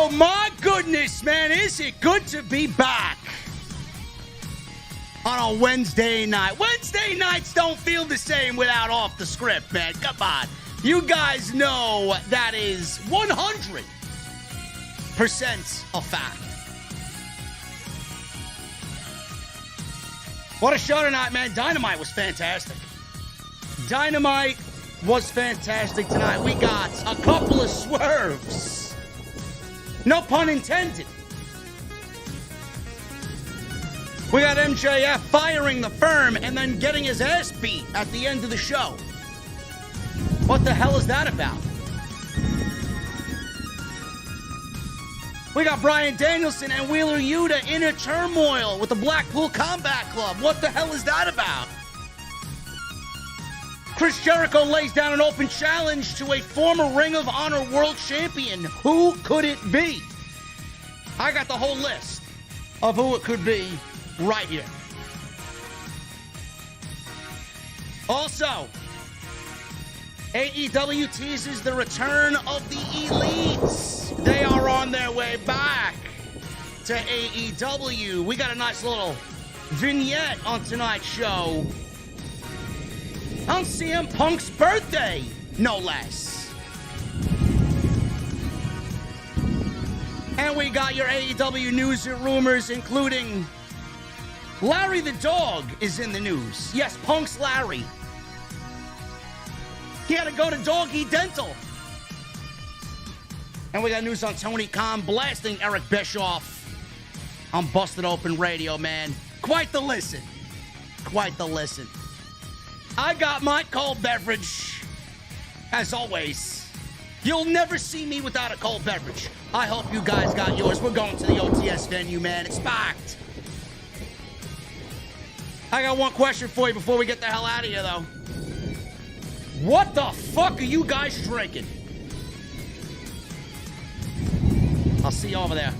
Oh my goodness, man, is it good to be back on a Wednesday night. Wednesday nights don't feel the same without Off the Script, man. Come on. You guys know that is 100% a fact. What a show tonight, man. Dynamite was fantastic. Dynamite was fantastic tonight. We got a couple of swerves. No pun intended. We got MJF firing the firm and then getting his ass beat at the end of the show. What the hell is that about? We got Bryan Danielson and Wheeler Yuta in a turmoil with the Blackpool Combat Club. What the hell is that about? Chris Jericho lays down an open challenge to a former Ring of Honor World Champion. Who could it be? I got the whole list of who it could be right here. Also, AEW teases the return of the Elites. They are on their way back to AEW. We got a nice little vignette on tonight's show on CM Punk's birthday, no less. And we got your AEW news and rumors, including Larry the dog is in the news. Yes, Punk's Larry. He had to go to Doggy Dental. And we got news on Tony Khan blasting Eric Bischoff on Busted Open Radio, man. Quite the listen. Quite the listen. I got my cold beverage, as always. You'll never see me without a cold beverage. I hope you guys got yours. We're going to the OTS venue, man. It's packed. I got one question for you before we get the hell out of here, though. What the fuck are you guys drinking? I'll see you over there.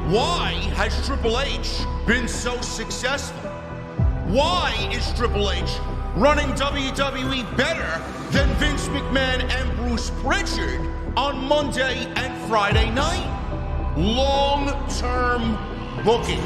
Why has Triple H been so successful? Why is Triple H running WWE better than Vince McMahon and Bruce Pritchard on Monday and Friday night? Long-term booking.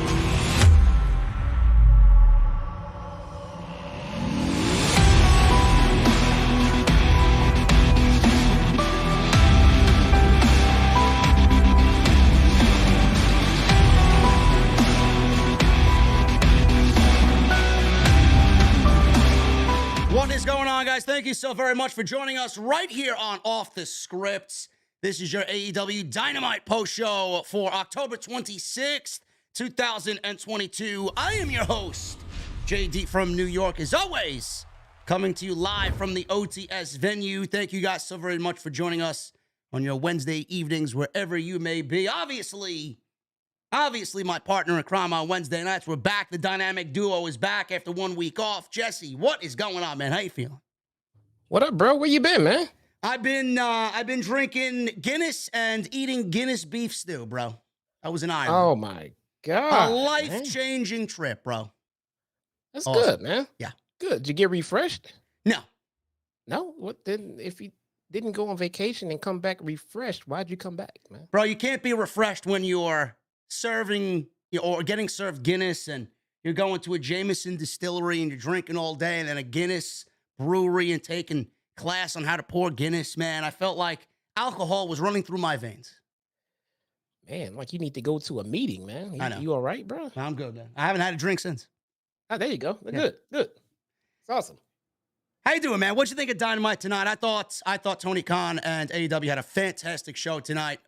What is going on, guys? Thank you so very much for joining us right here on Off the Script. This is your AEW Dynamite post show for October 26th, 2022. I am your host, JD from New York, as always, coming to you live from the OTS venue. Thank you guys so very much for joining us on your Wednesday evenings, wherever you may be. Obviously, my partner in crime on Wednesday nights. We're back. The dynamic duo is back after 1 week off. Jesse, what is going on, man? How you feeling? What up, bro? Where you been, man? I've been drinking Guinness and eating Guinness beef stew, bro. I was in Ireland. Oh my A God. Man. life-changing trip, bro. That's Awesome. good, man. Yeah. Good. Did you get refreshed? No. No? What then? If you didn't go on vacation and come back refreshed, why'd you come back, man? Bro, you can't be refreshed when you're serving or getting served Guinness and you're going to a Jameson distillery and you're drinking all day and then a Guinness brewery and taking class on how to pour Guinness, man. I felt like alcohol was running through my veins. Man, like you need to go to a meeting, man. I know. You all right, bro? I'm good, man. I haven't had a drink since. Oh, there you go. Yeah. Good. It's awesome. How you doing, man? What'd you think of Dynamite tonight? I thought Tony Khan and AEW had a fantastic show tonight.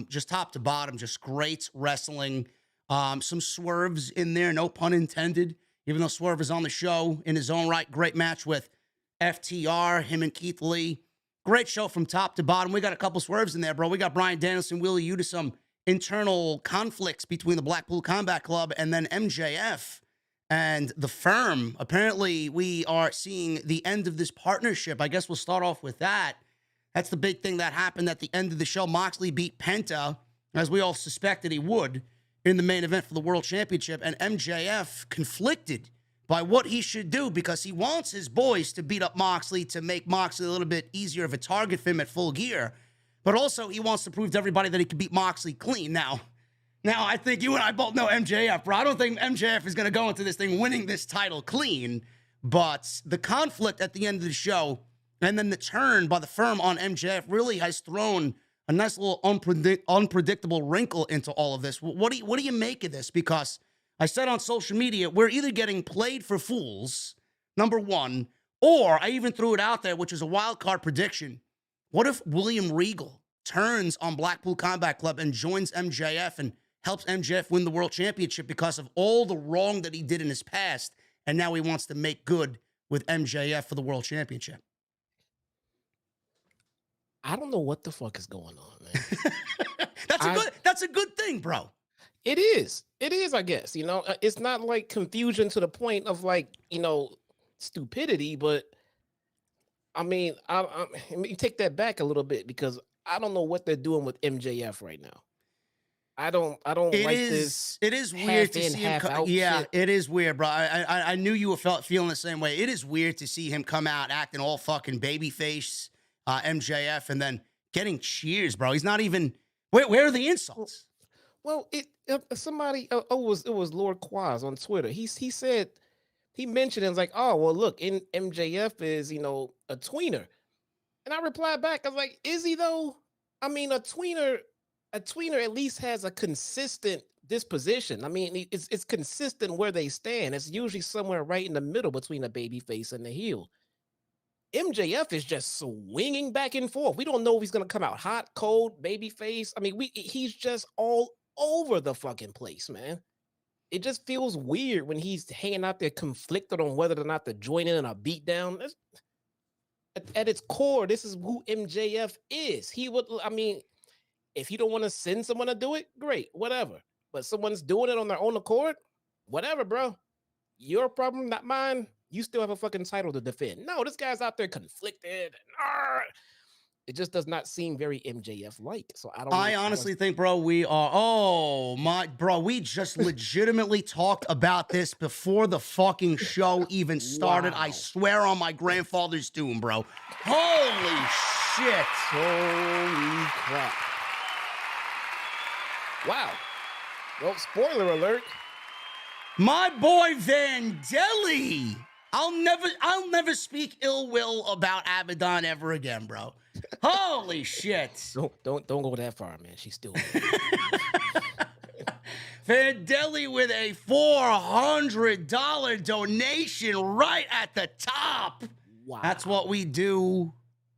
Just top to bottom, just great wrestling. Some swerves in there, no pun intended. Even though Swerve is on the show in his own right, great match with FTR, him and Keith Lee. Great show from top to bottom. We got a couple swerves in there, bro. We got Bryan Danielson, Willie Yuta, some internal conflicts between the Blackpool Combat Club and then MJF and the Firm. Apparently, we are seeing the end of this partnership. I guess we'll start off with that. That's the big thing that happened at the end of the show. Moxley beat Penta, as we all suspected he would, in the main event for the World Championship. And MJF conflicted by what he should do because he wants his boys to beat up Moxley to make Moxley a little bit easier of a target for him at Full Gear. But also, he wants to prove to everybody that he can beat Moxley clean. Now, I think you and I both know MJF, bro. I don't think MJF is going to go into this thing winning this title clean. But the conflict at the end of the show and then the turn by the Firm on MJF really has thrown a nice little unpredictable wrinkle into all of this. What do you make of this? Because I said on social media, we're either getting played for fools, number one, or I even threw it out there, which is a wild card prediction. What if William Regal turns on Blackpool Combat Club and joins MJF and helps MJF win the World Championship because of all the wrong that he did in his past, and now he wants to make good with MJF for the World Championship? I don't know what the fuck is going on, man. That's a good thing, bro. It is, I guess. It's not like confusion to the point of like, stupidity, but I mean, let me take that back a little bit because I don't know what they're doing with MJF right now. I don't like this. It is weird to half in, see him. half out Yeah, shit. it is weird, bro. I knew you were feeling the same way. It is weird to see him come out acting all fucking babyface, MJF, and then getting cheers, bro. He's not even. Where are the insults? Well, somebody. It was Lord Quaz on Twitter. He said he mentioned it was like, oh well, look, MJF is a tweener, and I replied back. I was like, is he though? I mean, a tweener at least has a consistent disposition. I mean, it's consistent where they stand. It's usually somewhere right in the middle between a baby face and the heel. MJF is just swinging back and forth. We don't know if he's gonna come out hot, cold, baby face. I mean, he's just all over the fucking place, man. It just feels weird when he's hanging out there conflicted on whether or not to join in a beatdown. At its core, this is who MJF is. If you don't want to send someone to do it, great, whatever. But someone's doing it on their own accord, whatever, bro. Your problem, not mine. You still have a fucking title to defend. No, this guy's out there conflicted. It just does not seem very MJF-like. So I honestly think, bro, we just legitimately talked about this before the fucking show even started. Wow. I swear on my grandfather's tomb, bro. Holy shit. Holy crap. Wow. Well, spoiler alert. My boy Vandelli. I'll never speak ill will about Abaddon ever again, bro. Holy shit. Don't go that far, man. She's still Vandelli with a $400 donation right at the top. Wow. That's what we do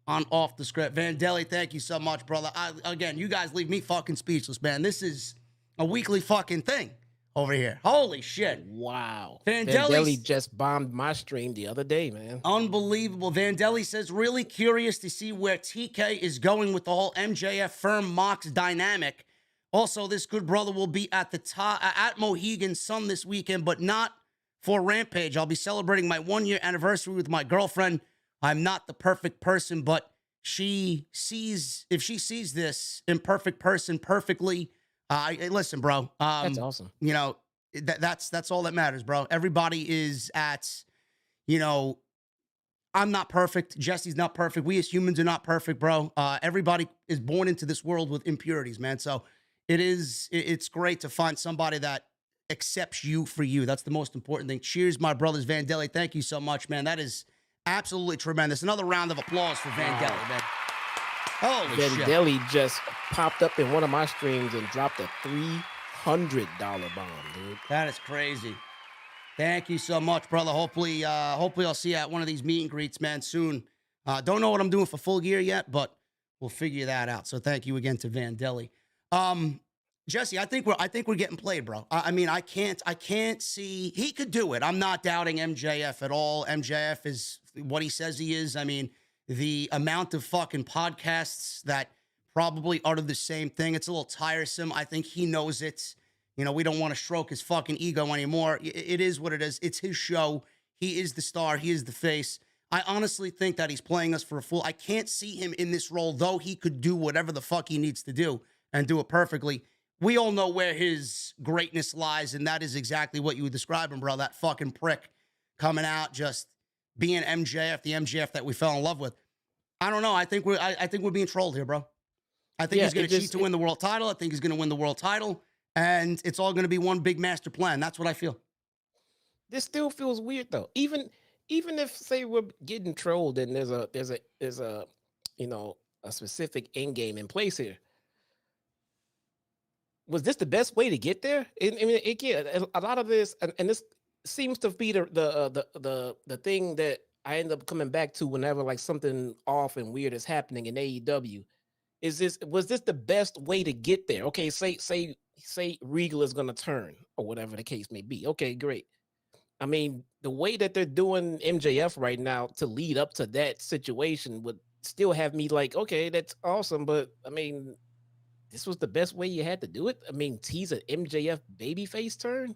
on Off the Script. Vandelli, thank you so much, brother. Again, you guys leave me fucking speechless, man. This is a weekly fucking thing over here. Holy shit. Wow. Vandelli just bombed my stream the other day, man. Unbelievable. Vandelli says, really curious to see where TK is going with the whole MJF Firm Mox dynamic. Also, this good brother will be at the at Mohegan Sun this weekend, but not for Rampage. I'll be celebrating my 1-year anniversary with my girlfriend. I'm not the perfect person, but if she sees this imperfect person perfectly, listen, bro. That's awesome. You know, that's all that matters, bro. Everybody is at, you know, I'm not perfect. Jesse's not perfect. We as humans are not perfect, bro. Everybody is born into this world with impurities, man. So it's great to find somebody that accepts you for you. That's the most important thing. Cheers, my brothers. Vandelli, thank you so much, man. That is absolutely tremendous. Another round of applause for Vandelli, man. Holy shit. Vandelli just popped up in one of my streams and dropped a $300 bomb, dude. That is crazy. Thank you so much, brother. Hopefully I'll see you at one of these meet and greets, man, soon. Don't know what I'm doing for Full Gear yet, but we'll figure that out. So thank you again to Vandelli. Jesse, I think we're getting played, bro. I mean, I can't see he could do it. I'm not doubting MJF at all. MJF is what he says he is. I mean, the amount of fucking podcasts that probably utter the same thing, it's a little tiresome. I think he knows it. You know, we don't want to stroke his fucking ego anymore. It is what it is. It's his show. He is the star. He is the face. I honestly think that he's playing us for a fool. I can't see him in this role, though he could do whatever the fuck he needs to do and do it perfectly. We all know where his greatness lies, and that is exactly what you would describe him, bro. That fucking prick coming out, just being MJF, the MJF that we fell in love with. I don't know. I think we're being trolled here, bro. I think he's going to cheat to win the world title. I think he's going to win the world title, and it's all going to be one big master plan. That's what I feel. This still feels weird, though. Even if, say, we're getting trolled and there's a you know, a specific end game in place here. Was this the best way to get there? I mean, a lot of this, and this seems to be the thing that I end up coming back to whenever like something off and weird is happening in AEW. Was this the best way to get there? Okay, say Regal is gonna turn or whatever the case may be. Okay, great. I mean, the way that they're doing MJF right now to lead up to that situation would still have me like, okay, that's awesome, but I mean, this was the best way you had to do it. I mean, tease an MJF babyface turn.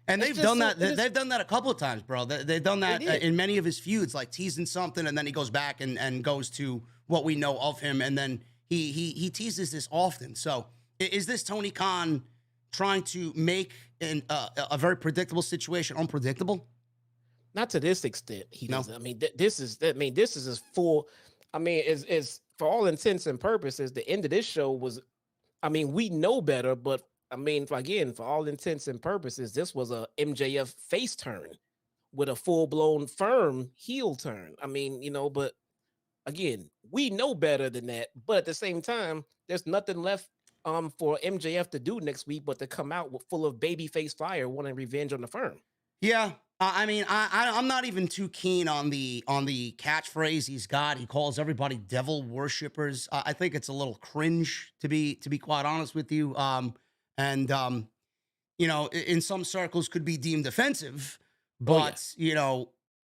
And they've done that. They've done that a couple of times, bro. They've done that in many of his feuds, like teasing something, and then he goes back and goes to what we know of him, and then he teases this often. So, is this Tony Khan trying to make a very predictable situation unpredictable? Not to this extent. He No. doesn't. I mean, this is his full. I mean, is for all intents and purposes, the end of this show was. I mean, we know better, but I mean, again, for all intents and purposes, this was a MJF face turn with a full-blown firm heel turn. I mean, you know, but again, we know better than that. But at the same time, there's nothing left for MJF to do next week but to come out full of babyface fire, wanting revenge on the firm. Yeah. I mean, I'm not even too keen on the catchphrase he's got. He calls everybody devil worshippers. I think it's a little cringe, to be quite honest with you. You know, in some circles could be deemed offensive, but you know,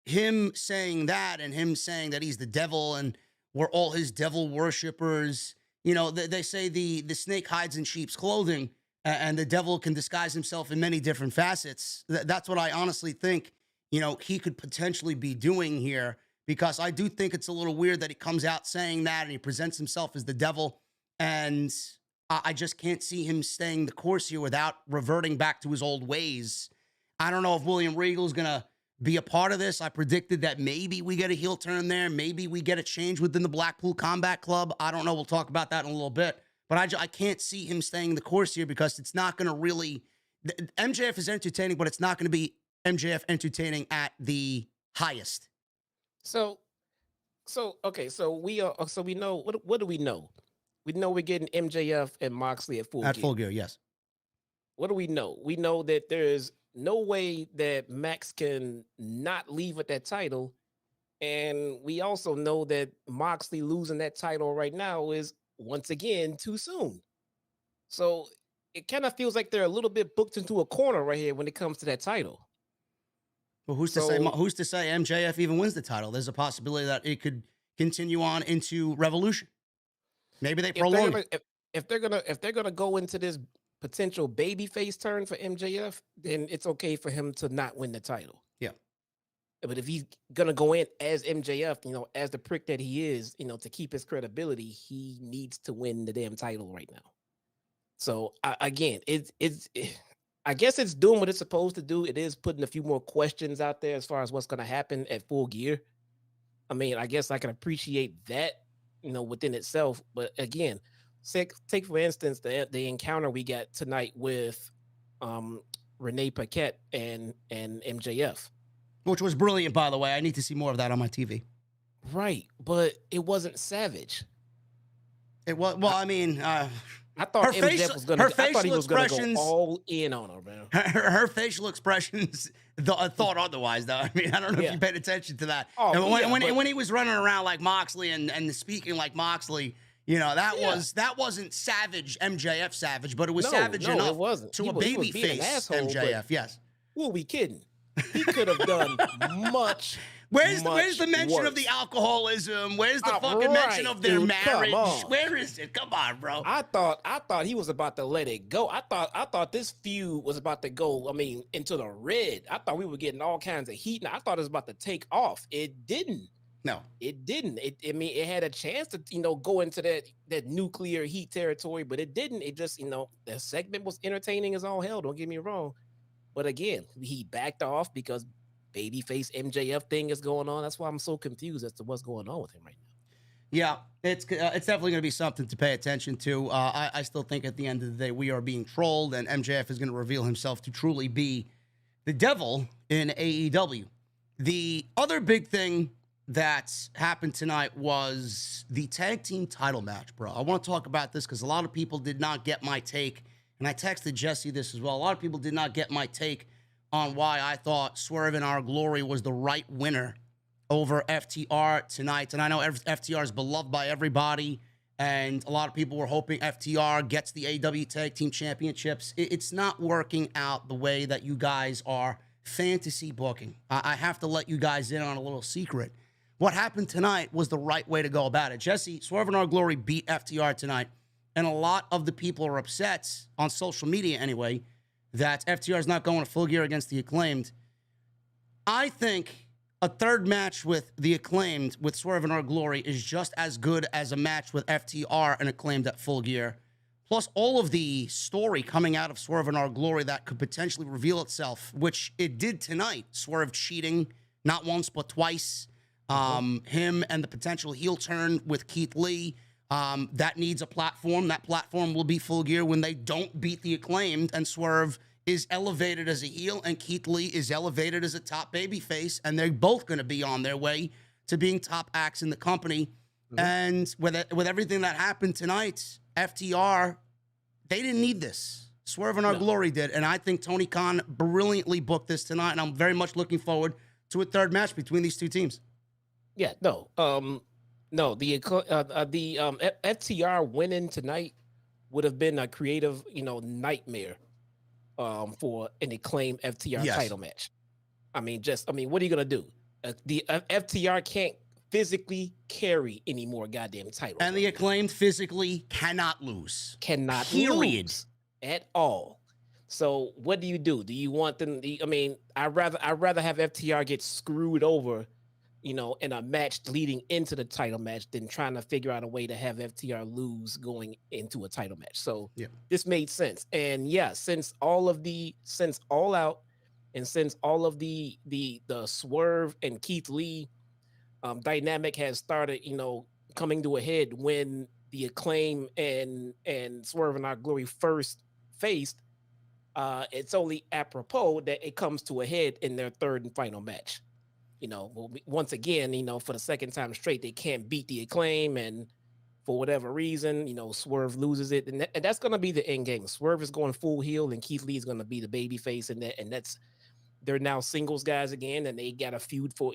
him saying that and him saying that he's the devil and we're all his devil worshippers. You know, they say the snake hides in sheep's clothing. And the devil can disguise himself in many different facets. That's what I honestly think, you know, he could potentially be doing here, because I do think it's a little weird that he comes out saying that and he presents himself as the devil. And I just can't see him staying the course here without reverting back to his old ways. I don't know if William Regal is going to be a part of this. I predicted that maybe we get a heel turn there. Maybe we get a change within the Blackpool Combat Club. I don't know. We'll talk about that in a little bit. But I can't see him staying the course here, because it's not going to really... MJF is entertaining, but it's not going to be MJF entertaining at the highest. So okay, so we know, what do we know? We know we're getting MJF and Moxley at full gear. At full gear, yes. What do we know? We know that there's no way that Max can not leave with that title. And we also know that Moxley losing that title right now is, once again, too soon. So it kind of feels like they're a little bit booked into a corner right here when it comes to that title. Well, who's to say MJF even wins the title? There's a possibility that it could continue on into Revolution. Maybe they prolong it. If they're gonna go into this potential babyface turn for MJF, then it's okay for him to not win the title. Yeah. But if he's gonna go in as MJF, as the prick that he is, to keep his credibility, he needs to win the damn title right now. So again, I guess it's doing what it's supposed to do. It is putting a few more questions out there as far as what's going to happen at Full Gear. I mean, I guess I can appreciate that, within itself. But again, take for instance the encounter we got tonight with Renee Paquette and MJF, which was brilliant, by the way. I need to see more of that on my TV. Right, but it wasn't savage. It was. Well, I thought MJF was gonna. I thought he was gonna go all in on her, man. Her facial expressions thought otherwise, though. I don't know if you paid attention to that. Oh, when he was running around like Moxley and speaking like Moxley, that wasn't savage MJF savage, but it was savage enough it wasn't. to a baby face MJF. Yes. Who are we kidding? He could have done much. Where's the mention of the alcoholism? Where's the fucking mention of their marriage? Where is it? Come on, bro. I thought he was about to let it go. I thought this feud was about to go, into the red. I thought we were getting all kinds of heat. And I thought it was about to take off. It didn't. No. It didn't. It had a chance to, go into that nuclear heat territory, but it didn't. It just, the segment was entertaining as all hell. Don't get me wrong. But again, he backed off because babyface MJF thing is going on. That's why I'm so confused as to what's going on with him right now. Yeah, it's definitely going to be something to pay attention to. I still think at the end of the day we are being trolled, and MJF is going to reveal himself to truly be the devil in AEW. The other big thing that happened tonight was the tag team title match, bro. I want to talk about this because a lot of people did not get my take, and I texted Jesse this as well. A lot of people did not get my take on why I thought Swerve In Our Glory was the right winner over FTR tonight. And I know FTR is beloved by everybody, and a lot of people were hoping FTR gets the AEW Tag Team Championships. It's not working out the way that you guys are fantasy booking. I have to let you guys in on a little secret. What happened tonight was the right way to go about it. Jesse, Swerve In Our Glory beat FTR tonight, and a lot of the people are upset, on social media anyway, that FTR is not going to Full Gear against the Acclaimed. I think a third match with the Acclaimed with Swerve In Our Glory is just as good as a match with FTR and Acclaimed at Full Gear. Plus, all of the story coming out of Swerve In Our Glory that could potentially reveal itself, which it did tonight. Swerve cheating, not once, but twice. Him and the potential heel turn with Keith Lee. That needs a platform. That platform will be Full Gear when they don't beat the Acclaimed and Swerve is elevated as a heel and Keith Lee is elevated as a top babyface, and they're both going to be on their way to being top acts in the company. Mm-hmm. And with everything that happened tonight, FTR, they didn't need this. Swerve In Our Glory did, and I think Tony Khan brilliantly booked this tonight, and I'm very much looking forward to a third match between these two teams. Yeah, no. No, the FTR winning tonight would have been a creative, nightmare for an Acclaimed FTR title match. What are you gonna do? The FTR can't physically carry any more goddamn titles, and the Acclaimed physically cannot lose. Cannot lose at all. So what do you do? Do you want them? I'd rather have FTR get screwed over, in a match leading into the title match than trying to figure out a way to have FTR lose going into a title match. So this made sense. And since All Out and since all of the Swerve and Keith Lee dynamic has started, coming to a head when the Acclaim and Swerve In Our Glory first faced, it's only apropos that it comes to a head in their third and final match. Once again, for the second time straight, they can't beat the Acclaim, and for whatever reason, Swerve loses it, and that's going to be the end game. Swerve is going full heel, and Keith Lee is going to be the baby face, and that's they're now singles guys again, and they got a feud for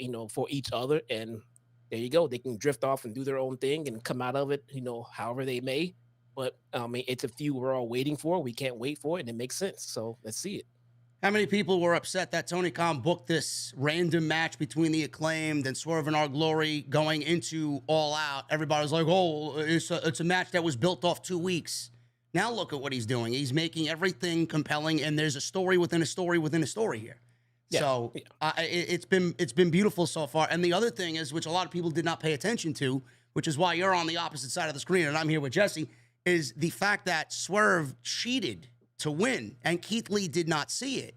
each other, and there you go. They can drift off and do their own thing and come out of it, however they may. But it's a feud we're all waiting for. We can't wait for it, and it makes sense. So let's see it. How many people were upset that Tony Khan booked this random match between the Acclaimed and Swerve In Our Glory going into All Out? Everybody was like, oh, it's a match that was built off 2 weeks. Now look at what he's doing. He's making everything compelling, and there's a story within a story within a story here. Yeah, So yeah. it's been beautiful so far. And the other thing is, which a lot of people did not pay attention to, which is why you're on the opposite side of the screen and I'm here with Jesse, is the fact that Swerve cheated to win and Keith Lee did not see it.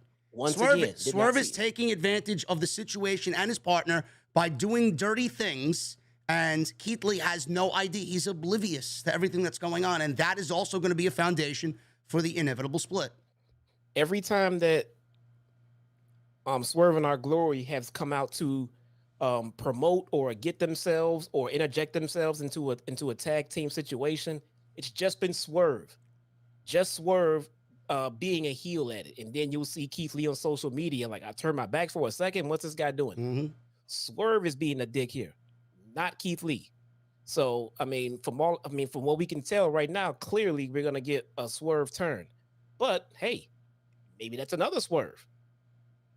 Swerve is taking advantage of the situation and his partner by doing dirty things, and Keith Lee has no idea. He's oblivious to everything that's going on, and that is also going to be a foundation for the inevitable split. Every time that Swerve In Our Glory has come out to promote or get themselves or interject themselves into a tag team situation, it's just been Swerve. Just Swerve being a heel at it. And then you'll see Keith Lee on social media, like, I turned my back for a second. What's this guy doing? Mm-hmm. Swerve is being a dick here, not Keith Lee. So, from what we can tell right now, clearly we're going to get a Swerve turn. But, hey, maybe that's another Swerve.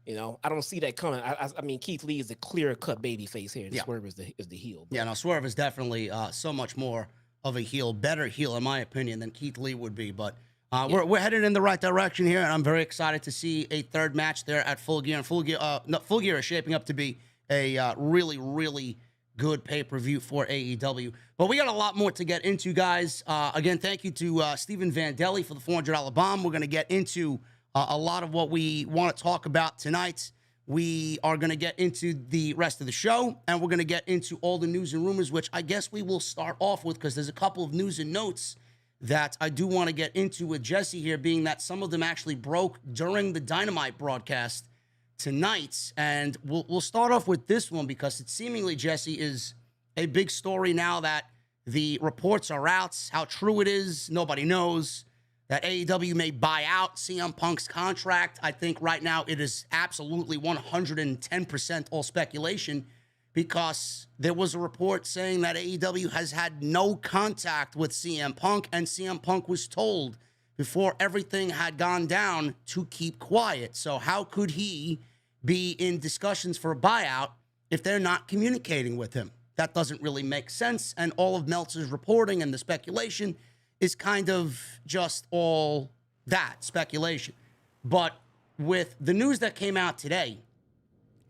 I don't see that coming. I mean, Keith Lee is a clear-cut babyface here, and Swerve is the heel. But. Yeah, no, Swerve is definitely so much more of a heel, better heel, in my opinion, than Keith Lee would be. But we're headed in the right direction here, and I'm very excited to see a third match there at Full Gear. And Full Gear is shaping up to be a really, really good pay-per-view for AEW. But we got a lot more to get into, guys. Again, thank you to Stephen Vandelli for the $400 bomb. We're going to get into a lot of what we want to talk about tonight. We are going to get into the rest of the show, and we're going to get into all the news and rumors, which I guess we will start off with because there's a couple of news and notes that I do want to get into with Jesse here, being that some of them actually broke during the Dynamite broadcast tonight. And we'll start off with this one because it seemingly, Jesse, is a big story now that the reports are out. How true it is, nobody knows. That AEW may buy out CM Punk's contract. I think right now it is absolutely 110% all speculation because there was a report saying that AEW has had no contact with CM Punk, and CM Punk was told before everything had gone down to keep quiet. So how could he be in discussions for a buyout if they're not communicating with him? That doesn't really make sense, and all of Meltzer's reporting and the speculation is kind of just all that, speculation. But with the news that came out today,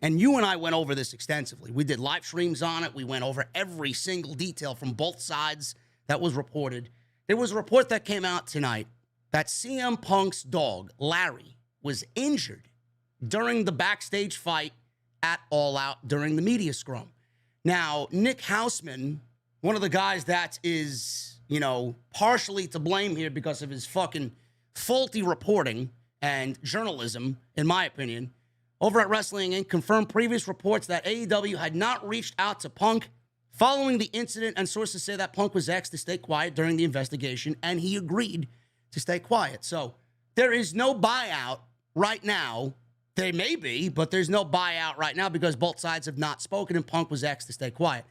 and you and I went over this extensively. We did live streams on it. We went over every single detail from both sides that was reported. There was a report that came out tonight that CM Punk's dog, Larry, was injured during the backstage fight at All Out during the media scrum. Now, Nick Hausman, one of the guys that is, partially to blame here because of his fucking faulty reporting and journalism, in my opinion, over at Wrestling Inc. confirmed previous reports that AEW had not reached out to Punk following the incident, and sources say that Punk was asked to stay quiet during the investigation, and he agreed to stay quiet. So there is no buyout right now. There may be, but there's no buyout right now because both sides have not spoken, and Punk was asked to stay quiet.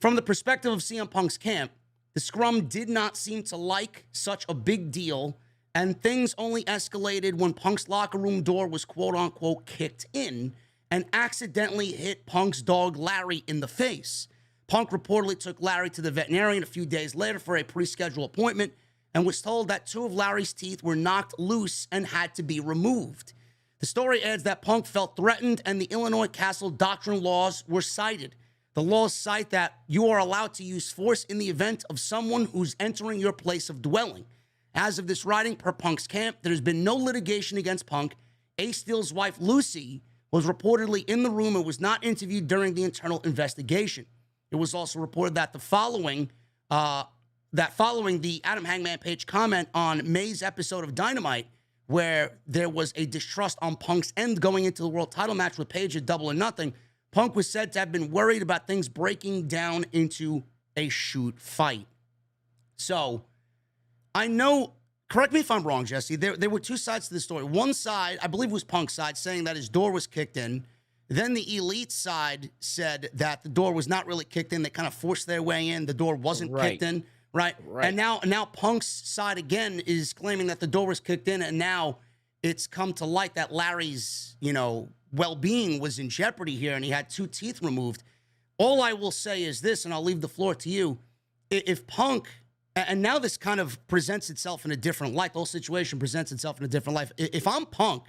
From the perspective of CM Punk's camp, the scrum did not seem to like such a big deal, and things only escalated when Punk's locker room door was quote-unquote kicked in and accidentally hit Punk's dog Larry in the face. Punk reportedly took Larry to the veterinarian a few days later for a pre-scheduled appointment and was told that 2 of Larry's teeth were knocked loose and had to be removed. The story adds that Punk felt threatened and the Illinois Castle Doctrine laws were cited. The laws cite that you are allowed to use force in the event of someone who's entering your place of dwelling. As of this writing, per Punk's camp, there has been no litigation against Punk. Ace Steel's wife, Lucy, was reportedly in the room and was not interviewed during the internal investigation. It was also reported that following the Adam Hangman Page comment on May's episode of Dynamite, where there was a distrust on Punk's end going into the world title match with Page at Double or Nothing, Punk was said to have been worried about things breaking down into a shoot fight. So, I know, correct me if I'm wrong, Jesse, there were 2 sides to the story. One side, I believe it was Punk's side, saying that his door was kicked in. Then the Elite side said that the door was not really kicked in. They kind of forced their way in. The door wasn't kicked in, right? And now Punk's side again is claiming that the door was kicked in, and now it's come to light that Larry's, well-being was in jeopardy here, and he had 2 teeth removed. All I will say is this, and I'll leave the floor to you. If Punk, and now this kind of presents itself in a different light, the whole situation presents itself in a different light. If I'm Punk,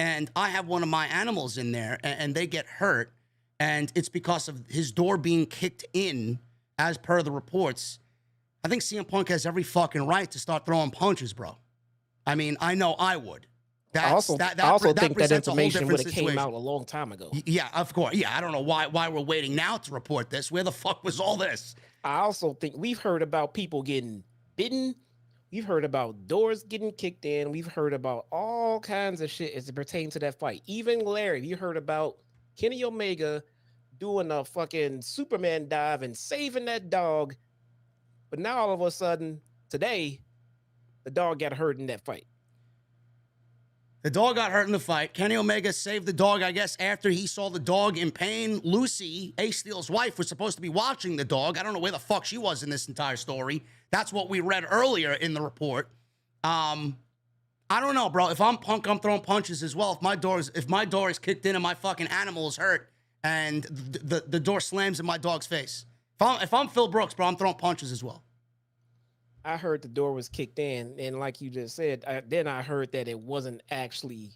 and I have one of my animals in there, and they get hurt, and it's because of his door being kicked in, as per the reports, I think CM Punk has every fucking right to start throwing punches, bro. I mean, I know I would. I also think that information would have came out a long time ago. Yeah, of course. Yeah, I don't know why we're waiting now to report this. Where the fuck was all this? I also think we've heard about people getting bitten. We've heard about doors getting kicked in. We've heard about all kinds of shit as it pertains to that fight. Even Larry, you heard about Kenny Omega doing a fucking Superman dive and saving that dog. But now all of a sudden, today, the dog got hurt in that fight. The dog got hurt in the fight. Kenny Omega saved the dog, I guess, after he saw the dog in pain. Lucy, Ace Steel's wife, was supposed to be watching the dog. I don't know where the fuck she was in this entire story. That's what we read earlier in the report. I don't know, bro. If I'm Punk, I'm throwing punches as well. If my door is kicked in and my fucking animal is hurt and the door slams in my dog's face. If I'm Phil Brooks, bro, I'm throwing punches as well. I heard the door was kicked in, and like you just said, then I heard that it wasn't actually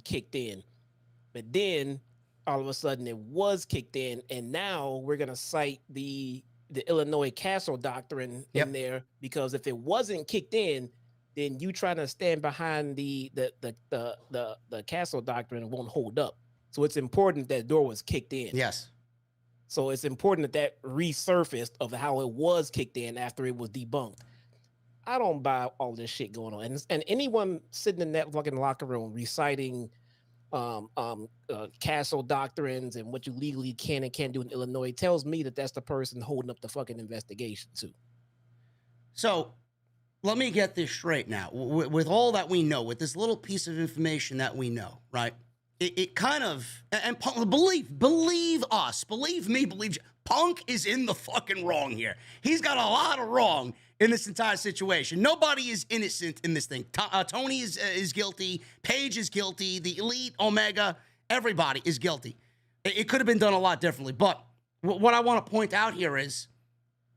kicked in. But then all of a sudden it was kicked in, and now we're gonna cite the Illinois Castle Doctrine in there, because if it wasn't kicked in, then you trying to stand behind the Castle Doctrine won't hold up. So it's important that door was kicked in. Yes. So it's important that resurfaced of how it was kicked in after it was debunked. I don't buy all this shit going on. And anyone sitting in that fucking locker room reciting castle doctrines and what you legally can and can't do in Illinois tells me that that's the person holding up the fucking investigation too. So let me get this straight now. With all that we know, with this little piece of information that we know, right? It kind of, and believe us, believe me, believe you, Punk is in the fucking wrong here. He's got a lot of wrong in this entire situation. Nobody is innocent in this thing. Tony is guilty. Paige is guilty. The Elite, Omega, everybody is guilty. It could have been done a lot differently. But what I want to point out here is,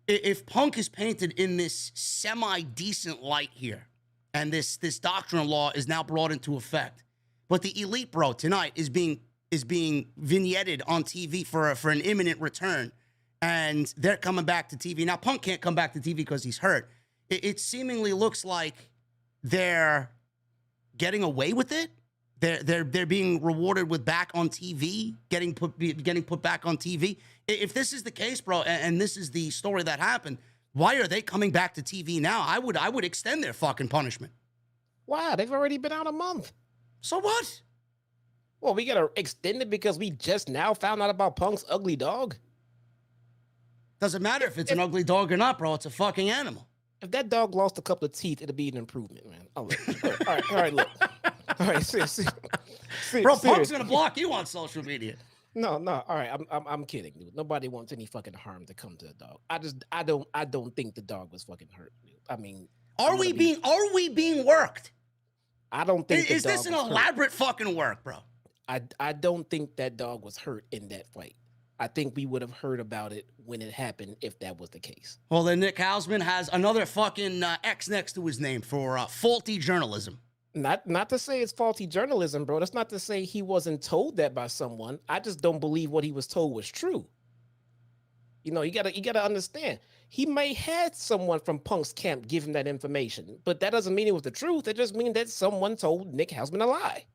if Punk is painted in this semi-decent light here, and this doctrinal law is now brought into effect, but the Elite, bro, tonight is being vignetted on TV for an imminent return, and they're coming back to TV. Now, Punk can't come back to TV because he's hurt. It seemingly looks like they're getting away with it. They're being rewarded with back on TV, getting put back on TV. If this is the case, bro, and this is the story that happened, why are they coming back to TV now? I would extend their fucking punishment. Why? They've already been out a month. So what? Well, we gotta extend it because we just now found out about Punk's ugly dog. Doesn't matter if it's an ugly dog or not, bro. It's a fucking animal. If that dog lost a couple of teeth, it'd be an improvement, man. All right, look. All right, see, bro, Punk's gonna block you on social media. No. All right, I'm kidding, dude. Nobody wants any fucking harm to come to the dog. I don't think the dog was fucking hurt, dude. I mean, are we being worked? I don't think. Is this an elaborate fucking work, bro? I don't think that dog was hurt in that fight. I think we would have heard about it when it happened if that was the case. Well, then Nick Hausman has another fucking X next to his name for faulty journalism. Not to say it's faulty journalism, bro. That's not to say he wasn't told that by someone. I just don't believe what he was told was true. You know, you gotta understand. He may had someone from Punk's camp give him that information, but that doesn't mean it was the truth. It just means that someone told Nick Hausman a lie.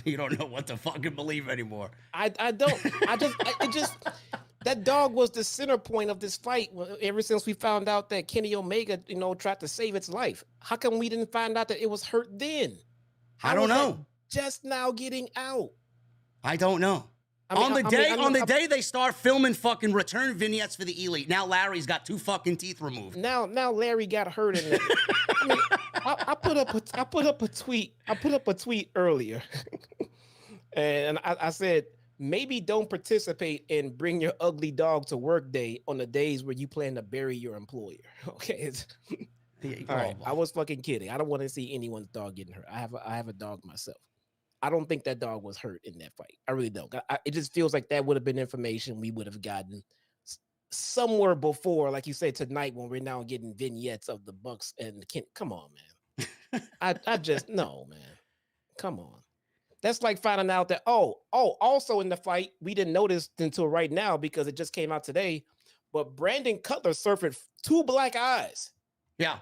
You don't know what to fucking believe anymore. I don't. It just that dog was the center point of this fight ever since we found out that Kenny Omega, tried to save its life. How come we didn't find out that it was hurt then? I don't know. Just now getting out. I don't know. On the day they start filming fucking return vignettes for the Elite, now Larry's got 2 fucking teeth removed. Now Larry got hurt in that. I put up a tweet. I put up a tweet earlier, and I said maybe don't participate in bring your ugly dog to work day on the days where you plan to bury your employer. Okay, all right. I was fucking kidding. I don't want to see anyone's dog getting hurt. I have a dog myself. I don't think that dog was hurt in that fight. I really don't. It just feels like that would have been information we would have gotten somewhere before, like you said, tonight when we're now getting vignettes of the Bucks and Kent. Come on, man. I just no, man. Come on. That's like finding out that, also in the fight, we didn't notice until right now because it just came out today, but Brandon Cutler suffered 2 black eyes. Yeah.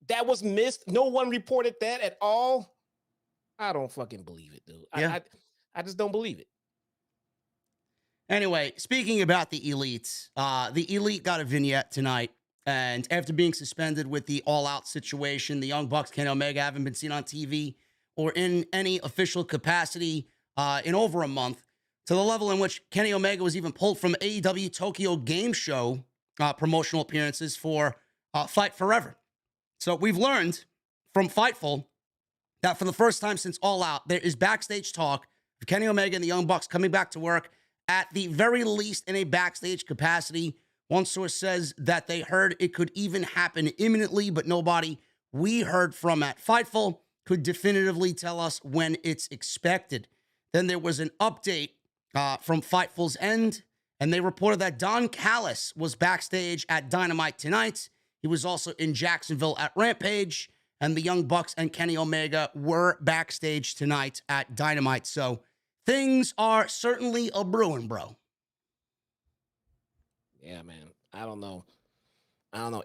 That was missed. No one reported that at all. I don't fucking believe it, dude. Yeah. I just don't believe it. Anyway, speaking about the Elite got a vignette tonight. And after being suspended with the all-out situation, the Young Bucks, Kenny Omega, haven't been seen on TV or in any official capacity in over a month, to the level in which Kenny Omega was even pulled from AEW Tokyo Game Show promotional appearances for Fight Forever. So we've learned from Fightful that for the first time since All Out, there is backstage talk of Kenny Omega and the Young Bucks coming back to work, at the very least in a backstage capacity. One source says that they heard it could even happen imminently, but nobody we heard from at Fightful could definitively tell us when it's expected. Then there was an update from Fightful's end, and they reported that Don Callis was backstage at Dynamite tonight. He was also in Jacksonville at Rampage, and the Young Bucks and Kenny Omega were backstage tonight at Dynamite. So things are certainly a brewing, bro. Yeah, man. I don't know.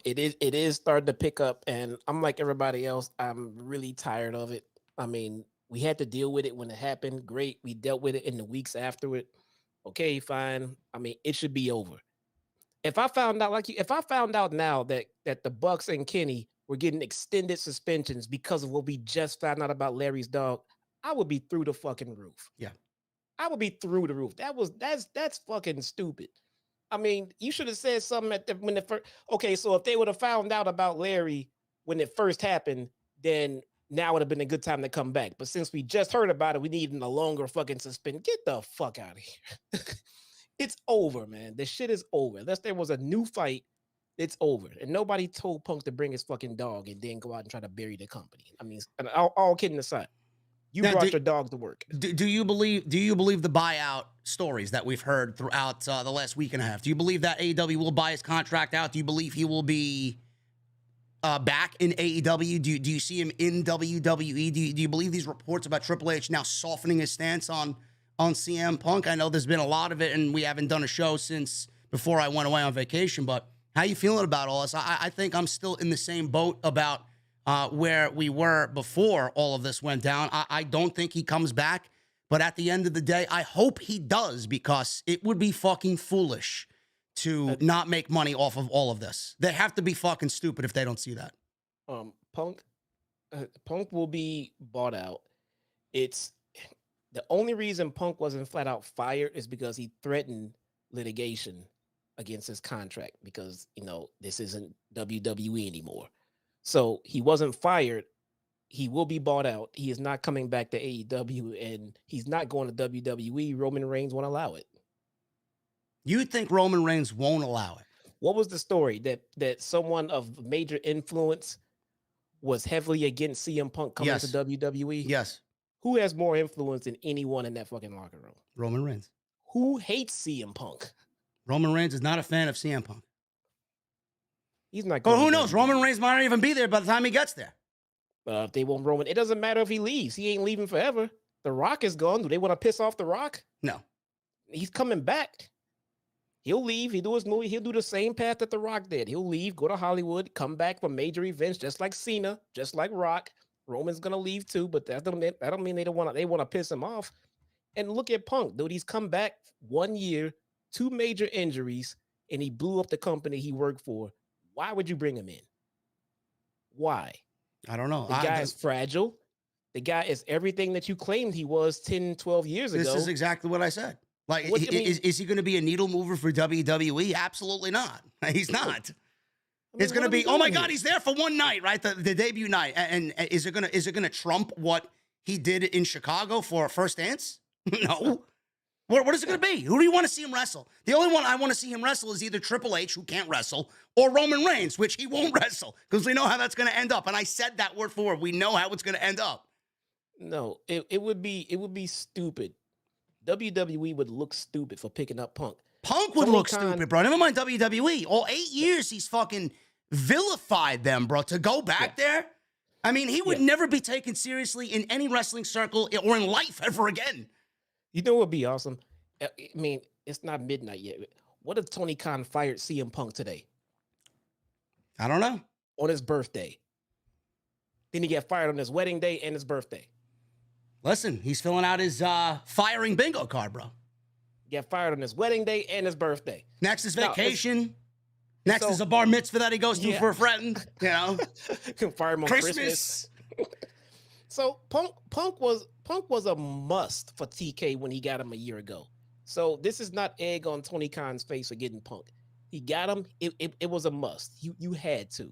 It is starting to pick up, and I'm like everybody else. I'm really tired of it. I mean, we had to deal with it when it happened. Great. We dealt with it in the weeks after it. Okay, fine. I mean, it should be over. If I found out now that the Bucks and Kenny were getting extended suspensions because of what we just found out about Larry's dog, I would be through the fucking roof. Yeah. I would be through the roof. That's fucking stupid. I mean, you should have said something when the first. Okay, so if they would have found out about Larry when it first happened, then now would have been a good time to come back. But since we just heard about it, we need a longer fucking suspend. Get the fuck out of here. It's over, man. This shit is over. Unless there was a new fight, it's over. And nobody told Punk to bring his fucking dog and then go out and try to bury the company. I mean, all kidding aside. You brought your dog to work. Do you believe the buyout stories that we've heard throughout the last week and a half? Do you believe that AEW will buy his contract out? Do you believe he will be back in AEW? Do you see him in WWE? Do you believe these reports about Triple H now softening his stance on CM Punk? I know there's been a lot of it, and we haven't done a show since before I went away on vacation. But how you feeling about all this? I think I'm still in the same boat about where we were before all of this went down. I don't think he comes back, but at the end of the day, I hope he does, because it would be fucking foolish to not make money off of all of this. They have to be fucking stupid if they don't see that. Punk will be bought out. It's the only reason Punk wasn't flat out fired is because he threatened litigation against his contract, because, this isn't WWE anymore. So he wasn't fired. He will be bought out. He is not coming back to AEW, and he's not going to WWE. Roman Reigns won't allow it. You think Roman Reigns won't allow it? What was the story? That someone of major influence was heavily against CM Punk coming to WWE? Yes. Who has more influence than anyone in that fucking locker room? Roman Reigns. Who hates CM Punk? Roman Reigns is not a fan of CM Punk. He's not. Well, who knows? Roman Reigns might not even be there by the time he gets there. If they want Roman, it doesn't matter if he leaves. He ain't leaving forever. The Rock is gone. Do they want to piss off The Rock? No. He's coming back. He'll leave. He'll do his movie. He'll do the same path that The Rock did. He'll leave, go to Hollywood, come back for major events, just like Cena, just like Rock. Roman's gonna leave too, but that don't mean they want to piss him off. And look at Punk, dude. He's come back 1 year, 2 major injuries, and he blew up the company he worked for. Why would you bring him in? Why? I don't know. The guy is fragile. The guy is everything that you claimed he was 10, 12 years ago. This is exactly what I said. Like, is he going to be a needle mover for WWE? Absolutely not. He's not. It's going to be, oh my God, he's there for one night, right? The debut night. And is it going to trump what he did in Chicago for First Dance? No. What is it going to be? Who do you want to see him wrestle? The only one I want to see him wrestle is either Triple H, who can't wrestle, or Roman Reigns, which he won't wrestle, because we know how that's going to end up. And I said that word for word. We know how it's going to end up. No, it would be stupid. WWE would look stupid for picking up Punk. Punk would look stupid, bro. Never mind WWE. All 8 years he's fucking vilified them, bro. To go back there, I mean, he would never be taken seriously in any wrestling circle or in life ever again. You know what would be awesome? I mean, it's not midnight yet. What if Tony Khan fired CM Punk today I don't know. on his birthday? Then he got fired on his wedding day and his birthday. Listen, he's filling out his firing bingo card, bro. He got fired on his wedding day and his birthday. Next is vacation. Next is a bar mitzvah that he goes to for a friend. You know, Can fire him on Christmas. So Punk was a must for TK when he got him a year ago. So this is not egg on Tony Khan's face for getting Punk. He got him. It was a must. You had to.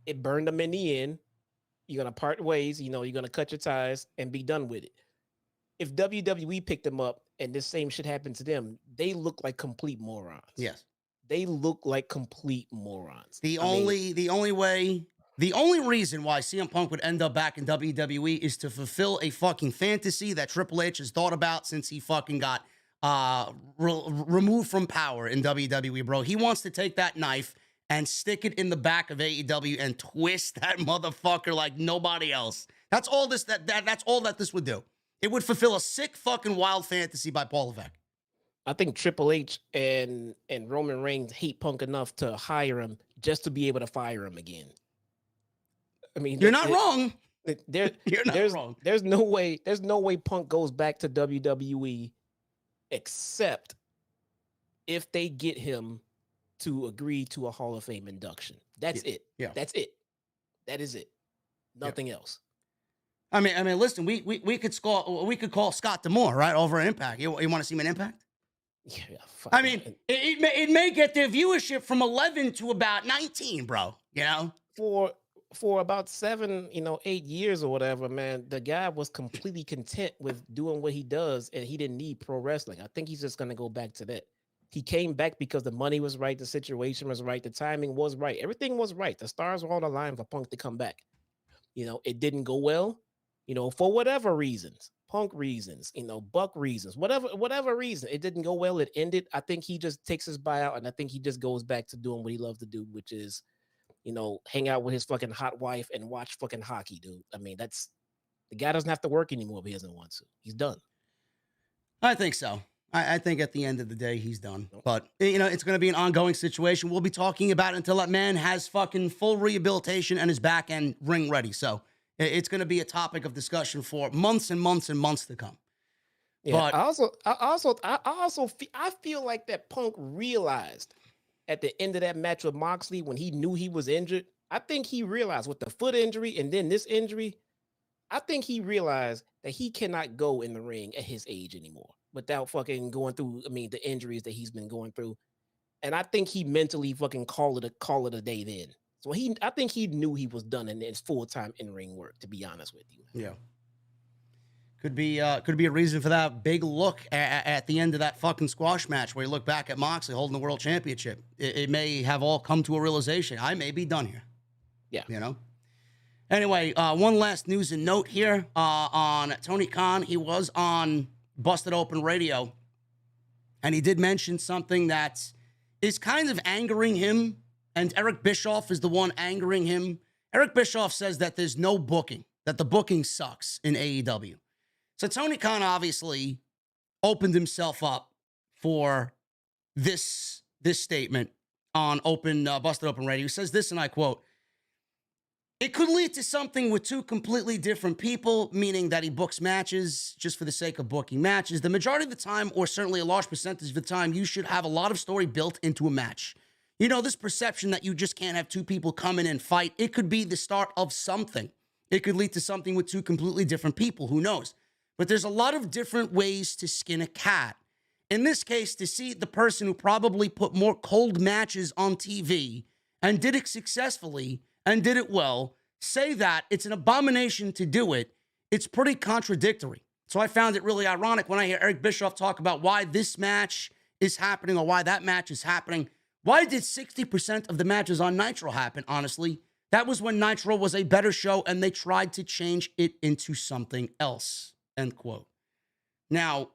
It burned him in the end. You're gonna part ways. You know, you're gonna cut your ties and be done with it. If WWE picked him up and this same shit happened to them, they look like complete morons. yes. They look like complete morons. The only reason why CM Punk would end up back in WWE is to fulfill a fucking fantasy that Triple H has thought about since he fucking got removed from power in WWE, bro. He wants to take that knife and stick it in the back of AEW and twist that motherfucker like nobody else. That's all this that's all that this would do. It would fulfill a sick fucking wild fantasy by Paul Levesque. I think Triple H and Roman Reigns hate Punk enough to hire him just to be able to fire him again. I mean, You're not wrong. You're not wrong. There's no way Punk goes back to WWE except if they get him to agree to a Hall of Fame induction. That's it. Yeah. That's it. That is it. Nothing else. I mean, listen, we could call Scott D'Amore, right, over an Impact. You want to see him in Impact? Yeah, I mean, it may get their viewership from 11 to about 19, bro. You know, for about 7, 8 years or whatever, man, the guy was completely content with doing what he does, and he didn't need pro wrestling. I think he's just gonna go back to that. He came back because the money was right, the situation was right, the timing was right, everything was right. The stars were on the line for Punk to come back. It didn't go well, for whatever reasons. Punk reasons, Buck reasons, whatever reason, it didn't go well. It ended. I think he just takes his buyout, and I think he just goes back to doing what he loves to do, which is, hang out with his fucking hot wife and watch fucking hockey, dude. I mean, the guy doesn't have to work anymore if he doesn't want to. He's done. I think so. I think at the end of the day, he's done. But, it's going to be an ongoing situation. We'll be talking about it until that man has fucking full rehabilitation and is back and ring ready. So it's going to be a topic of discussion for months and months and months to come. Yeah, but I feel like that Punk realized at the end of that match with Moxley when he knew he was injured. I think he realized with the foot injury and then this injury, I think he realized that he cannot go in the ring at his age anymore without fucking going through, the injuries that he's been going through. And I think he mentally fucking call it a day then. So I think he knew he was done in his full-time in-ring work, to be honest with you. Yeah. Could be a reason for that big look at the end of that fucking squash match where you look back at Moxley holding the world championship. It may have all come to a realization. I may be done here. Yeah. Anyway, one last news and note here on Tony Khan. He was on Busted Open Radio, and he did mention something that is kind of angering him, and Eric Bischoff is the one angering him. Eric Bischoff says that there's no booking, that the booking sucks in AEW. So Tony Khan obviously opened himself up for this statement on Busted Open Radio. He says this, and I quote, "It could lead to something with two completely different people," meaning that he books matches just for the sake of booking matches. "The majority of the time, or certainly a large percentage of the time, you should have a lot of story built into a match. This perception that you just can't have two people come in and fight, it could be the start of something. It could lead to something with two completely different people. Who knows? But there's a lot of different ways to skin a cat. In this case, to see the person who probably put more cold matches on TV and did it successfully and did it well, say that it's an abomination to do it, it's pretty contradictory. So I found it really ironic when I hear Eric Bischoff talk about why this match is happening or why that match is happening. Why did 60% of the matches on Nitro happen, honestly? That was when Nitro was a better show and they tried to change it into something else." End quote. Now,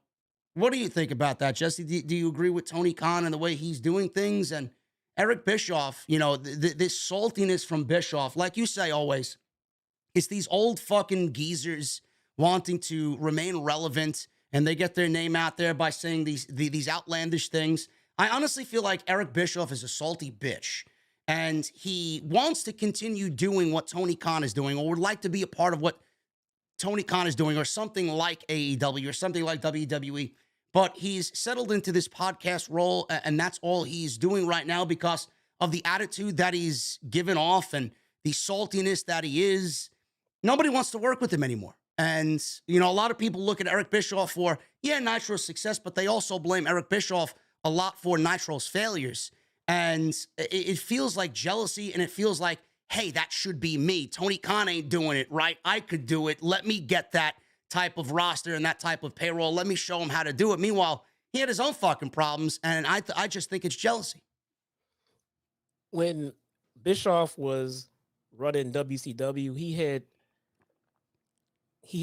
what do you think about that, Jesse? Do you agree with Tony Khan and the way he's doing things? And Eric Bischoff, you know, this saltiness from Bischoff, like you say always, it's these old fucking geezers wanting to remain relevant, and they get their name out there by saying these outlandish things. I honestly feel like Eric Bischoff is a salty bitch, and he wants to continue doing what Tony Khan is doing, or would like to be a part of what Tony Khan is doing, or something like AEW, or something like WWE. But he's settled into this podcast role, and that's all he's doing right now because of the attitude that he's given off and the saltiness that he is. Nobody wants to work with him anymore. And, you know, a lot of people look at Eric Bischoff for, Nitro's success, but they also blame Eric Bischoff a lot for Nitro's failures. And it feels like jealousy, and it feels like, hey, that should be me. Tony Khan ain't doing it right. I could do it. Let me get that type of roster and that type of payroll. Let me show him how to do it. Meanwhile, he had his own fucking problems, and I just think it's jealousy. When Bischoff was running WCW, he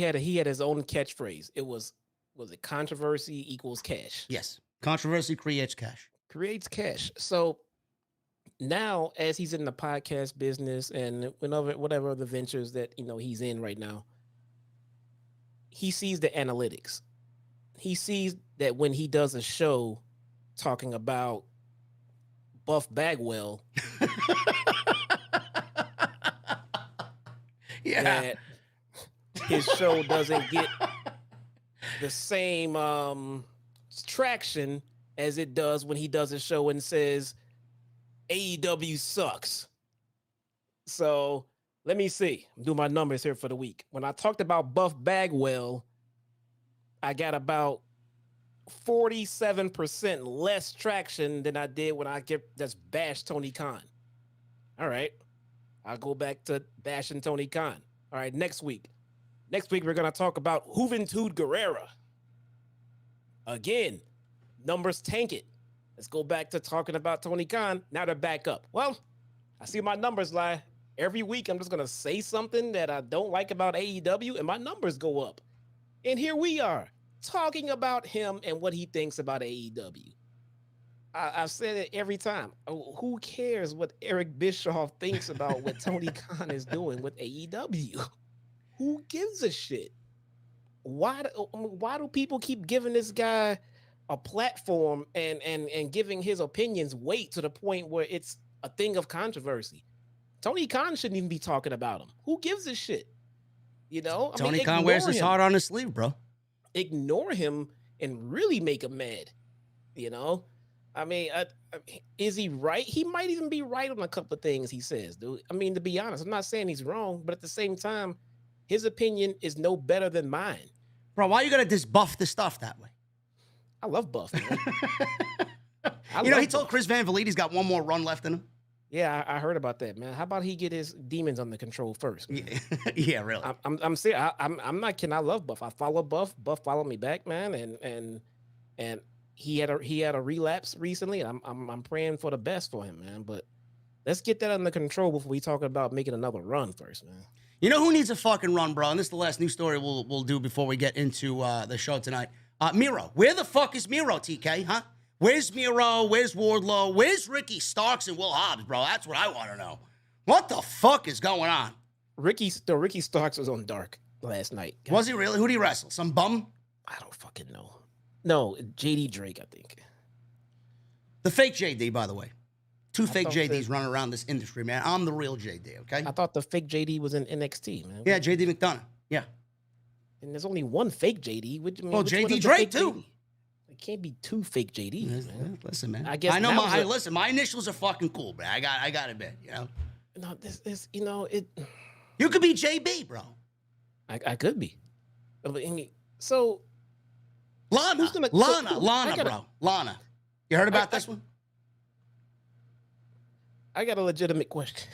had his own catchphrase. It was it controversy equals cash? Yes. Controversy creates cash. Creates cash. So now, as he's in the podcast business and whatever other ventures that, you know, he's in right now, he sees the analytics. He sees that when he does a show talking about Buff Bagwell, that his show doesn't get the same traction as it does when he does a show and says AEW sucks. So let me see. Do my numbers here for the week. When I talked about Buff Bagwell, I got about 47% less traction than I did when I just bash Tony Khan. All right. I'll go back to bashing Tony Khan. All right, next week. Next week, we're going to talk about Juventud Guerrera. Again, numbers tank it. Let's go back to talking about Tony Khan. Now they're back up. Well, I see my numbers lie. Every week, I'm just going to say something that I don't like about AEW, and my numbers go up. And here we are, talking about him and what he thinks about AEW. I've said it every time. Oh, who cares what Eric Bischoff thinks about what Tony Khan is doing with AEW? Who gives a shit? Why do people keep giving this guy a platform and giving his opinions weight to the point where it's a thing of controversy? Tony Khan shouldn't even be talking about him. Who gives a shit? You know, Tony Khan wears his heart on his sleeve, bro. Ignore him and really make him mad. You know, is he right? He might even be right on a couple of things he says, dude. I mean, to be honest, I'm not saying he's wrong, but at the same time, his opinion is no better than mine. Bro, why you gotta disbuff the stuff that way? I love Buff, man. He told Chris Van Vliet he's got one more run left in him. Yeah, I heard about that, man. How about he get his demons under control first? Man? Yeah, really. I'm serious. I'm not kidding. I love Buff. I follow Buff. Buff followed me back, man. And he had a relapse recently. And I'm praying for the best for him, man. But let's get that under control before we talk about making another run first, man. You know who needs a fucking run, bro? And this is the last news story we'll do before we get into the show tonight. Miro. Where the fuck is Miro, TK? Huh? Where's Miro? Where's Wardlow? Where's Ricky Starks and Will Hobbs, bro? That's what I want to know. What the fuck is going on? Ricky Starks was on Dark last night. Was he really? Who did he wrestle? Some bum? I don't fucking know. No, JD Drake, I think. The fake JD, by the way. Two fake JDs running around this industry, man. I'm the real JD, okay? I thought the fake JD was in NXT, man. Yeah, JD McDonough. Yeah. And there's only one fake JD. Well, JD Drake, too. JD? It can't be two fake JDs, man. Listen, man. I guess I know my initials are fucking cool, man. I got to admit, you know. No, this, you know, it. You could be JB, bro. I could be. So, Lana, bro. Lana. You heard about this one? I got a legitimate question.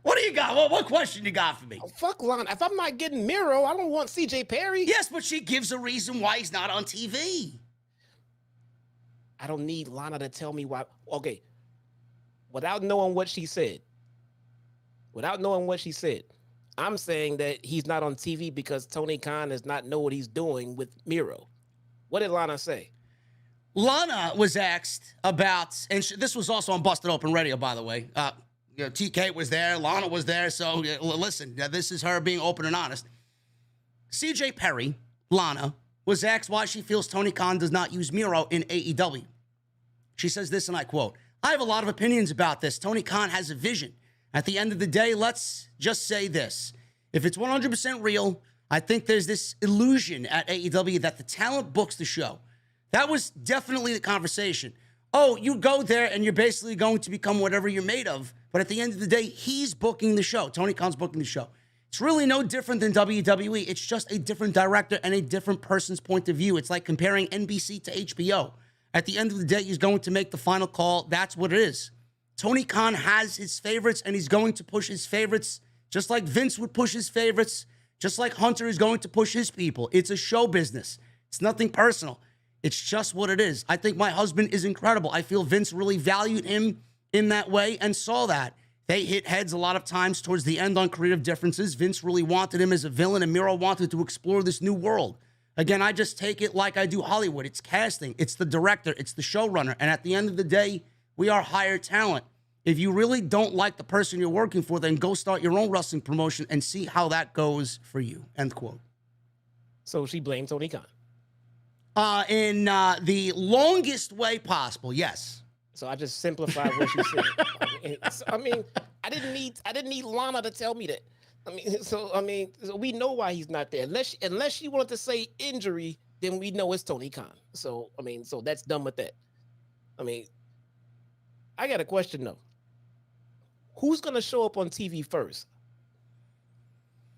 What do you got? What question you got for me? Oh, fuck Lana. If I'm not getting Miro, I don't want CJ Perry. Yes, but she gives a reason why he's not on TV. I don't need Lana to tell me why. Okay. Without knowing what she said, I'm saying that he's not on TV because Tony Khan does not know what he's doing with Miro. What did Lana say? Lana was asked about, and this was also on Busted Open Radio, by the way. TK was there, Lana was there, so listen, this is her being open and honest. CJ Perry, Lana, was asked why she feels Tony Khan does not use Miro in AEW. She says this, and I quote, "I have a lot of opinions about this. Tony Khan has a vision. At the end of the day, let's just say this. If it's 100% real, I think there's this illusion at AEW that the talent books the show." That was definitely the conversation. Oh, you go there and you're basically going to become whatever you're made of. But at the end of the day, he's booking the show. Tony Khan's booking the show. It's really no different than WWE. It's just a different director and a different person's point of view. It's like comparing NBC to HBO. At the end of the day, he's going to make the final call. That's what it is. Tony Khan has his favorites, and he's going to push his favorites just like Vince would push his favorites, just like Hunter is going to push his people. It's a show business. It's nothing personal. It's just what it is. I think my husband is incredible. I feel Vince really valued him in that way and saw that. They hit heads a lot of times towards the end on creative differences. Vince really wanted him as a villain, and Miro wanted to explore this new world. Again, I just take it like I do Hollywood. It's casting. It's the director. It's the showrunner. And at the end of the day, we are hired talent. If you really don't like the person you're working for, then go start your own wrestling promotion and see how that goes for you. End quote. So she blamed Tony Khan. In the longest way possible, yes. So I just simplified what she said. I mean, I didn't need Lana to tell me that. So we know why he's not there. Unless she wanted to say injury, then we know it's Tony Khan. So that's done with that. I got a question though. Who's gonna show up on TV first?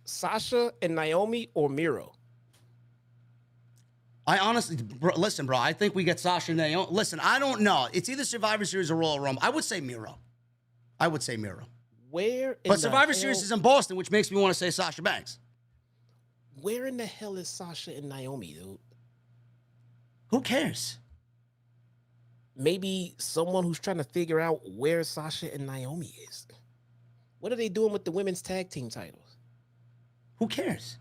Sasha and Naomi or Miro? I honestly, listen, bro, I think we get Sasha and Naomi. Listen, I don't know. It's either Survivor Series or Royal Rumble. I would say Miro. But Survivor Series is in Boston, which makes me want to say Sasha Banks. Where in the hell is Sasha and Naomi, dude? Who cares? Maybe someone who's trying to figure out where Sasha and Naomi is. What are they doing with the women's tag team titles? Who cares?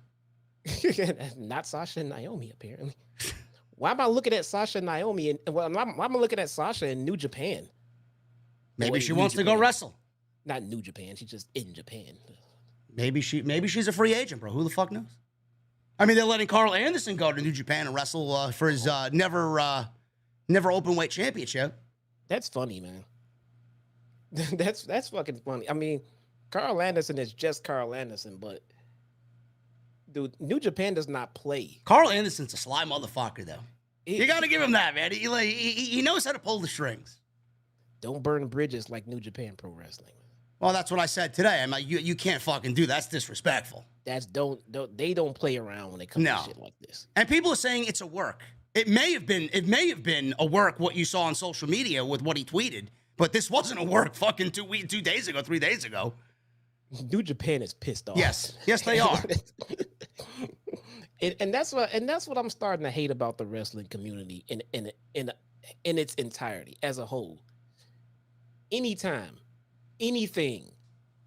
Not Sasha and Naomi, apparently. Why am I looking at Sasha and Naomi? Why am I looking at Sasha in New Japan? Maybe she wants to go wrestle. Not New Japan. She's just in Japan. Maybe she's a free agent, bro. Who the fuck knows? I mean, they're letting Carl Anderson go to New Japan and wrestle for his never open weight championship. That's funny, man. That's fucking funny. I mean, Carl Anderson is just Carl Anderson, but dude, New Japan does not play. Carl Anderson's a sly motherfucker, though. You got to give him that, man. He knows how to pull the strings. Don't burn bridges like New Japan Pro Wrestling. Well, that's what I said today. I'm like, you can't fucking do that. That's disrespectful. They don't play around when it comes to shit like this. And people are saying it's a work. It may have been a work what you saw on social media with what he tweeted, but this wasn't a work fucking 3 days ago. New Japan is pissed off. Yes, they are. and that's what I'm starting to hate about the wrestling community in its entirety as a whole. Anytime anything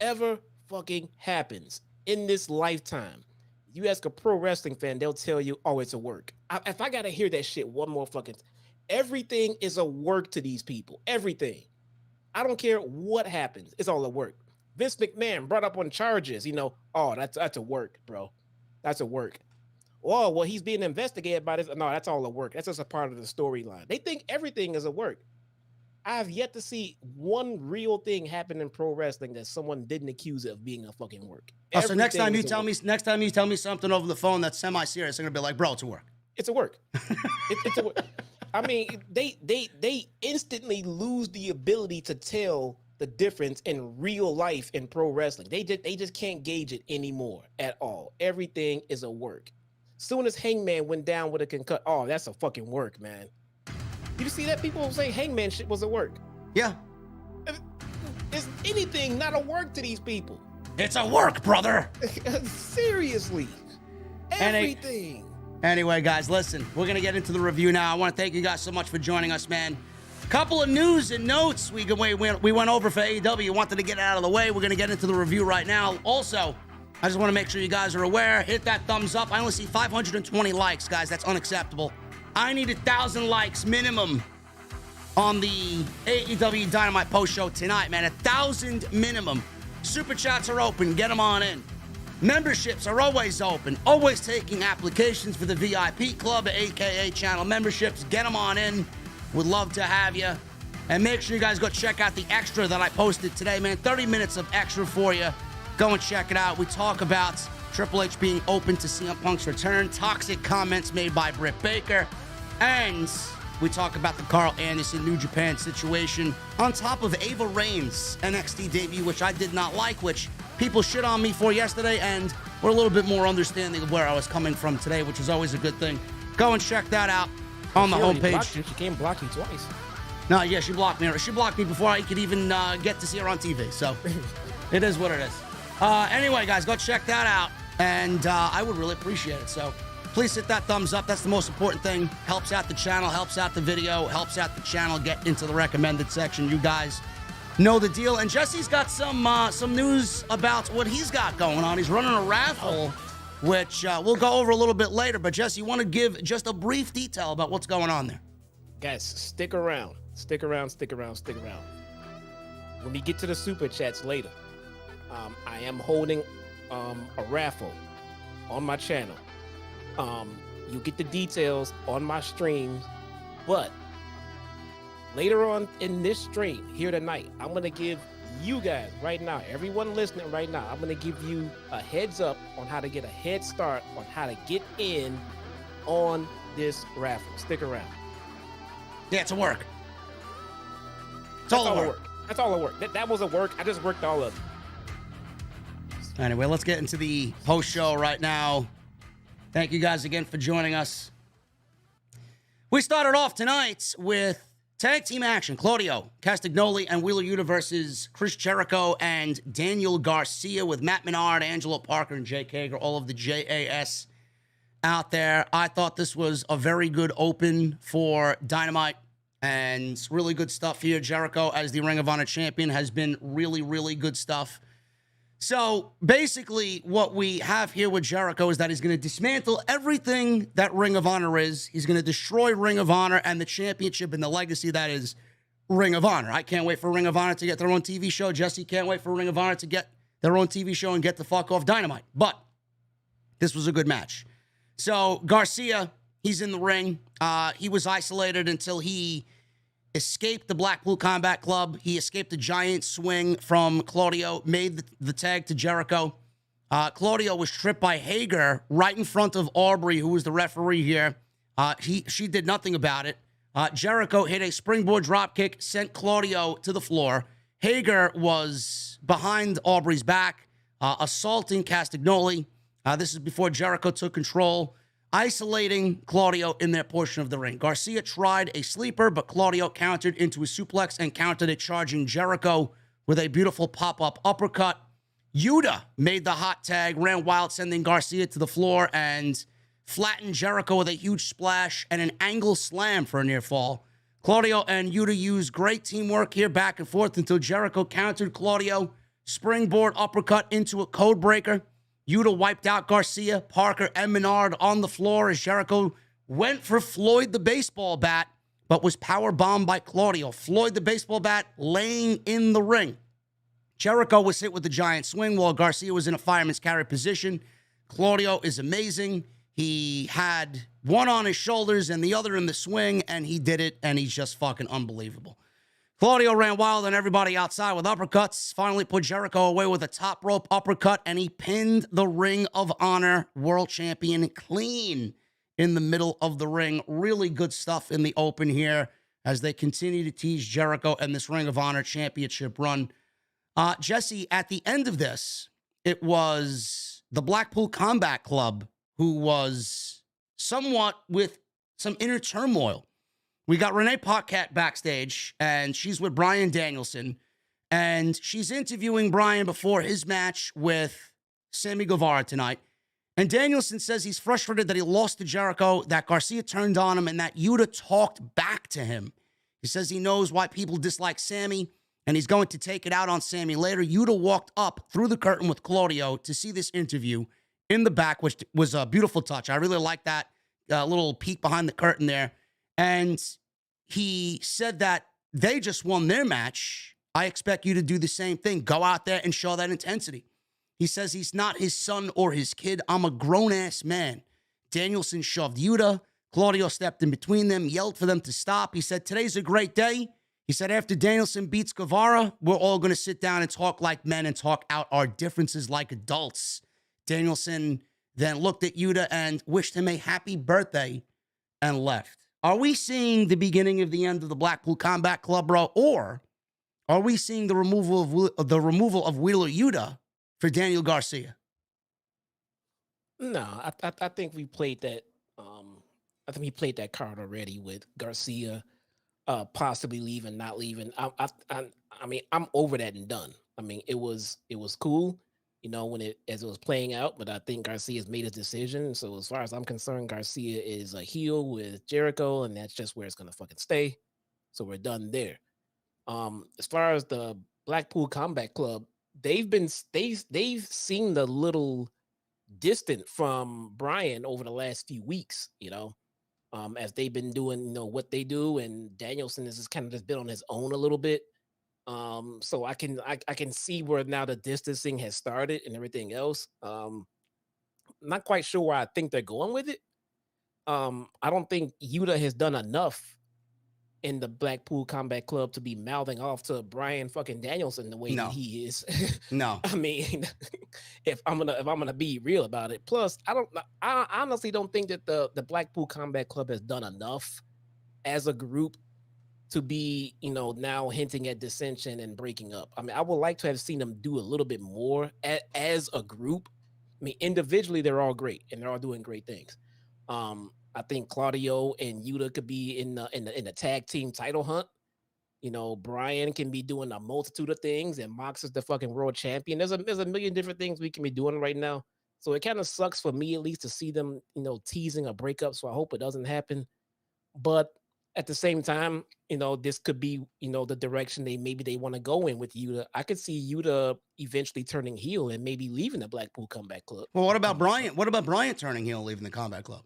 ever fucking happens in this lifetime, you ask a pro wrestling fan, they'll tell you, oh, it's a work. If I gotta hear that shit one more fucking, everything is a work to these people. Everything. I don't care what happens. It's all a work. Vince McMahon brought up on charges, oh, that's a work, bro. That's a work. Oh, well, he's being investigated by this. No, that's all a work. That's just a part of the storyline. They think everything is a work. I have yet to see one real thing happen in pro wrestling that someone didn't accuse it of being a fucking work. Oh, so next time you tell me something over the phone that's semi-serious, I'm gonna be like, bro, it's a work. It's a work. It's a work. I mean, they instantly lose the ability to tell the difference in real life in pro wrestling. They just can't gauge it anymore at all. Everything is a work. Soon as Hangman went down with a concussion, oh, that's a fucking work, man. You see that? People say Hangman shit was a work. Yeah. Is anything not a work to these people? It's a work, brother. Seriously. Everything. Anyway, guys, listen, we're going to get into the review now. I want to thank you guys so much for joining us, man. Couple of news and notes we went over for AEW. Wanted to get it out of the way. We're going to get into the review right now. Also, I just want to make sure you guys are aware. Hit that thumbs up. I only see 520 likes, guys. That's unacceptable. I need 1,000 likes minimum on the AEW Dynamite post show tonight, man. 1,000 minimum. Super chats are open. Get them on in. Memberships are always open. Always taking applications for the VIP club, aka channel memberships. Get them on in. Would love to have you. And make sure you guys go check out the extra that I posted today, man. 30 minutes of extra for you. Go and check it out. We talk about Triple H being open to CM Punk's return, toxic comments made by Britt Baker, and we talk about the Carl Anderson New Japan situation on top of Ava Rain's NXT debut, which I did not like, which people shit on me for yesterday, and we're a little bit more understanding of where I was coming from today, which is always a good thing. Go and check that out on the homepage. She can't block you twice. No, yeah, she blocked me. She blocked me before I could even get to see her on TV, so it is what it is. Anyway, guys, go check that out, and I would really appreciate it. So please hit that thumbs up. That's the most important thing. Helps out the channel, helps out the video, helps out the channel get into the recommended section. You guys know the deal. And Jesse's got some news about what he's got going on. He's running a raffle, which we'll go over a little bit later. But Jesse, you want to give just a brief detail about what's going on there? Guys, stick around. Stick around. When we get to the super chats later, I am holding a raffle on my channel. You get the details on my streams, but later on in this stream here tonight, I'm going to give you guys right now, everyone listening right now, I'm going to give you a heads up on how to get a head start on how to get in on this raffle. Stick around. Yeah, it's a work. It's all a work. That's all a work. That was a work. I just worked all of it. Anyway, let's get into the post show right now. Thank you guys again for joining us. We started off tonight with tag team action. Claudio, Castagnoli, and Wheeler Yuta versus Chris Jericho and Daniel Garcia with Matt Menard, Angelo Parker, and Jake Hager, all of the JAS out there. I thought this was a very good open for Dynamite and really good stuff here. Jericho, as the Ring of Honor champion, has been really, really good stuff. So basically what we have here with Jericho is that he's going to dismantle everything that Ring of Honor is. He's going to destroy Ring of Honor and the championship and the legacy that is Ring of Honor. I can't wait for Ring of Honor to get their own TV show. Jesse can't wait for Ring of Honor to get their own TV show and get the fuck off Dynamite. But this was a good match. So Garcia, he's in the ring. He was isolated until he escaped the Blackpool Combat Club. He escaped a giant swing from Claudio, made the tag to Jericho. Claudio was tripped by Hager right in front of Aubrey, who was the referee here. She did nothing about it. Jericho hit a springboard dropkick, sent Claudio to the floor. Hager was behind Aubrey's back, assaulting Castagnoli. This is before Jericho took control, isolating Claudio in their portion of the ring. Garcia tried a sleeper, but Claudio countered into a suplex and countered it, charging Jericho with a beautiful pop-up uppercut. Yuta made the hot tag, ran wild, sending Garcia to the floor and flattened Jericho with a huge splash and an angle slam for a near fall. Claudio and Yuta used great teamwork here back and forth until Jericho countered Claudio, springboard uppercut into a code breaker. Yuta wiped out Garcia, Parker, and Menard on the floor as Jericho went for Floyd the baseball bat, but was powerbombed by Claudio. Floyd the baseball bat laying in the ring. Jericho was hit with the giant swing while Garcia was in a fireman's carry position. Claudio is amazing. He had one on his shoulders and the other in the swing, and he did it, and he's just fucking unbelievable. Claudio ran wild on everybody outside with uppercuts, finally put Jericho away with a top rope uppercut, and he pinned the Ring of Honor World Champion clean in the middle of the ring. Really good stuff in the open here as they continue to tease Jericho and this Ring of Honor Championship run. Jesse, at the end of this, it was the Blackpool Combat Club who was somewhat with some inner turmoil. We got Renee Paquette backstage, and she's with Bryan Danielson, and she's interviewing Bryan before his match with Sammy Guevara tonight. And Danielson says he's frustrated that he lost to Jericho, that Garcia turned on him, and that Yuta talked back to him. He says he knows why people dislike Sammy, and he's going to take it out on Sammy later. Yuta walked up through the curtain with Claudio to see this interview in the back, which was a beautiful touch. I really like that. little peek behind the curtain there. And he said that they just won their match. I expect you to do the same thing. Go out there and show that intensity. He says he's not his son or his kid. I'm a grown-ass man. Danielson shoved Yuta. Claudio stepped in between them, yelled for them to stop. He said, today's a great day. He said, after Danielson beats Guevara, we're all going to sit down and talk like men and talk out our differences like adults. Danielson then looked at Yuta and wished him a happy birthday and left. Are we seeing the beginning of the end of the Blackpool Combat Club, bro? Or are we seeing the removal of Wheeler Yuta for Daniel Garcia? No, I think we played that. I think we played that card already with Garcia, possibly leaving, not leaving. I mean, I'm over that and done. I mean, it was cool, you know, as it was playing out. But I think Garcia's made his decision. So as far as I'm concerned, Garcia is a heel with Jericho, and that's just where it's gonna fucking stay. So we're done there. As far as the Blackpool Combat Club, they've seemed a little distant from Bryan over the last few weeks, you know, as they've been doing, you know, what they do, and Danielson has just kind of just been on his own a little bit. So I can see where now the distancing has started and everything else. Not quite sure where I think they're going with it. I don't think Yuta has done enough in the Blackpool Combat Club to be mouthing off to Bryan fucking Danielson the way that he is. No. I mean, if I'm gonna be real about it. Plus, I honestly don't think that the Blackpool Combat Club has done enough as a group to be, you know, now hinting at dissension and breaking up. I mean, I would like to have seen them do a little bit more as a group. I mean, individually, they're all great and they're all doing great things. I think Claudio and Yuta could be in the tag team title hunt. You know, Bryan can be doing a multitude of things, and Mox is the fucking world champion. There's a million different things we can be doing right now. So it kind of sucks for me, at least, to see them, you know, teasing a breakup. So I hope it doesn't happen. But at the same time, you know, this could be, you know, the direction they want to go in with Yuta. I could see Yuta eventually turning heel and maybe leaving the Blackpool Combat Club. Well, what about Bryan? What about Bryan turning heel and leaving the Combat Club?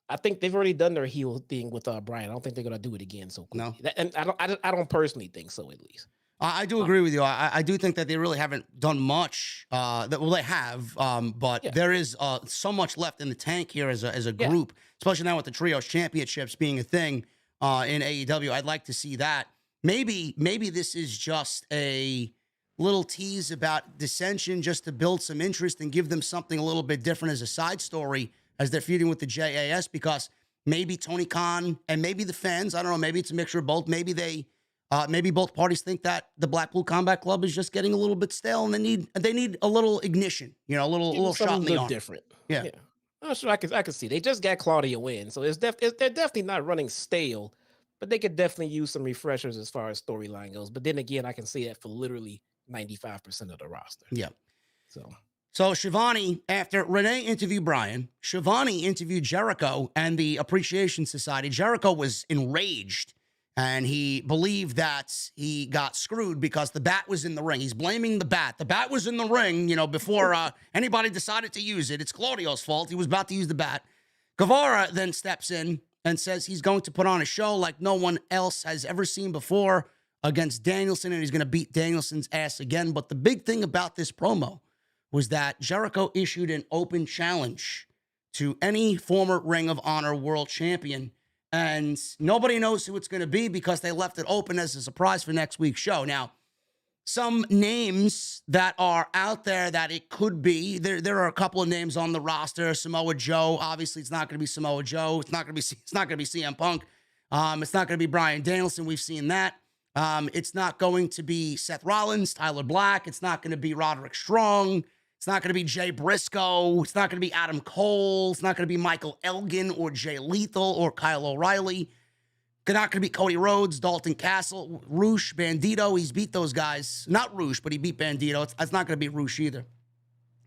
I think they've already done their heel thing with Bryan. I don't think they're gonna do it again so quickly. No, and I don't personally think so. At least I do agree with you. I do think that they really haven't done much. They have, but there is so much left in the tank here as a group, especially now with the Trios Championships being a thing in AEW. I'd like to see that. Maybe this is just a little tease about dissension, just to build some interest and give them something a little bit different as a side story as they're feuding with the JAS, because maybe Tony Khan and maybe the fans, I don't know, maybe it's a mixture of both. Maybe maybe both parties think that the Blackpool Combat Club is just getting a little bit stale and they need a little ignition, you know, a little shot in the arm. Different. Yeah. I'm sure I can see. They just got Claudio in, so they're definitely not running stale, but they could definitely use some refreshers as far as storyline goes. But then again, I can see that for literally 95% of the roster. Yeah. So Shivani, after Renee interviewed Bryan, Shivani interviewed Jericho and the Appreciation Society. Jericho was enraged, and he believed that he got screwed because the bat was in the ring. He's blaming the bat. The bat was in the ring, you know, before anybody decided to use it. It's Claudio's fault. He was about to use the bat. Guevara then steps in and says he's going to put on a show like no one else has ever seen before against Danielson, and he's going to beat Danielson's ass again. But the big thing about this promo was that Jericho issued an open challenge to any former Ring of Honor world champion, and nobody knows who it's going to be because they left it open as a surprise for next week's show. Now, some names that are out there that it could be, there are a couple of names on the roster. Samoa Joe, obviously it's not going to be Samoa Joe. It's not going to be CM Punk. It's not going to be Bryan Danielson. We've seen that. It's not going to be Seth Rollins, Tyler Black. It's not going to be Roderick Strong. It's not going to be Jay Briscoe. It's not going to be Adam Cole. It's not going to be Michael Elgin or Jay Lethal or Kyle O'Reilly. It's not going to be Cody Rhodes, Dalton Castle, Roosh, Bandito. He's beat those guys. Not Roosh, but he beat Bandito. It's not going to be Roosh either.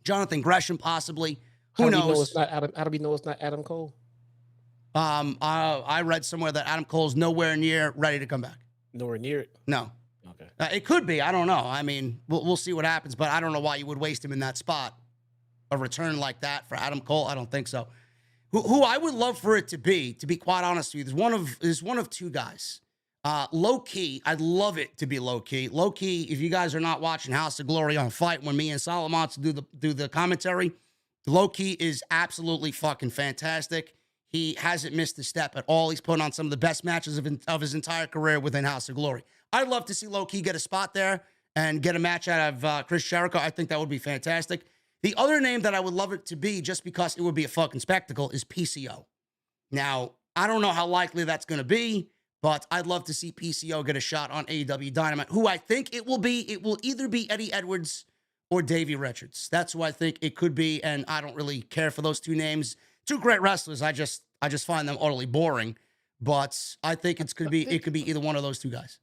Jonathan Gresham, possibly. Who knows? How do we know it's not Adam Cole? I read somewhere that Adam Cole's nowhere near ready to come back. Nowhere near it? No. Okay. It could be. I don't know. I mean, we'll see what happens, but I don't know why you would waste him in that spot. A return like that for Adam Cole, I don't think so. Who I would love for it to be quite honest with you, there's one of two guys. Low key, I'd love it to be low key. Low key, if you guys are not watching House of Glory on Fight when me and Solomon do the commentary, low key is absolutely fucking fantastic. He hasn't missed a step at all. He's putting on some of the best matches of his entire career within House of Glory. I'd love to see low key get a spot there and get a match out of Chris Jericho. I think that would be fantastic. The other name that I would love it to be, just because it would be a fucking spectacle, is PCO. Now, I don't know how likely that's going to be, but I'd love to see PCO get a shot on AEW Dynamite. Who I think it will be, it will either be Eddie Edwards or Davey Richards. That's who I think it could be, and I don't really care for those two names. Two great wrestlers. I just find them utterly boring, but I think it could be either one of those two guys.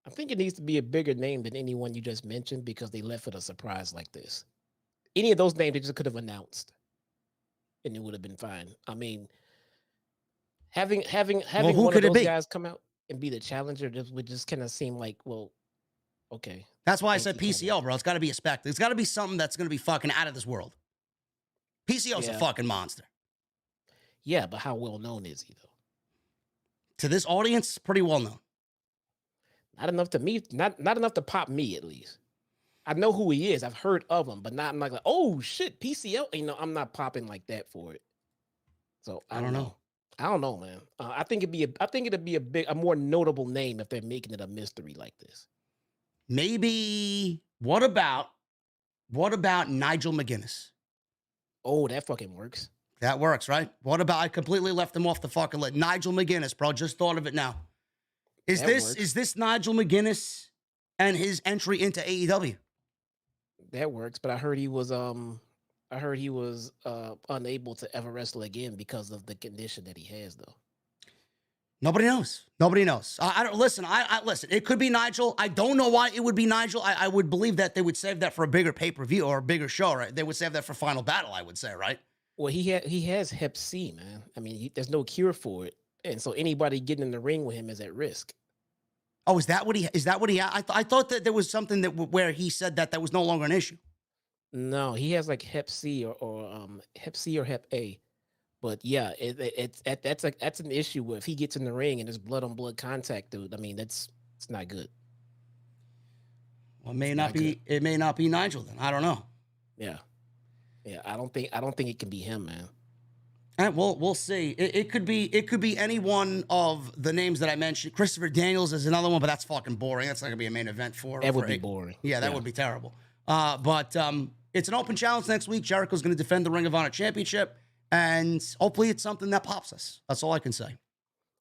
I think it needs to be a bigger name than anyone you just mentioned because they left it a surprise like this. Any of those names they just could have announced, and it would have been fine. I mean, having one of those guys come out and be the challenger would just kind of seem like, well, okay. That's why I said PCO, bro. It's got to be a spectacle. It's got to be something that's going to be fucking out of this world. PCO's a fucking monster. Yeah, but how well known is he though? To this audience, pretty well known. Not enough to me. Not enough to pop me at least. I know who he is. I've heard of him, but I'm not like, oh shit, PCO. You know, I'm not popping like that for it. So I don't know. I don't know, man. I think it'd be a more notable name if they're making it a mystery like this. Maybe. What about Nigel McGuinness? Oh, that fucking works. That works, right? What about, I completely left him off the fucking list. Nigel McGuinness, bro. Just thought of it now. Is this Nigel McGuinness and his entry into AEW? That works, but I heard he was unable to ever wrestle again because of the condition that he has, though. Nobody knows. I don't listen. I listen. It could be Nigel. I don't know why it would be Nigel. I would believe that they would save that for a bigger pay-per-view or a bigger show, right? They would save that for Final Battle, I would say, right? Well, he has Hep C, man. I mean, there's no cure for it, and so anybody getting in the ring with him is at risk. Oh, is that what he? I thought that there was something where he said that was no longer an issue. No, he has like Hep C or Hep C or Hep A. But yeah, that's an issue where if he gets in the ring and there's blood on blood contact, dude. I mean, it's not good. Well, it may not be Nigel then. I don't know. Yeah. I don't think it can be him, man. And we'll see. It could be any one of the names that I mentioned. Christopher Daniels is another one, but that's fucking boring. That's not gonna be a main event for. That would be boring. Yeah, that would be terrible. But it's an open challenge next week. Jericho's gonna defend the Ring of Honor Championship, and hopefully it's something that pops us. That's all I can say.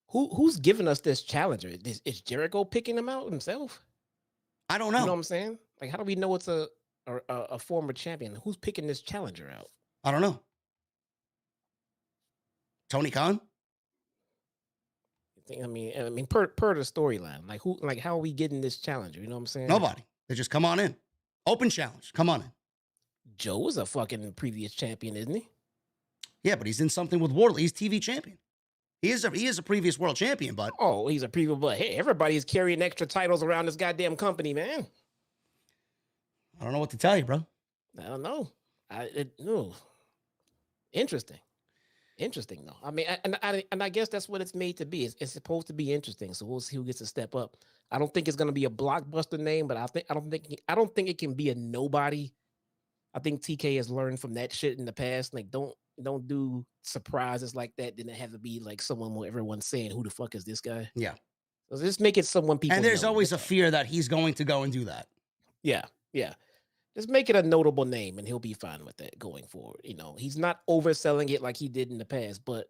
Who's giving us this challenger? Is Jericho picking him out himself? I don't know. You know what I'm saying? Like, how do we know it's a former champion? Who's picking this challenger out? I don't know. Tony Khan? I mean, per the storyline, how are we getting this challenger? You know what I'm saying? Nobody. They just come on in. Open challenge. Come on in. Joe is a fucking previous champion, isn't he? Yeah, but he's in something with Wardley. He's TV champion. He is a previous world champion, but he's a previous. But hey, everybody's carrying extra titles around this goddamn company, man. I don't know what to tell you, bro. I don't know. Interesting though. I mean, and I guess that's what it's made to be. It's supposed to be interesting. So we'll see who gets to step up. I don't think it's going to be a blockbuster name, but I don't think it can be a nobody. I think TK has learned from that shit in the past. Like, don't do surprises like that. Then it have to be like someone where everyone's saying, "Who the fuck is this guy?" Yeah. So just make it someone people. And there's know. always a fear that he's going to go and do that. Yeah. Just make it a notable name, and he'll be fine with that going forward. You know, he's not overselling it like he did in the past, but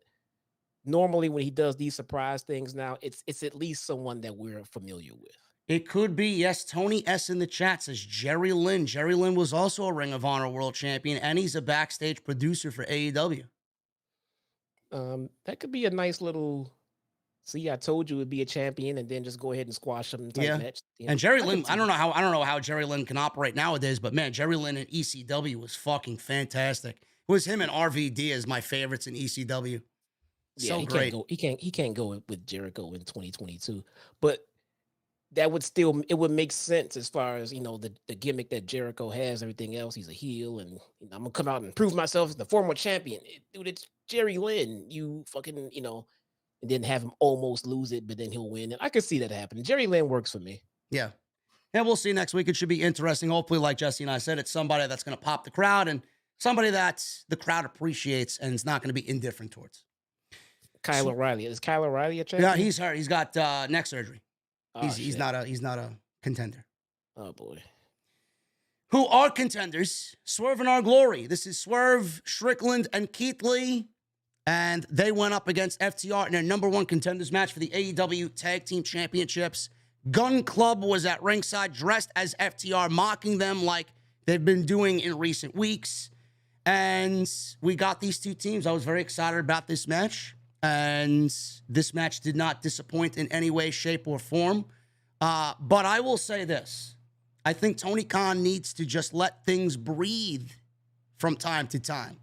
normally when he does these surprise things now, it's at least someone that we're familiar with. It could be, yes. Tony S in the chat says Jerry Lynn. Jerry Lynn was also a Ring of Honor World Champion, and he's a backstage producer for AEW. That could be a nice little. See, I told you it'd be a champion, and then just go ahead and squash him. Match. You know, and Jerry Lynn, I don't know how Jerry Lynn can operate nowadays, but man, Jerry Lynn in ECW was fucking fantastic. It was him and RVD as my favorites in ECW. So great. He can't go with Jericho in 2022. But that would still, it would make sense as far as, the gimmick that Jericho has, everything else. He's a heel, and I'm gonna come out and prove myself as the former champion. Dude, it's Jerry Lynn. You fucking, and then have him almost lose it, but then he'll win. And I could see that happening. Jerry Lynn works for me. Yeah. And we'll see next week. It should be interesting. Hopefully, like Jesse and I said, it's somebody that's going to pop the crowd and somebody that the crowd appreciates and is not going to be indifferent towards. Kyle O'Reilly. Is Kyle O'Reilly a champion? Yeah, he's hurt. He's got neck surgery. Oh, he's not a contender. Oh boy. Who are contenders? Swerve In Our Glory. This is Swerve, Strickland, and Keith Lee. And they went up against FTR in their number one contenders match for the AEW Tag Team Championships. Gun Club was at ringside dressed as FTR, mocking them like they've been doing in recent weeks. And we got these two teams. I was very excited about this match. And this match did not disappoint in any way, shape, or form. But I will say this. I think Tony Khan needs to just let things breathe from time to time.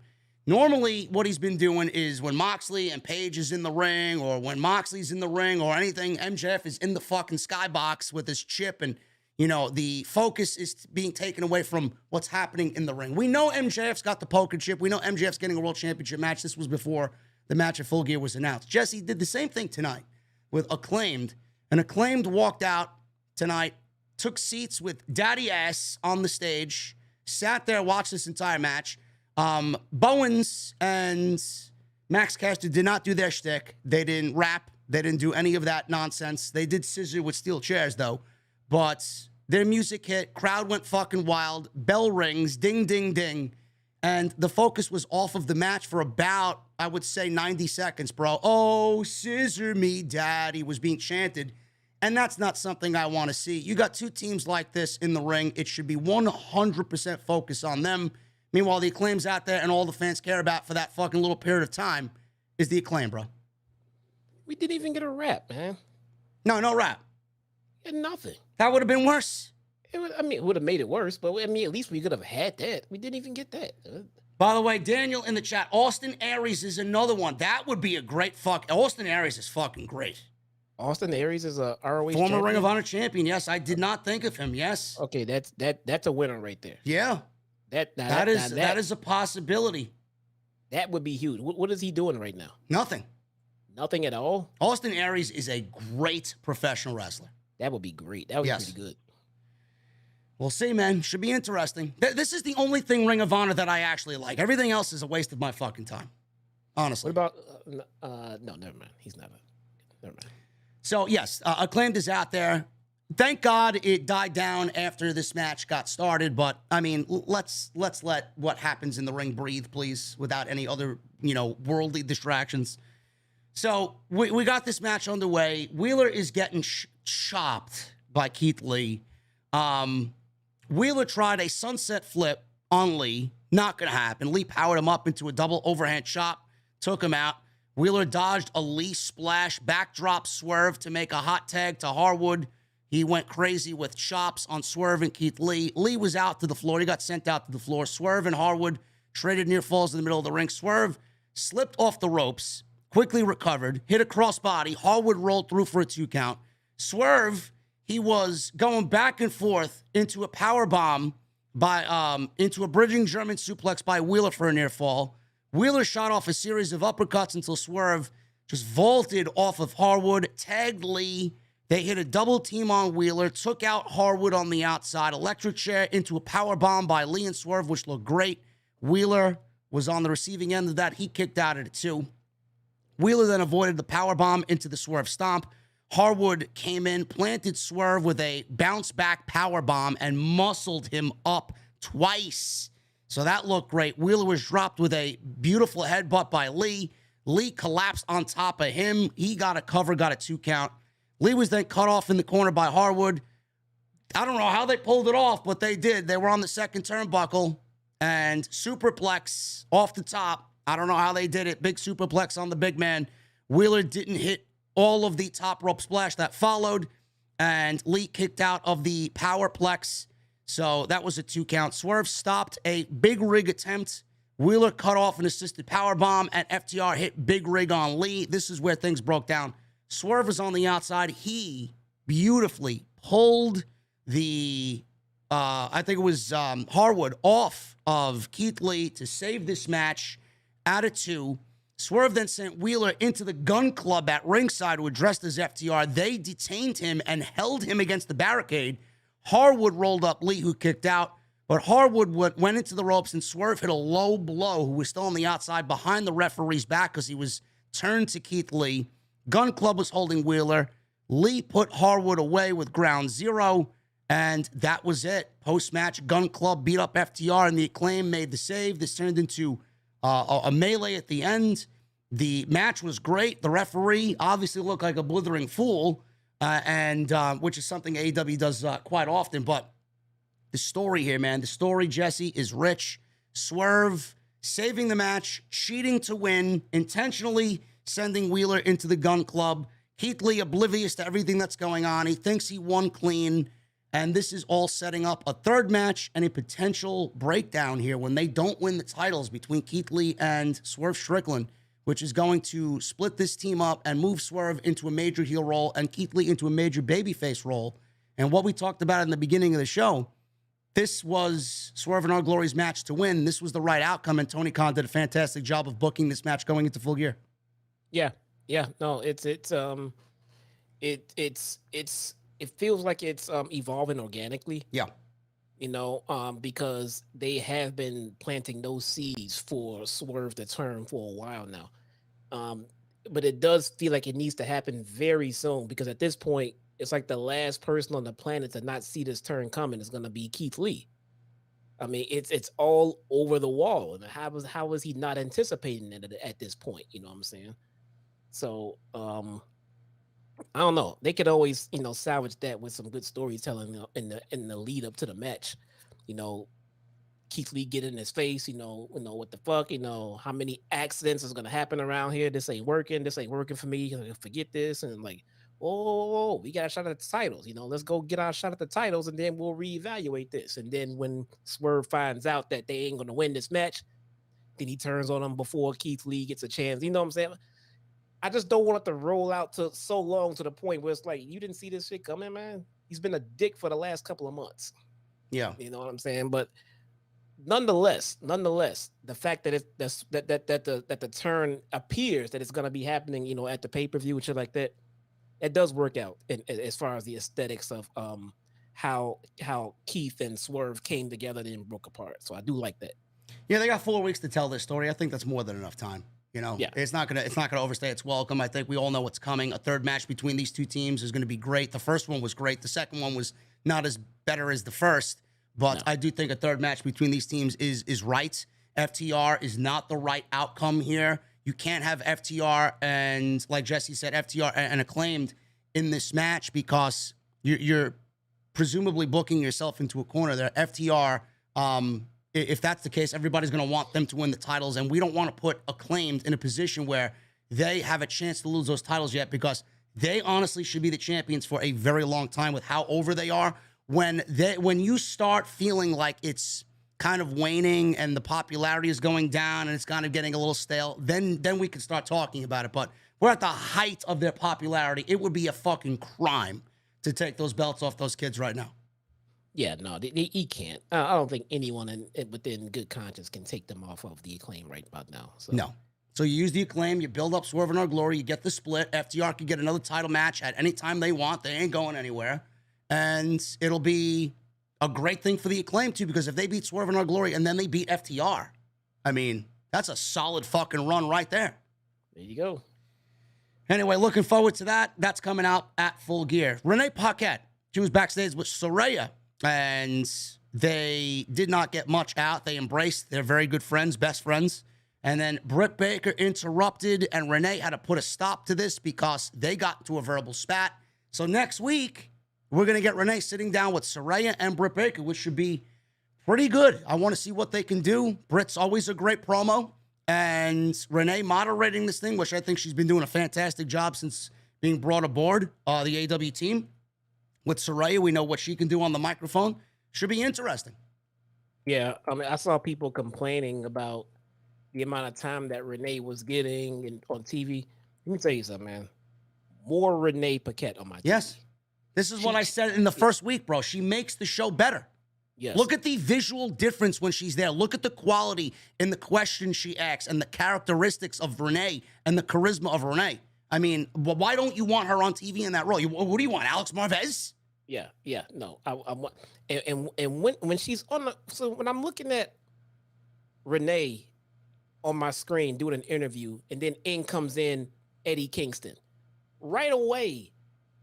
Normally, what he's been doing is when Moxley and Page is in the ring, or when Moxley's in the ring, or anything, MJF is in the fucking skybox with his chip, and, the focus is being taken away from what's happening in the ring. We know MJF's got the poker chip. We know MJF's getting a World Championship match. This was before the match at Full Gear was announced. Jesse did the same thing tonight with Acclaimed, and Acclaimed walked out tonight, took seats with Daddy Ass on the stage, sat there, watched this entire match. Bowens and Max Caster did not do their shtick. They didn't rap. They didn't do any of that nonsense. They did scissor with steel chairs, though. But their music hit. Crowd went fucking wild. Bell rings. Ding, ding, ding. And the focus was off of the match for about, I would say, 90 seconds, bro. Oh, scissor me, daddy, was being chanted. And that's not something I want to see. You got two teams like this in the ring. It should be 100% focus on them. Meanwhile, the Acclaim's out there, and all the fans care about for that fucking little period of time is the Acclaim, bro. We didn't even get a rap, man. No rap. Nothing. That would have been worse. It would have made it worse, but at least we could have had that. We didn't even get that. By the way, Daniel in the chat, Austin Aries is another one. That would be a great Austin Aries is fucking great. Austin Aries is a ROH former champion? Ring of Honor champion. Yes, I did not think of him. Yes. Okay, that's a winner right there. Yeah. That is a possibility. That would be huge. What is he doing right now? Nothing. Nothing at all? Austin Aries is a great professional wrestler. That would be great. That would be pretty good. We'll see, man. Should be interesting. This is the only thing Ring of Honor that I actually like. Everything else is a waste of my fucking time. Honestly. What about... no, never mind. He's not never mind. So, yes, Acclaimed is out there. Thank God it died down after this match got started. But, I mean, let's let what happens in the ring breathe, please, without any other, worldly distractions. So, we got this match underway. Wheeler is getting chopped by Keith Lee. Wheeler tried a sunset flip on Lee. Not going to happen. Lee powered him up into a double overhand chop, took him out. Wheeler dodged a Lee splash, backdrop swerve to make a hot tag to Harwood. He went crazy with chops on Swerve and Keith Lee. Lee was out to the floor. He got sent out to the floor. Swerve and Harwood traded near falls in the middle of the ring. Swerve slipped off the ropes, quickly recovered, hit a crossbody. Harwood rolled through for a 2 count. Swerve, he was going back and forth into a power bomb into a bridging German suplex by Wheeler for a near fall. Wheeler shot off a series of uppercuts until Swerve just vaulted off of Harwood, tagged Lee. They hit a double team on Wheeler, took out Harwood on the outside, electric chair into a power bomb by Lee and Swerve, which looked great. Wheeler was on the receiving end of that. He kicked out at it too. Wheeler then avoided the power bomb into the Swerve stomp. Harwood came in, planted Swerve with a bounce back power bomb and muscled him up twice. So that looked great. Wheeler was dropped with a beautiful headbutt by Lee. Lee collapsed on top of him. He got a cover, got a 2 count. Lee was then cut off in the corner by Harwood. I don't know how they pulled it off, but they did. They were on the second turnbuckle and superplex off the top. I don't know how they did it. Big superplex on the big man. Wheeler didn't hit all of the top rope splash that followed, and Lee kicked out of the powerplex. So that was a 2 count. Swerve stopped a big rig attempt. Wheeler cut off an assisted powerbomb, and FTR hit big rig on Lee. This is where things broke down. Swerve was on the outside. He beautifully pulled the, I think it was Harwood off of Keith Lee to save this match out of 2. Swerve then sent Wheeler into the Gun Club at ringside, who addressed as FTR. They detained him and held him against the barricade. Harwood rolled up Lee, who kicked out, but Harwood went into the ropes, and Swerve hit a low blow, who was still on the outside behind the referee's back because he was turned to Keith Lee. Gun Club was holding Wheeler. Lee put Harwood away with ground 0, and that was it. Post-match, Gun Club beat up FTR, and the Acclaim made the save. This turned into a melee at the end. The match was great. The referee obviously looked like a blithering fool, and which is something AEW does quite often. But the story here, man, the story, Jesse, is rich. Swerve saving the match, cheating to win, intentionally sending Wheeler into the Gun Club. Keith Lee oblivious to everything that's going on. He thinks he won clean. And this is all setting up a third match and a potential breakdown here when they don't win the titles between Keith Lee and Swerve Strickland, which is going to split this team up and move Swerve into a major heel role and Keith Lee into a major babyface role. And what we talked about in the beginning of the show, this was Swerve In Our Glory's match to win. This was the right outcome, and Tony Khan did a fantastic job of booking this match going into Full Gear. Yeah. No, it feels like it's evolving organically. Yeah. Because they have been planting those seeds for Swerve to turn for a while now. But it does feel like it needs to happen very soon, because at this point, it's like the last person on the planet to not see this turn coming is going to be Keith Lee. I mean, it's all over the wall. And how was he not anticipating it at this point? You know what I'm saying? So, I don't know. They could always, salvage that with some good storytelling in the lead up to the match. Keith Lee get in his face. What the fuck. How many accidents is gonna happen around here? This ain't working. This ain't working for me. Forget this. And like, oh, we got a shot at the titles. Let's go get our shot at the titles, and then we'll reevaluate this. And then when Swerve finds out that they ain't gonna win this match, then he turns on them before Keith Lee gets a chance. You know what I'm saying? I just don't want it to roll out to so long to the point where it's like, you didn't see this shit coming, man. He's been a dick for the last couple of months. Yeah. You know what I'm saying? But nonetheless, the fact that the turn appears that it's going to be happening, at the pay-per-view and shit like that, it does work out as far as the aesthetics of how Keith and Swerve came together and broke apart. So I do like that. Yeah, they got 4 weeks to tell this story. I think that's more than enough time. Yeah. It's not gonna overstay its welcome. I think we all know what's coming. A third match between these two teams is going to be great. The first one was great. The second one was not as better as the first, but no. I do think a third match between these teams is right. FTR is not the right outcome here. You can't have FTR and, like Jesse said, FTR and Acclaimed in this match, because you're presumably booking yourself into a corner there. FTR, if that's the case, everybody's going to want them to win the titles, and we don't want to put Acclaimed in a position where they have a chance to lose those titles yet, because they honestly should be the champions for a very long time with how over they are. When you start feeling like it's kind of waning and the popularity is going down and it's kind of getting a little stale, then we can start talking about it. But we're at the height of their popularity. It would be a fucking crime to take those belts off those kids right now. Yeah, no, he can't. I don't think anyone within good conscience can take them off of the Acclaim right about now. So. No. So you use the Acclaim, you build up Swerve In Our Glory, you get the split. FTR can get another title match at any time they want. They ain't going anywhere. And it'll be a great thing for the Acclaim, too, because if they beat Swerve In Our Glory and then they beat FTR, I mean, that's a solid fucking run right there. There you go. Anyway, looking forward to that. That's coming out at Full Gear. Renee Paquette, she was backstage with Saraya, and they did not get much out. They embraced. They're very good friends, best friends. And then Britt Baker interrupted, and Renee had to put a stop to this because they got into a verbal spat. So next week, we're going to get Renee sitting down with Saraya and Britt Baker, which should be pretty good. I want to see what they can do. Britt's always a great promo. And Renee moderating this thing, which I think she's been doing a fantastic job since being brought aboard the AEW team. With Saraya, we know what she can do on the microphone. Should be interesting. Yeah, I mean, I saw people complaining about the amount of time that Renee was getting on TV. Let me tell you something, man. More Renee Paquette on my TV. Yes. This is what I said in the first week, bro. She makes the show better. Yes. Look at the visual difference when she's there. Look at the quality in the questions she asks and the characteristics of Renee and the charisma of Renee. I mean, why don't you want her on TV in that role? What do you want, Alex Marvez? Yeah. No, I want, and when she's on the, so when I'm looking at Renee on my screen doing an interview, and then in comes in Eddie Kingston, right away,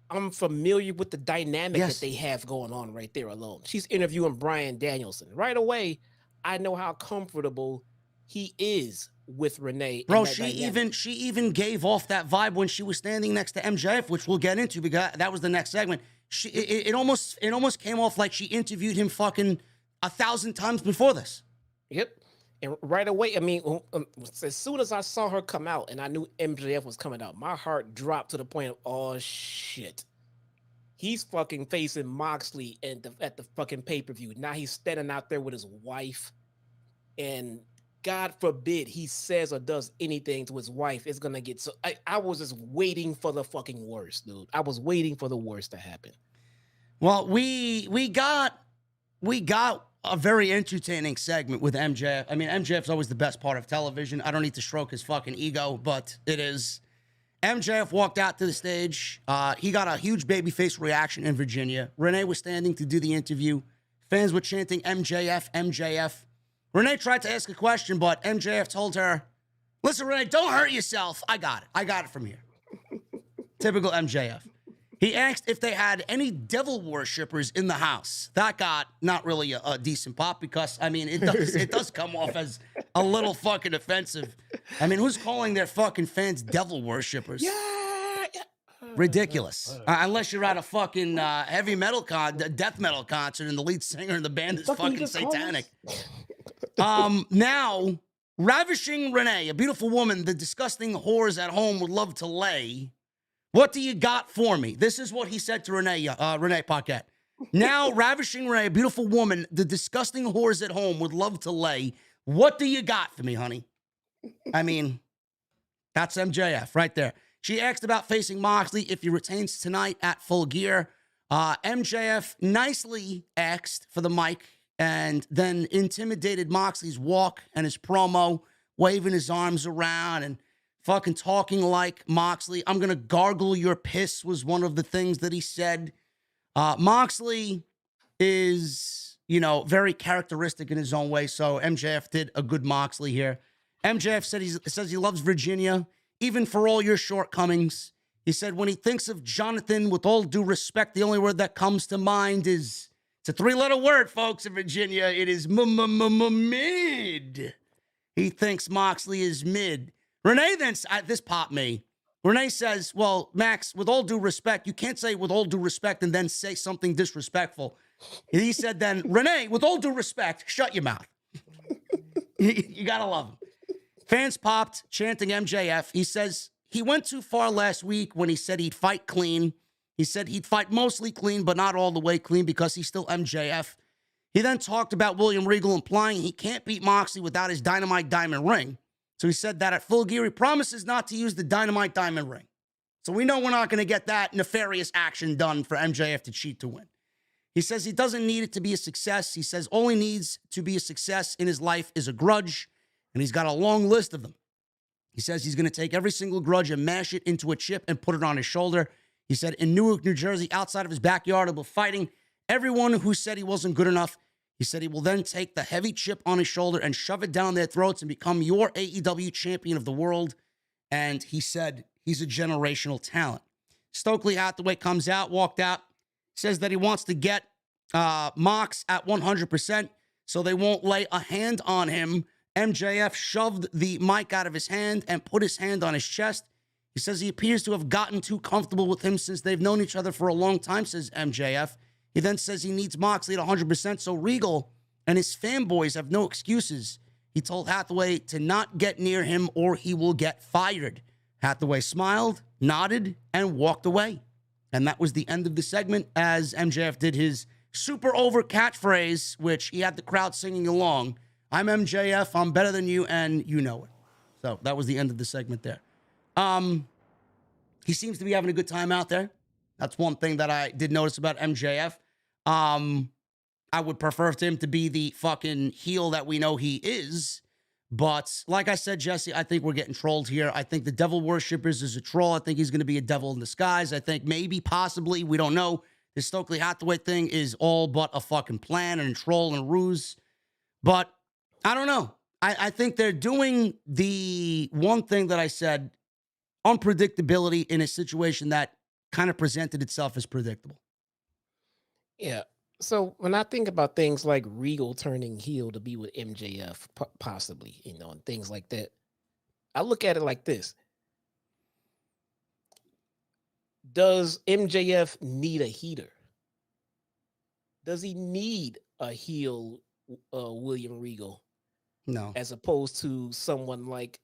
I'm familiar with the dynamic that they have going on right there alone. She's interviewing Bryan Danielson. Right away, I know how comfortable he is with Renee. Bro, she even gave off that vibe when she was standing next to MJF, which we'll get into because that was the next segment. It almost came off like she interviewed him fucking 1,000 times before this. Yep. And right away, I mean, as soon as I saw her come out and I knew MJF was coming out, my heart dropped to the point of, oh, shit. He's fucking facing Moxley at the fucking pay-per-view. Now he's standing out there with his wife. And God forbid he says or does anything to his wife. It's going to get so... I was just waiting for the fucking worst, dude. I was waiting for the worst to happen. Well, we got a very entertaining segment with MJF. I mean, MJF's always the best part of television. I don't need to stroke his fucking ego, but it is. MJF walked out to the stage. He got a huge babyface reaction in Virginia. Renee was standing to do the interview. Fans were chanting MJF, MJF. Renee tried to ask a question, but MJF told her, listen, Renee, don't hurt yourself. I got it. I got it from here. Typical MJF. He asked if they had any devil worshippers in the house. That got not really a decent pop because, I mean, it does come off as a little fucking offensive. I mean, who's calling their fucking fans devil worshippers? Yeah. Ridiculous. Unless you're at a fucking heavy metal death metal concert and the lead singer in the band is fucking satanic. Now, ravishing Renee, a beautiful woman, the disgusting whores at home would love to lay. What do you got for me? This is what he said to Renee Paquette. Now, ravishing Renee, a beautiful woman, the disgusting whores at home would love to lay. What do you got for me, honey? I mean, that's MJF right there. She asked about facing Moxley if he retains tonight at Full Gear. MJF nicely asked for the mic and then intimidated Moxley's walk and his promo, waving his arms around and fucking talking like Moxley. I'm going to gargle your piss was one of the things that he said. Moxley is, very characteristic in his own way. So MJF did a good Moxley here. MJF says he loves Virginia, even for all your shortcomings. He said when he thinks of Jonathan, with all due respect, the only word that comes to mind is, it's a 3-letter word, folks, in Virginia. It is mid. He thinks Moxley is mid. Renee then, this popped me. Renee says, well, Max, with all due respect, you can't say with all due respect and then say something disrespectful. He said then, Renee, with all due respect, shut your mouth. You got to love him. Fans popped, chanting MJF. He says he went too far last week when he said he'd fight clean. He said he'd fight mostly clean, but not all the way clean because he's still MJF. He then talked about William Regal, implying he can't beat Moxley without his Dynamite Diamond ring. So he said that at Full Gear, he promises not to use the Dynamite Diamond ring. So we know we're not going to get that nefarious action done for MJF to cheat to win. He says he doesn't need it to be a success. He says all he needs to be a success in his life is a grudge, and he's got a long list of them. He says he's going to take every single grudge and mash it into a chip and put it on his shoulder. He said in Newark, New Jersey, outside of his backyard, he'll be fighting everyone who said he wasn't good enough. He said he will then take the heavy chip on his shoulder and shove it down their throats and become your AEW champion of the world. And he said he's a generational talent. Stokely Hathaway comes out, walked out, says that he wants to get Mox at 100% so they won't lay a hand on him. MJF shoved the mic out of his hand and put his hand on his chest. He says he appears to have gotten too comfortable with him since they've known each other for a long time, says MJF. He then says he needs Moxley at 100%, so Regal and his fanboys have no excuses. He told Hathaway to not get near him or he will get fired. Hathaway smiled, nodded, and walked away. And that was the end of the segment as MJF did his super over catchphrase, which he had the crowd singing along. I'm MJF, I'm better than you, and you know it. So that was the end of the segment there. He seems to be having a good time out there. That's one thing that I did notice about MJF. I would prefer for him to be the fucking heel that we know he is. But like I said, Jesse, I think we're getting trolled here. I think the Devil Worshippers is a troll. I think he's going to be a devil in disguise. I think maybe, possibly, we don't know. The Stokely Hathaway thing is all but a fucking plan and a troll and a ruse. But I don't know. I think they're doing the one thing that I said, unpredictability in a situation that kind of presented itself as predictable. Yeah. So when I think about things like Regal turning heel to be with MJF, possibly, and things like that, I look at it like this. Does MJF need a heater? Does he need a heel William Regal? No. As opposed to someone like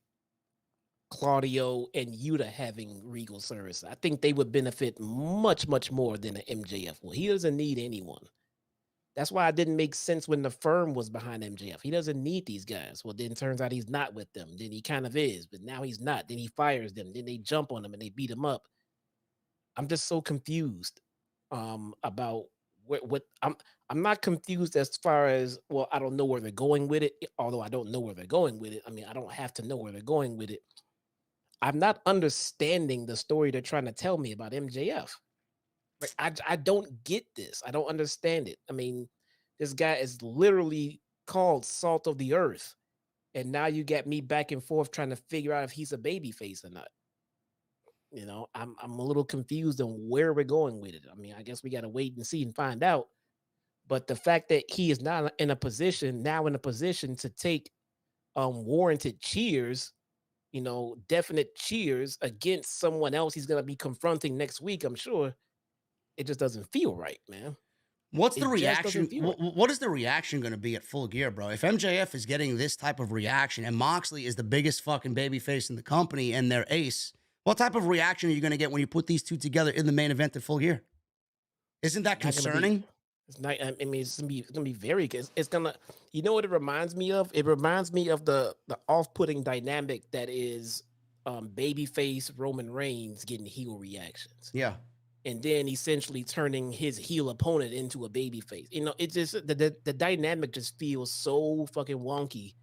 Claudio and Yuta having Regal service. I think they would benefit much, much more than an MJF. Well, he doesn't need anyone. That's why it didn't make sense when the firm was behind MJF. He doesn't need these guys. Well, then it turns out he's not with them. Then he kind of is, but now he's not. Then he fires them. Then they jump on him and they beat him up. I'm just so confused about what I'm not confused as far as, well, I don't know where they're going with it. Although I don't know where they're going with it. I mean, I don't have to know where they're going with it. I'm not understanding the story they're trying to tell me about MJF. Like, I don't get this. I don't understand it. I mean, this guy is literally called Salt of the Earth. And now you get me back and forth trying to figure out if he's a babyface or not. I'm a little confused on where we're going with it. I mean, I guess we got to wait and see and find out. But the fact that he is now in a position to take warranted cheers, definite cheers against someone else he's going to be confronting next week, I'm sure. It just doesn't feel right, man. What's the reaction? What is the reaction going to be at Full Gear, bro? If MJF is getting this type of reaction and Moxley is the biggest fucking babyface in the company and their ace, what type of reaction are you going to get when you put these two together in the main event at Full Gear? Isn't that concerning? It's not. I mean, it's gonna be very. It's gonna. You know what it reminds me of? It reminds me of the off-putting dynamic that is babyface Roman Reigns getting heel reactions. Yeah. And then essentially turning his heel opponent into a babyface. It just the dynamic just feels so fucking wonky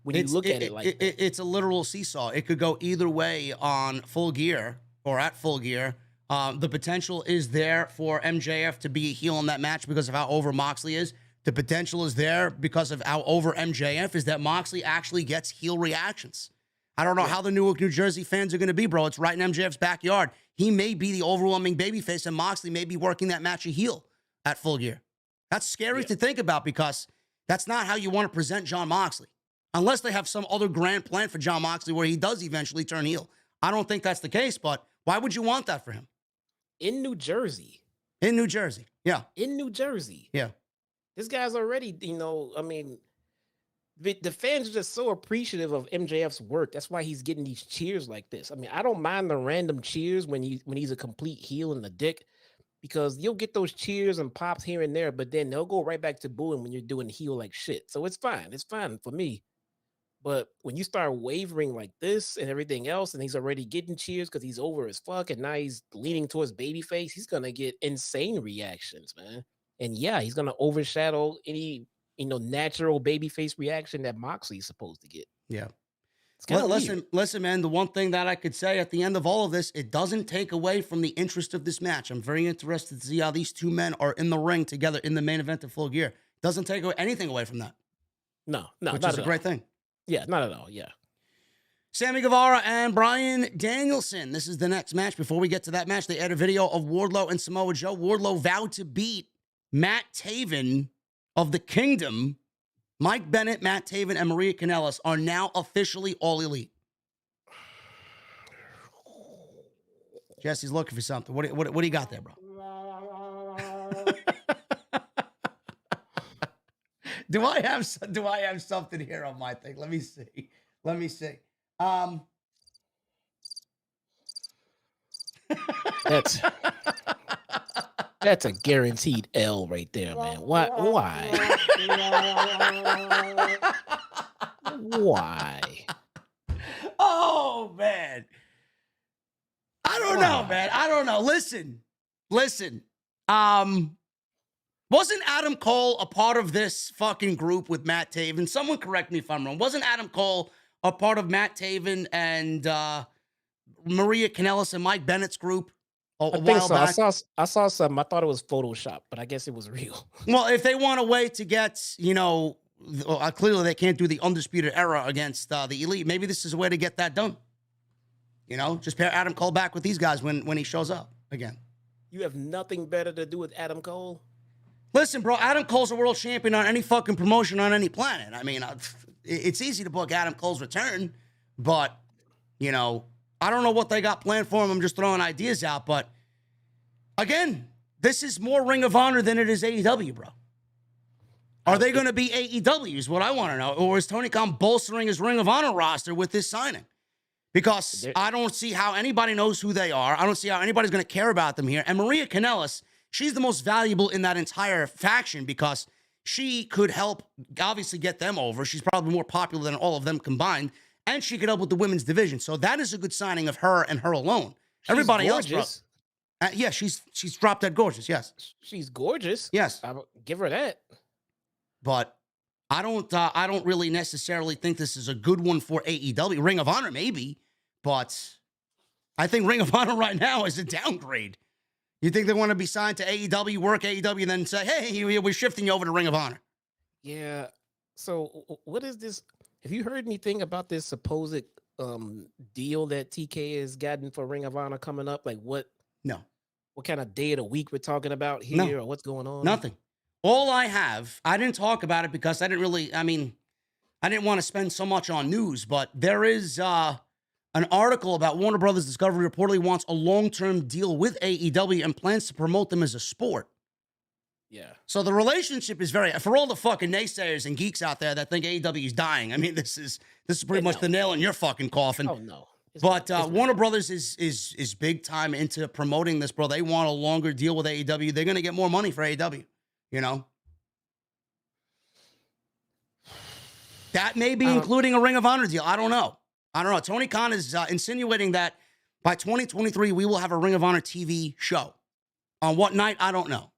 when you look at it like that. It's a literal seesaw. It could go either way on Full Gear or at Full Gear. The potential is there for MJF to be a heel in that match because of how over Moxley is. The potential is there because of how over MJF is that Moxley actually gets heel reactions. I don't know how the Newark, New Jersey fans are going to be, bro. It's right in MJF's backyard. He may be the overwhelming babyface, and Moxley may be working that match a heel at Full Gear. That's scary to think about because that's not how you want to present Jon Moxley. Unless they have some other grand plan for Jon Moxley where he does eventually turn heel. I don't think that's the case, but why would you want that for him? In New Jersey. In New Jersey, yeah. In New Jersey. Yeah. This guy's already, I mean, the fans are just so appreciative of MJF's work. That's why he's getting these cheers like this. I mean, I don't mind the random cheers when he's a complete heel in the dick, because you'll get those cheers and pops here and there, but then they'll go right back to booing when you're doing heel like shit. So it's fine. It's fine for me. But when you start wavering like this and everything else, and he's already getting cheers because he's over as fuck, and now he's leaning towards babyface, he's gonna get insane reactions, man. And yeah, he's gonna overshadow any natural babyface reaction that Moxley's supposed to get. Yeah. Listen, man, the one thing that I could say at the end of all of this, it doesn't take away from the interest of this match. I'm very interested to see how these two men are in the ring together in the main event of Full Gear. Doesn't take anything away from that. No, which is a great thing. Yeah, not at all. Yeah. Sammy Guevara and Bryan Danielson. This is the next match. Before we get to that match, they aired a video of Wardlow and Samoa Joe. Wardlow vowed to beat Matt Taven of the Kingdom. Mike Bennett, Matt Taven, and Maria Kanellis are now officially All Elite. Jesse's looking for something. What do you got there, bro? Do I have something here on my thing? Let me see. That's a guaranteed L right there, man. Why? Why? Oh, man. I don't know, man. I don't know. Listen, Listen, wasn't Adam Cole a part of this fucking group with Matt Taven? Someone correct me if I'm wrong. Wasn't Adam Cole a part of Matt Taven and Maria Kanellis and Mike Bennett's group a while back? I saw something. I thought it was Photoshop, but I guess it was real. Well, if they want a way to get, clearly they can't do the Undisputed Era against the Elite. Maybe this is a way to get that done. Just pair Adam Cole back with these guys when he shows up again. You have nothing better to do with Adam Cole? Listen, bro, Adam Cole's a world champion on any fucking promotion on any planet. I mean, it's easy to book Adam Cole's return, but, I don't know what they got planned for him. I'm just throwing ideas out. But, again, this is more Ring of Honor than it is AEW, bro. Are they going to be AEW is what I want to know. Or is Tony Khan bolstering his Ring of Honor roster with this signing? Because I don't see how anybody knows who they are. I don't see how anybody's going to care about them here. And Maria Kanellis, she's the most valuable in that entire faction because she could help, obviously, get them over. She's probably more popular than all of them combined. And she could help with the women's division. So that is a good signing of her and her alone. Everybody else, bro. Yeah, she's drop dead gorgeous, yes. She's gorgeous. Yes. I'll give her that. But I don't really necessarily think this is a good one for AEW. Ring of Honor, maybe. But I think Ring of Honor right now is a downgrade. You think they want to be signed to AEW, work AEW, and then say, hey, we're shifting you over to Ring of Honor? Yeah. So what is this? Have you heard anything about this supposed deal that TK has gotten for Ring of Honor coming up? Like what? No. What kind of day of the week we're talking about here or what's going on? Nothing. All I didn't talk about it because I didn't want to spend so much on news, but there is an article about Warner Brothers Discovery reportedly wants a long-term deal with AEW and plans to promote them as a sport. Yeah. So the relationship is for all the fucking naysayers and geeks out there that think AEW is dying. I mean, this is pretty much the nail in your fucking coffin. Oh no. But Warner Brothers is big time into promoting this, bro. They want a longer deal with AEW. They're going to get more money for AEW, That may be including a Ring of Honor deal. I don't know. Tony Khan is insinuating that by 2023, we will have a Ring of Honor TV show. On what night? I don't know.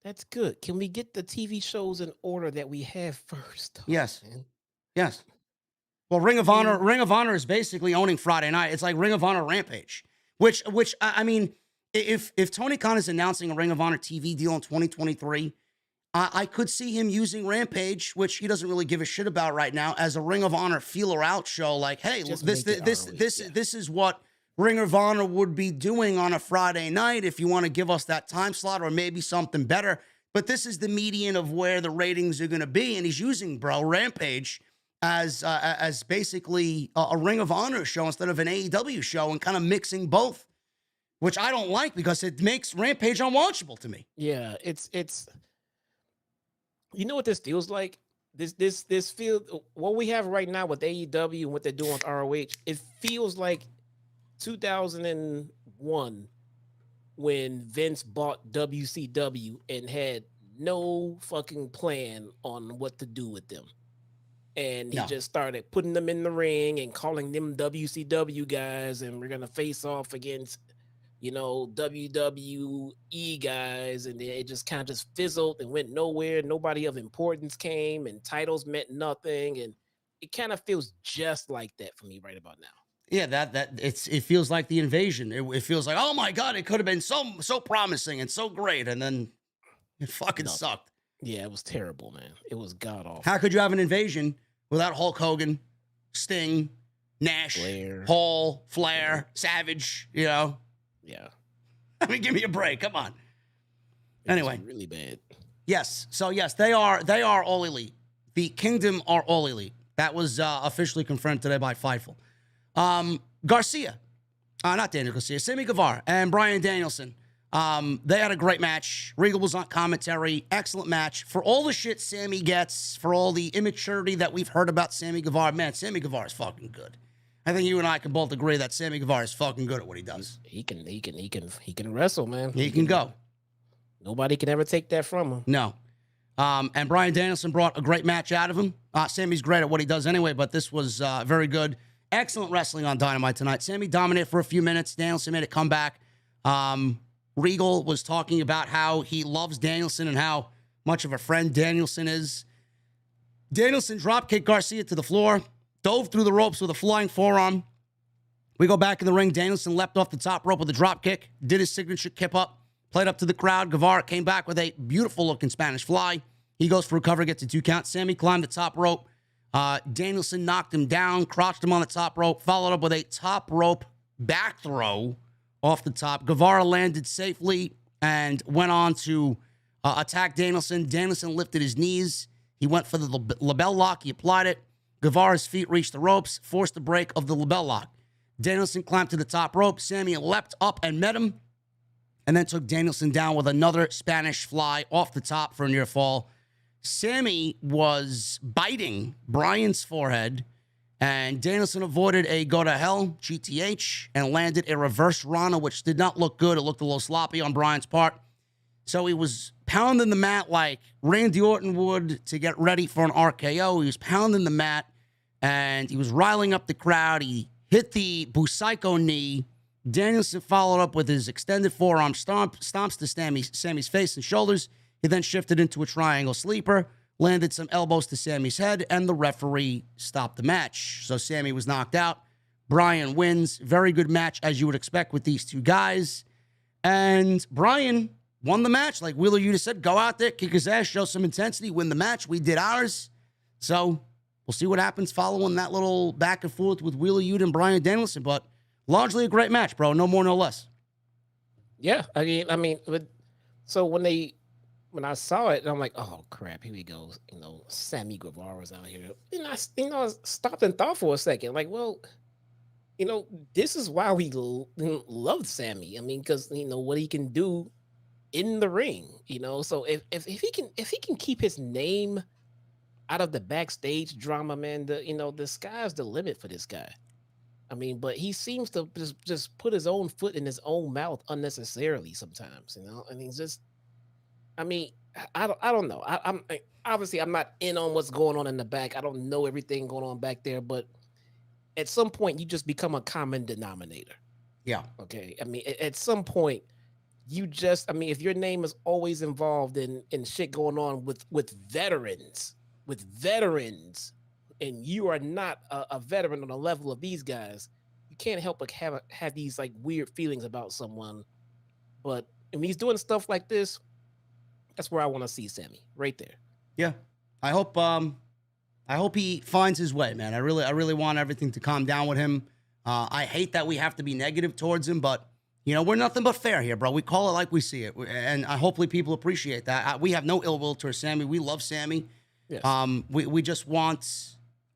That's good. Can we get the TV shows in order that we have first? Yes. Man? Yes. Well, Ring of Honor is basically owning Friday night. It's like Ring of Honor Rampage, which I mean, if Tony Khan is announcing a Ring of Honor TV deal in 2023, I could see him using Rampage, which he doesn't really give a shit about right now, as a Ring of Honor feeler out show. Like, hey, this is what Ring of Honor would be doing on a Friday night if you want to give us that time slot or maybe something better. But this is the median of where the ratings are going to be, and he's using Rampage as basically a Ring of Honor show instead of an AEW show and kind of mixing both, which I don't like because it makes Rampage unwatchable to me. Yeah, it's you know what this feels like? This feels what we have right now with AEW and what they're doing with ROH. It feels like 2001 when Vince bought WCW and had no fucking plan on what to do with them. And he just started putting them in the ring and calling them WCW guys, and we're going to face off against, WWE guys. And it just kind of just fizzled and went nowhere. Nobody of importance came, and titles meant nothing. And it kind of feels just like that for me right about now. Yeah, it feels like the invasion. It feels like, oh my God, it could have been so promising and so great, and then it fucking sucked. Yeah, it was terrible, man. It was god awful. How could you have an invasion without Hulk Hogan, Sting, Nash, Flair. Paul, Flair, Savage? Yeah. I mean, give me a break. Come on. Anyway, really bad. Yes. So yes, they are all elite. The Kingdom are all elite. That was officially confirmed today by Fightful. Garcia, not Daniel Garcia, Sammy Guevara and Bryan Danielson. They had a great match. Regal was on commentary. Excellent match. For all the shit Sammy gets, for all the immaturity that we've heard about Sammy Guevara, man, Sammy Guevara is fucking good. I think you and I can both agree that Sammy Guevara is fucking good at what he does. He can wrestle, man. He can go. Nobody can ever take that from him. No. And Bryan Danielson brought a great match out of him. Sammy's great at what he does anyway, but this was very good. Excellent wrestling on Dynamite tonight. Sammy dominated for a few minutes. Danielson made a comeback. Regal was talking about how he loves Danielson and how much of a friend Danielson is. Danielson dropkicked Garcia to the floor, dove through the ropes with a flying forearm. We go back in the ring. Danielson leapt off the top rope with a dropkick, did his signature kip up, played up to the crowd. Guevara came back with a beautiful-looking Spanish fly. He goes for a cover, gets a 2 count. Sammy climbed the top rope. Danielson knocked him down, crotched him on the top rope, followed up with a top rope back throw off the top. Guevara landed safely and went on to attack Danielson. Danielson lifted his knees. He went for the label lock. He applied it. Guevara's feet reached the ropes, forced the break of the label lock. Danielson climbed to the top rope. Sammy leapt up and met him, and then took Danielson down with another Spanish fly off the top for a near fall. Sammy was biting Bryan's forehead, and Danielson avoided a go-to-hell, GTH, and landed a reverse Rana, which did not look good. It looked a little sloppy on Bryan's part. So he was pounding the mat like Randy Orton would to get ready for an RKO. He was pounding the mat, and he was riling up the crowd. He hit the Busaiku knee. Danielson followed up with his extended forearm stomps to Sammy's face and shoulders. He then shifted into a triangle sleeper, landed some elbows to Sammy's head, and the referee stopped the match. So Sammy was knocked out. Bryan wins. Very good match, as you would expect with these two guys. And Bryan won the match. Like Wheeler Yuta said, go out there, kick his ass, show some intensity, win the match. We did ours. So we'll see what happens following that little back and forth with Wheeler Yuta and Bryan Danielson. But largely a great match, bro. No more, no less. Yeah, I mean, so when I saw it, I'm like, oh crap, here we go. Sammy Guevara's out here. And I stopped and thought for a second, like, well, this is why we loved Sammy. I mean, because what he can do in the ring. So if he can keep his name out of the backstage drama, man, the sky's the limit for this guy. I mean, but he seems to just put his own foot in his own mouth unnecessarily sometimes. I don't know. I'm obviously I'm not in on what's going on in the back. I don't know everything going on back there, but at some point you just become a common denominator. Yeah. Okay. I mean, at some point if your name is always involved in shit going on with veterans, and you are not a veteran on the level of these guys, you can't help but have these like weird feelings about someone. But when he's doing stuff like this, that's where I want to see Sammy, right there. Yeah, I hope he finds his way, man. I really want everything to calm down with him. I hate that we have to be negative towards him, but we're nothing but fair here, bro. We call it like we see it, and hopefully people appreciate that. We have no ill will towards Sammy. We love Sammy. Yes. We just want,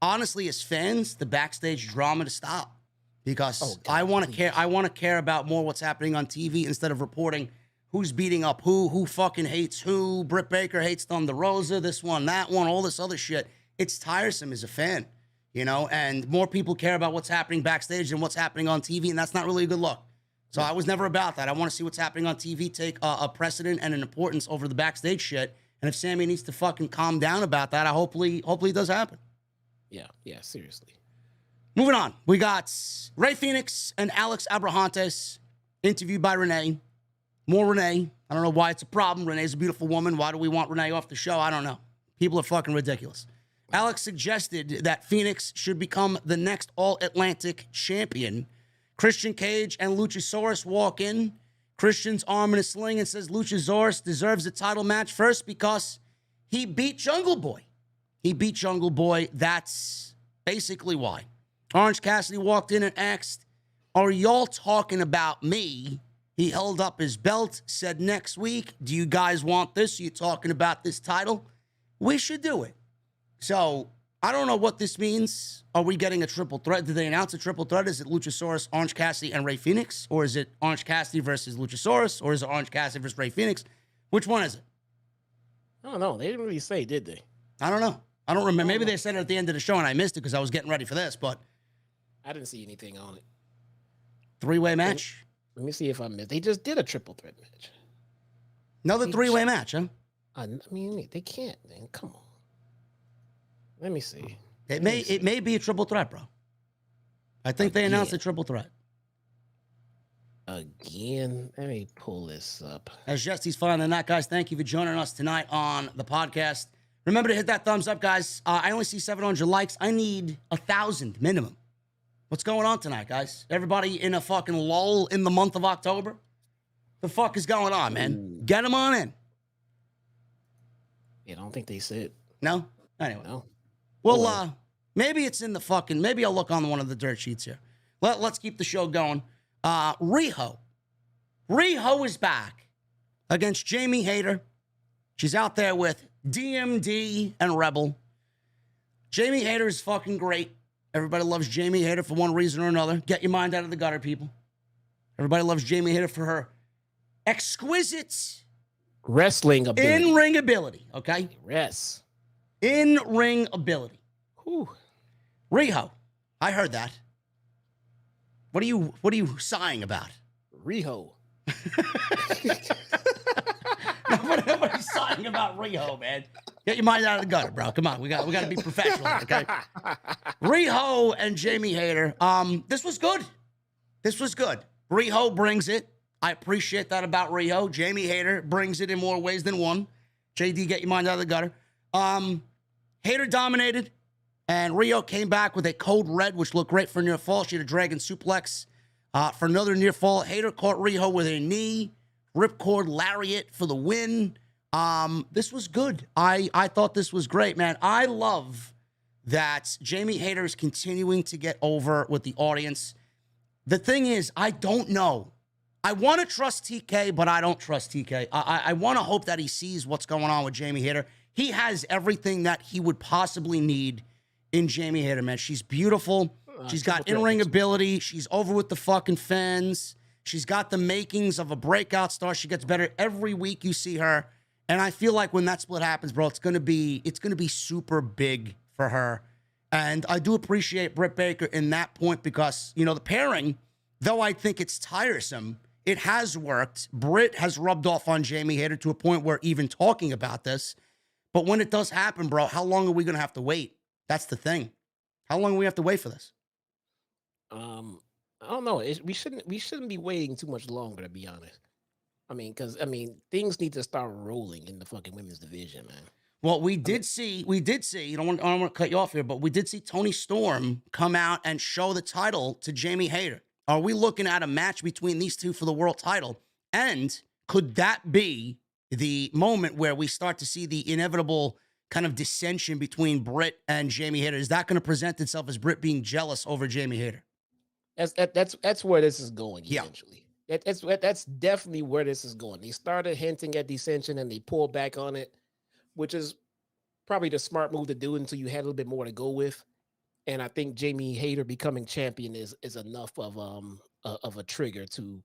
honestly, as fans, the backstage drama to stop, because I want to care. I want to care about more what's happening on TV instead of reporting who's beating up who fucking hates who. Britt Baker hates Thunder Rosa, this one, that one, all this other shit. It's tiresome as a fan, and more people care about what's happening backstage than what's happening on TV, and that's not really a good look. So I was never about that. I want to see what's happening on TV take a precedent and an importance over the backstage shit. And if Sammy needs to fucking calm down about that, hopefully it does happen. Yeah, seriously. Moving on, we got Rey Fenix and Alex Abrahantes interviewed by Renee. More Renee. I don't know why it's a problem. Renee's a beautiful woman. Why do we want Renee off the show? I don't know. People are fucking ridiculous. Alex suggested that Fenix should become the next All-Atlantic champion. Christian Cage and Luchasaurus walk in. Christian's arm in a sling and says Luchasaurus deserves a title match first because he beat Jungle Boy. That's basically why. Orange Cassidy walked in and asked, are y'all talking about me? He held up his belt, said next week, do you guys want this? Are you talking about this title? We should do it. So I don't know what this means. Are we getting a triple threat? Did they announce a triple threat? Is it Luchasaurus, Orange Cassidy, and Rey Fenix? Or is it Orange Cassidy versus Luchasaurus? Or is it Orange Cassidy versus Rey Fenix? Which one is it? I don't know. They didn't really say, did they? I don't know. I don't remember. Maybe they said it at the end of the show and I missed it because I was getting ready for this, but I didn't see anything on it. Three-way match? Let me see if I missed. They just did a triple threat match. Another three-way match, huh? I mean, they can't, man. Come on. Let me see. It may be a triple threat, bro. I think they announced a triple threat. Again, let me pull this up. As Jesse's finding that, guys, thank you for joining us tonight on the podcast. Remember to hit that thumbs up, guys. I only see 700 likes. I need 1,000 minimum. What's going on tonight, guys? Everybody in a fucking lull in the month of October? The fuck is going on, man? Ooh. Get them on in. Yeah, I don't think they said. No? Anyway. No. Well, maybe it's in the fucking... Maybe I'll look on one of the dirt sheets here. Let's keep the show going. RIHO. RIHO is back against Jamie Hayter. She's out there with DMD and Rebel. Jamie Hayter is fucking great. Everybody loves Jamie Hayter for one reason or another. Get your mind out of the gutter, people. Everybody loves Jamie Hayter for her exquisite wrestling ability. In-ring ability, okay? Yes. In-ring ability. Whew. RIHO. I heard that. What are you sighing about? RIHO. Nobody's sighing about RIHO, man. Get your mind out of the gutter, bro. Come on, we got to be professional, okay? RIHO and Jamie Hayter. This was good. This was good. RIHO brings it. I appreciate that about RIHO. Jamie Hayter brings it in more ways than one. JD, get your mind out of the gutter. Hayter dominated. And RIHO came back with a code red, which looked great for near fall. She had a dragon suplex for another near fall. Hayter caught RIHO with a knee, ripcord lariat for the win. This was good. I thought this was great, man. I love that Jamie Hayter is continuing to get over with the audience. The thing is, I don't know. I want to trust TK, but I don't trust TK. I want to hope that he sees what's going on with Jamie Hayter. He has everything that he would possibly need in Jamie Hayter, man. She's beautiful. She's got in-ring ability. She's over with the fucking fans. She's got the makings of a breakout star. She gets better every week you see her. And I feel like when that split happens, bro, it's gonna be super big for her. And I do appreciate Britt Baker in that point because, you know, the pairing, though I think it's tiresome, it has worked. Britt has rubbed off on Jamie Hayter to a point where even talking about this. But when it does happen, bro, how long are we gonna have to wait? That's the thing. How long do we have to wait for this? I don't know. We shouldn't be waiting too much longer, to be honest. Because things need to start rolling in the fucking women's division, man. Well, we did see. I don't want to cut you off here, but we did see Toni Storm come out and show the title to Jamie Hayter. Are we looking at a match between these two for the world title? And could that be the moment where we start to see the inevitable kind of dissension between Britt and Jamie Hayter? Is that going to present itself as Britt being jealous over Jamie Hayter? That's where this is going Yeah. eventually. That's definitely where this is going. They started hinting at dissension and they pulled back on it, which is probably the smart move to do until you had a little bit more to go with. And I think Jamie Hayter becoming champion is enough of a trigger to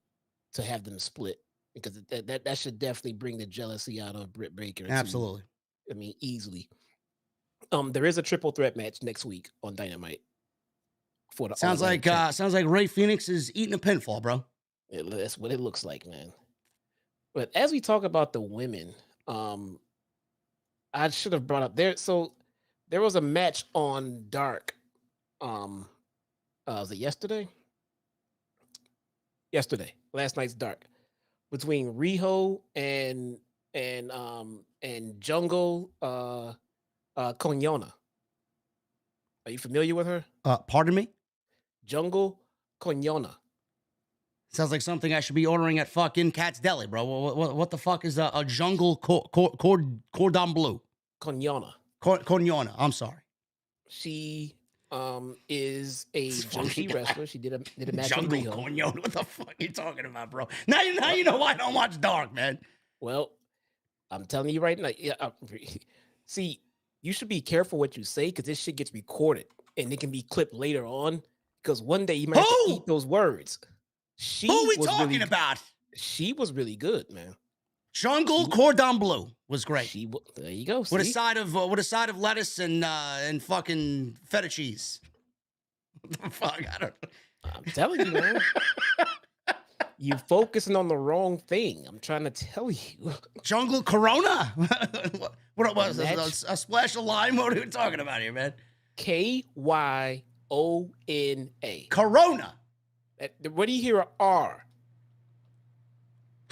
have them split, because that should definitely bring the jealousy out of Britt Baker. Absolutely. Easily. There is a triple threat match next week on Dynamite. For the Sounds like Ray Phoenix is eating a pinfall, bro. That's what it looks like, man. But as we talk about the women, I should have brought up there. So there was a match on Dark. Was it yesterday? Yesterday, last night's Dark, between RIHO and Jungle Conyona. Are you familiar with her? Pardon me? Jungle Conyona. Sounds like something I should be ordering at fucking Cat's Deli, bro. What the fuck is a jungle cordon bleu? Conyona. Conyona. I'm sorry. She is a Joshi wrestler. She did a match Jungle on RIHO. Conyona. What the fuck are you talking about, bro? Now you know why I don't watch Dark, man. Well, I'm telling you right now. Yeah, see, you should be careful what you say, because this shit gets recorded and it can be clipped later on. Because one day you might have to eat those words. Who are we talking about? She was really good, man. Jungle cordon bleu was great. There you go. With a side of lettuce and fucking feta cheese. What the fuck? I'm telling you, man. You focusing on the wrong thing. I'm trying to tell you. Jungle Corona. What was it? A splash of lime? What are we talking about here, man? Kyona. Corona. What do you hear? R.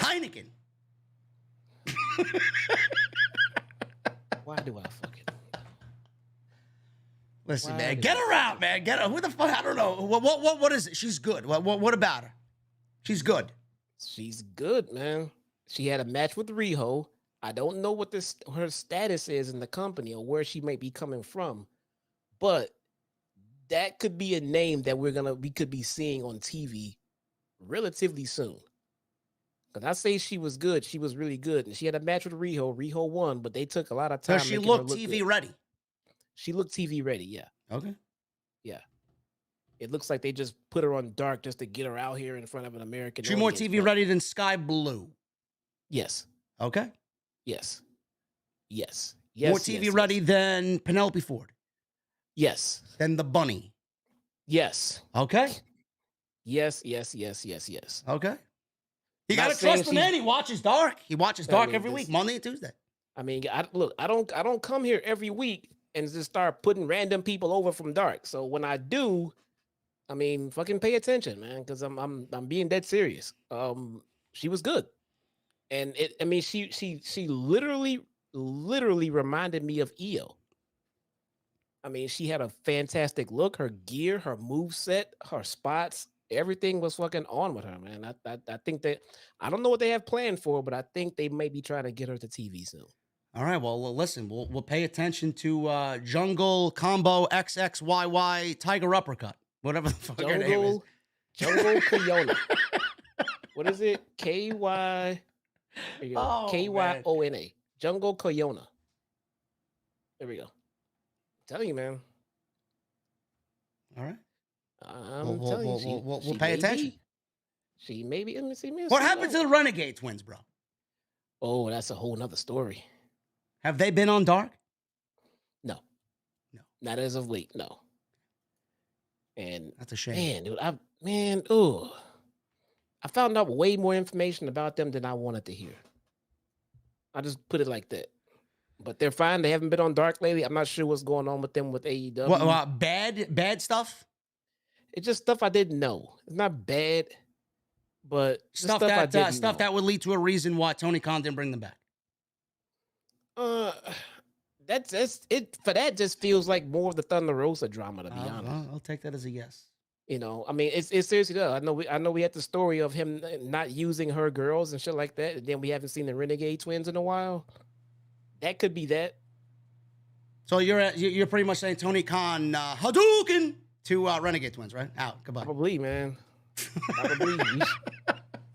Heineken. Why do I fucking? Listen, Why man, do get I her out, man. Get her. Who the fuck? I don't know. What is it? She's good. What about her? She's good. She's good, man. She had a match with RIHO. I don't know what her status is in the company or where she may be coming from, but that could be a name that we could be seeing on TV relatively soon. Because I say she was good. She was really good. And she had a match with RIHO. RIHO won, but they took a lot of time. Does she look TV ready? She looked TV ready, yeah. Okay. Yeah. It looks like they just put her on dark just to get her out here in front of an American. She more TV ready than Sky Blue. Yes. Okay. Yes. Yes. More TV ready than Penelope Ford. Yes. Than the Bunny. Yes. Okay. Yes. Okay. You gotta trust the man. He watches Dark. He watches Dark every week, Monday and Tuesday. I mean, I don't come here every week and just start putting random people over from Dark. So when I do, I mean, fucking pay attention, man, because I'm being dead serious. She was good, and she literally reminded me of Io. I mean, she had a fantastic look. Her gear, her moveset, her spots, everything was fucking on with her, man. I think that I don't know what they have planned for, but I think they may be trying to get her to TV soon. All right, well, listen, we'll pay attention to Jungle Combo XXYY Tiger Uppercut, whatever the fuck her name is. Jungle Kyona. What is it? KY. Oh, KYONA. Jungle Kyona. There we go. I'm telling you, man. All right. I'm telling you, we'll pay attention. She maybe. Let me see. What happened to the Renegade Twins, bro? Oh, that's a whole nother story. Have they been on Dark? No. Not as of late, no. And that's a shame. Man, dude, I found out way more information about them than I wanted to hear. I just put it like that. But they're fine. They haven't been on Dark lately. I'm not sure what's going on with them with AEW. What bad stuff? It's just stuff I didn't know. It's not bad, but stuff that would lead to a reason why Tony Khan didn't bring them back. That's it. For that, just feels like more of the Thunder Rosa drama, to be honest. Well, I'll take that as a yes. You know, I mean, it's seriously though. I know we had the story of him not using her girls and shit like that, and then we haven't seen the Renegade Twins in a while. That could be that. So you're pretty much saying Tony Khan Hadouken to Renegade Twins, right? Out. Goodbye. Probably, man. Probably.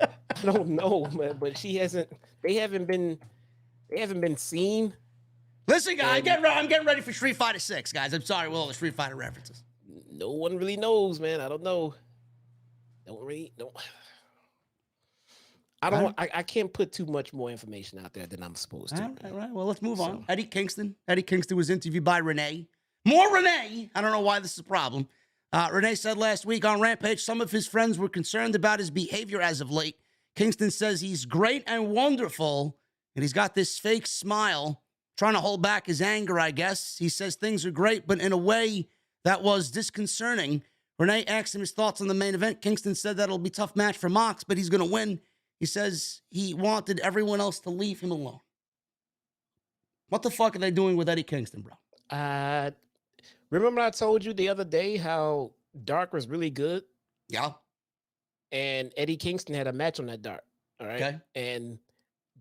I don't know, man, but they haven't been seen. Listen, guys, I'm getting ready for Street Fighter 6, guys. I'm sorry with all the Street Fighter references. No one really knows, man. I don't know. I can't put too much more information out there than I'm supposed to. All right. Well, let's move on. Eddie Kingston was interviewed by Renee. More Renee. I don't know why this is a problem. Renee said last week on Rampage, some of his friends were concerned about his behavior as of late. Kingston says he's great and wonderful, and he's got this fake smile, trying to hold back his anger, I guess. He says things are great, but in a way that was disconcerting. Renee asked him his thoughts on the main event. Kingston said that it'll be a tough match for Mox, but he's going to win. He says he wanted everyone else to leave him alone. What the fuck are they doing with Eddie Kingston, bro? Remember I told you the other day how Dark was really good? Yeah. And Eddie Kingston had a match on that Dark. All right. Okay. And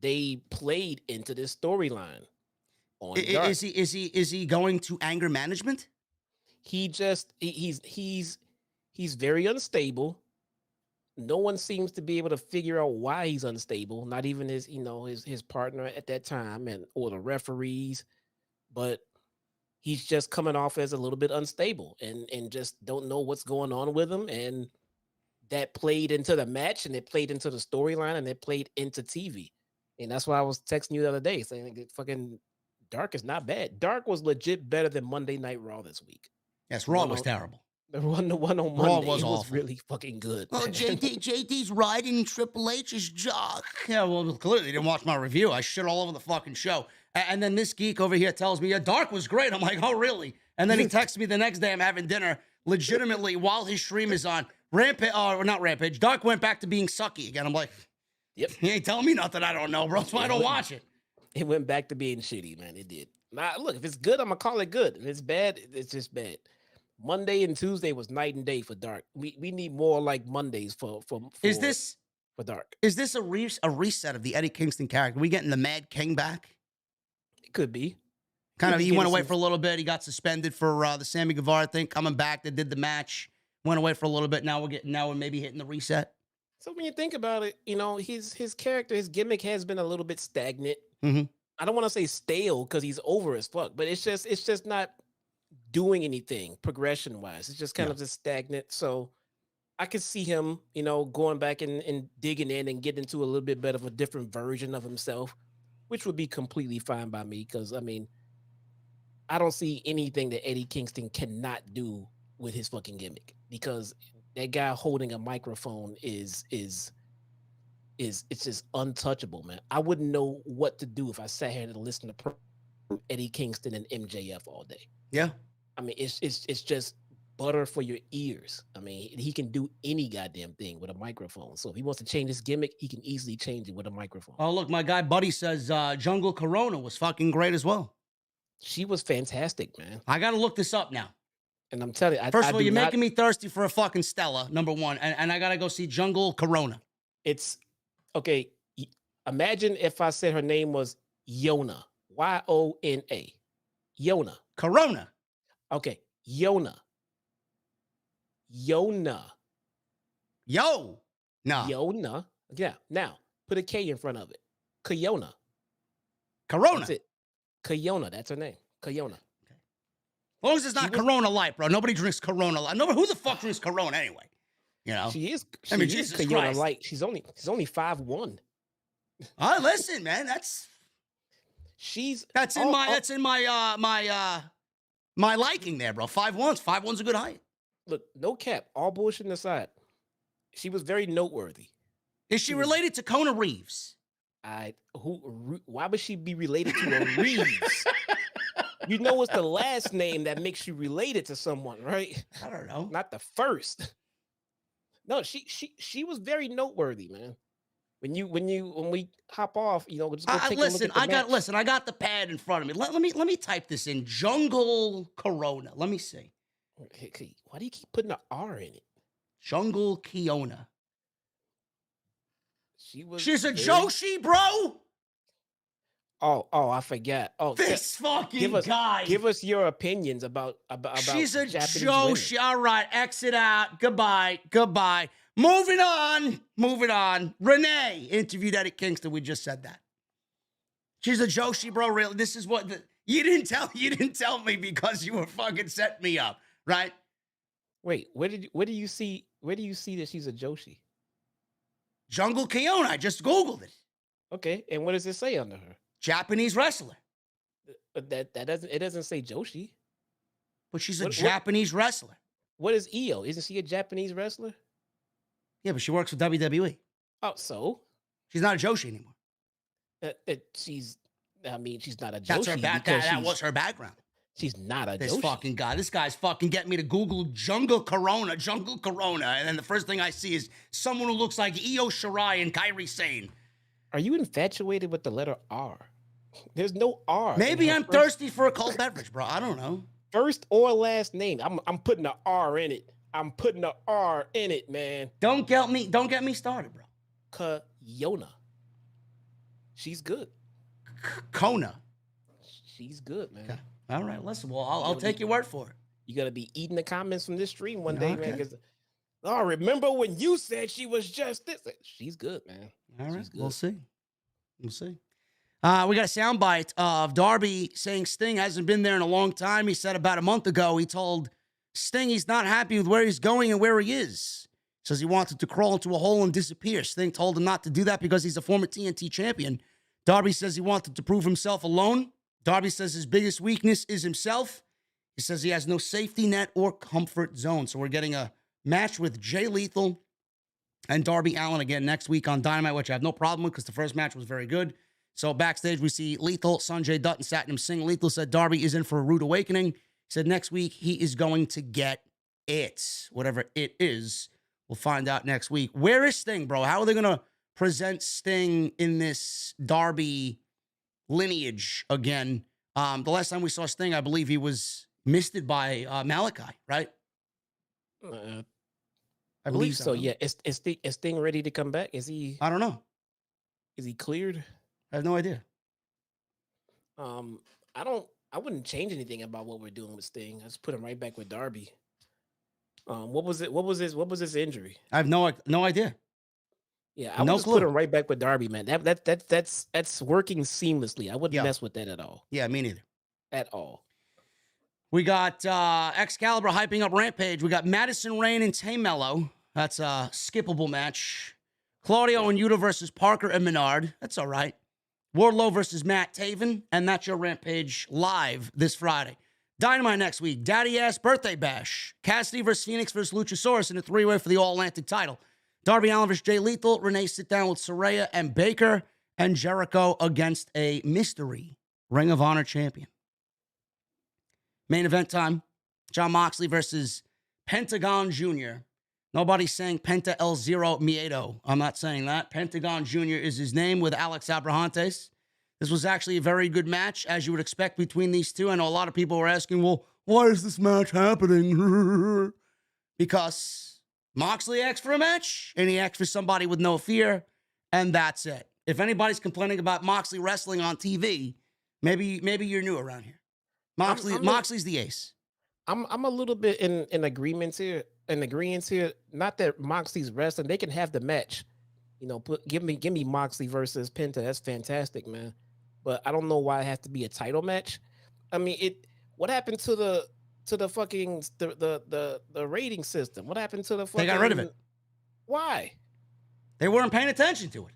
they played into this storyline. Is he going to anger management? He's very unstable. No one seems to be able to figure out why he's unstable. Not even his partner at that time or the referees, but he's just coming off as a little bit unstable and just don't know what's going on with him. And that played into the match, and it played into the storyline, and it played into TV. And that's why I was texting you the other day saying fucking Dark is not bad. Dark was legit better than Monday Night Raw this week. Yes, Raw was terrible. The one on Monday was really fucking good. Oh, JD's riding Triple H's jock. Yeah, well, clearly you didn't watch my review. I shit all over the fucking show. And then this geek over here tells me, yeah, Dark was great. I'm like, oh, really? And then he texts me the next day I'm having dinner legitimately while his stream is on. Not Rampage. Dark went back to being sucky again. I'm like, Yep. You ain't telling me nothing I don't know, bro. That's why I don't watch it. It went back to being shitty, man. It did. Now, look, if it's good, I'm gonna call it good. If it's bad, it's just bad. Monday and Tuesday was night and day for Dark. We need more like Mondays for Dark. Is this a reset of the Eddie Kingston character? We getting the Mad King back? It could be. Kind of. He went away for a little bit. He got suspended for the Sammy Guevara thing. Coming back, they did the match. Went away for a little bit. Now we're maybe hitting the reset. So when you think about it, you know, his character, his gimmick has been a little bit stagnant. Mm-hmm. I don't want to say stale because he's over as fuck, but it's just not doing anything progression wise. It's just kind of just stagnant. So I could see him, you know, going back and digging in and getting into a little bit better of a different version of himself, which would be completely fine by me. Because I mean, I don't see anything that Eddie Kingston cannot do with his fucking gimmick, because that guy holding a microphone is it's just untouchable, man. I wouldn't know what to do if I sat here and listened to Eddie Kingston and MJF all day. Yeah. I mean, it's just butter for your ears. I mean, he can do any goddamn thing with a microphone. So if he wants to change his gimmick, he can easily change it with a microphone. Oh, look, my guy Buddy says Jungle Corona was fucking great as well. She was fantastic, man. I got to look this up now. And I'm telling you, first of all, you're making me thirsty for a fucking Stella, number one, and I got to go see Jungle Corona. It's, okay, imagine if I said her name was Yona. Yona. Yona. Corona. Okay, Yona. Yona. Yo. No. Yona. Yeah. Now, put a K in front of it. Kayona. Corona. That's it. Kayona. That's her name. Kayona. As long as it's not Corona Light, bro. Nobody drinks Corona Light. Who the fuck drinks Corona anyway? You know? She is Jesus Kayona Christ. Light. She's only 5'1". Listen, man. That's in my liking there, bro. 5'1's. 5'1's a good height. Look, no cap. All bullshit aside, she was very noteworthy. Is she related to Kona Reeves? Why would she be related to a Reeves? You know, it's the last name that makes you related to someone, right? I don't know. Not the first. No, she was very noteworthy, man. When we hop off, you know, just go take a look at the match. I got the pad in front of me. Let me type this in. Jungle Corona. Let me see. Hey, why do you keep putting an R in it? Jungle Kiona. She's a very... Joshi, bro. Oh, I forgot. Oh, this fucking guy. Give us your opinions about she's a Japanese Joshi. women. All right, exit out. Goodbye. Moving on. Renee interviewed Eddie Kingston. We just said that. She's a Joshi, bro. Really, this is what you didn't tell me because you were fucking setting me up, right? Wait, where do you see that she's a Joshi? Jungle Kiona. I just Googled it. Okay, and what does it say under her? Japanese wrestler. That doesn't say Joshi. But she's a Japanese wrestler. What is Io? Isn't she a Japanese wrestler? Yeah, but she works for WWE. Oh, so she's not a Joshi anymore. She's not a Joshi. That's her that was her background. She's not a This Joshi. fucking guy. This guy's fucking getting me to Google Jungle Corona, and then the first thing I see is someone who looks like Io Shirai and Kairi Sane. Are you infatuated with the letter R? There's no R. Maybe I'm thirsty for a cold beverage, bro. I don't know. First or last name. I'm putting an R in it. I'm putting an R in it, man. Don't get me started, bro. Kayona. She's good. Kona. She's good, man. Okay. All right, listen. Well, I'll take your word for it. You gotta be eating the comments from this stream one day, man. Because remember when you said she was just this? She's good, man. All right, she's good. We'll see. We got a soundbite of Darby saying Sting hasn't been there in a long time. He said about a month ago, he told Sting he's not happy with where he's going and where he is. Says he wanted to crawl into a hole and disappear. Sting told him not to do that because he's a former TNT champion. Darby says he wanted to prove himself alone. Darby says his biggest weakness is himself. He says he has no safety net or comfort zone. So we're getting a match with Jay Lethal and Darby Allin again next week on Dynamite, which I have no problem with because the first match was very good. So backstage, we see Lethal, Sanjay Dutt, and Satnam Singh. Lethal said Darby is in for a rude awakening. He said next week he is going to get it. Whatever it is, we'll find out next week. Where is Sting, bro? How are they going to present Sting in this Darby lineage again. The last time we saw Sting, I believe he was misted by Malachi, right? I believe so. Yeah. Is Sting ready to come back? Is he? I don't know. Is he cleared? I have no idea. I wouldn't change anything about what we're doing with Sting. I just put him right back with Darby. What was it? What was his injury? I have no idea. Yeah, I would just put him right back with Darby, man. That's working seamlessly. I wouldn't mess with that at all. Yeah, me neither. At all. We got Excalibur hyping up Rampage. We got Madison Rayne and Tay Mello. That's a skippable match. Claudio and Yuta versus Parker and Menard. That's all right. Wardlow versus Matt Taven. And that's your Rampage live this Friday. Dynamite next week. Daddy Ass Birthday Bash. Cassidy versus Phoenix versus Luchasaurus in a three-way for the All-Atlantic title. Darby Allin versus Jay Lethal. Renee sit down with Saraya and Baker. And Jericho against a mystery Ring of Honor champion. Main event time. Jon Moxley versus Pentagon Jr. Nobody's saying Penta El Zero Miedo. I'm not saying that. Pentagon Jr. is his name with Alex Abrahantes. This was actually a very good match, as you would expect between these two. I know a lot of people were asking, well, why is this match happening? Because Moxley asked for a match, and he asked for somebody with no fear, and that's it. If anybody's complaining about Moxley wrestling on TV, maybe you're new around here. Moxley's the ace. I'm a little bit in agreement here. Not that Moxley's wrestling. They can have the match. You know, give me Moxley versus Penta. That's fantastic, man. But I don't know why it has to be a title match. I mean, what happened to the fucking the rating system? What happened to the fucking? They got rid of it. Why? They weren't paying attention to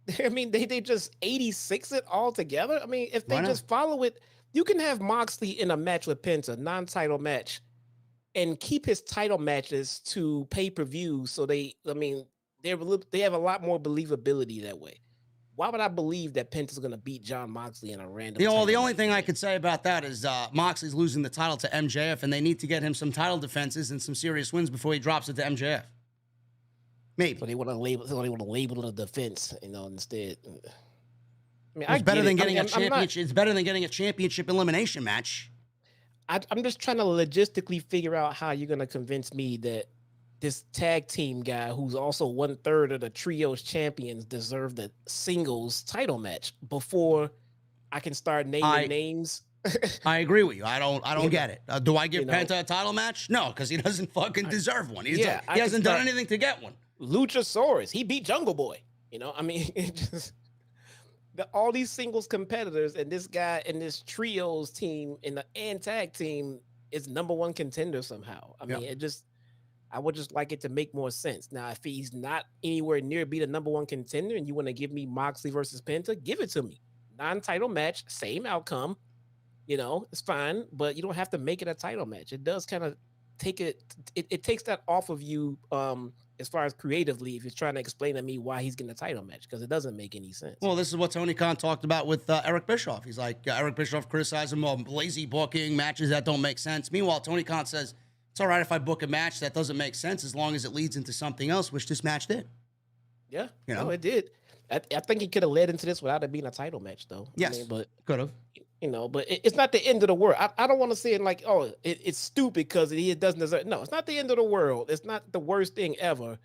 it. I mean, they just 86 it all together. I mean, if they just follow it, you can have Moxley in a match with Penta, non-title match, and keep his title matches to pay-per-view. So they have a lot more believability that way. Why would I believe that Penta's going to beat Jon Moxley in a random? The only thing I could say about that is Moxley's losing the title to MJF, and they need to get him some title defenses and some serious wins before he drops it to MJF. Maybe. So they want to label it a defense, instead. I mean, it's better than getting a championship. It's better than getting a championship elimination match. I'm just trying to logistically figure out how you're going to convince me that this tag team guy, who's also 1/3 of the trios champions, deserve the singles title match before I can start naming names. I agree with you. I don't get it. Do I give Penta a title match? No, because he doesn't fucking deserve one. He hasn't done anything to get one. Luchasaurus, he beat Jungle Boy. I mean, it just all these singles competitors and this guy and this trios team and tag team is #1 contender somehow. I mean, I would just like it to make more sense. Now, if he's not anywhere near be the #1 contender and you want to give me Moxley versus Penta, give it to me. Non-title match, same outcome. It's fine, but you don't have to make it a title match. It does kind of take it takes that off of you as far as creatively if you're trying to explain to me why he's getting a title match, because it doesn't make any sense. Well, this is what Tony Khan talked about with Eric Bischoff. He's like, Eric Bischoff criticized him of lazy booking, matches that don't make sense. Meanwhile, Tony Khan says, it's all right if I book a match that doesn't make sense as long as it leads into something else, which this match did. Yeah, no, it did. I think he could have led into this without it being a title match, though. Yes, but could have. But it's not the end of the world. I don't want to say it like, oh, it's stupid because he doesn't deserve. No, it's not the end of the world. It's not the worst thing ever.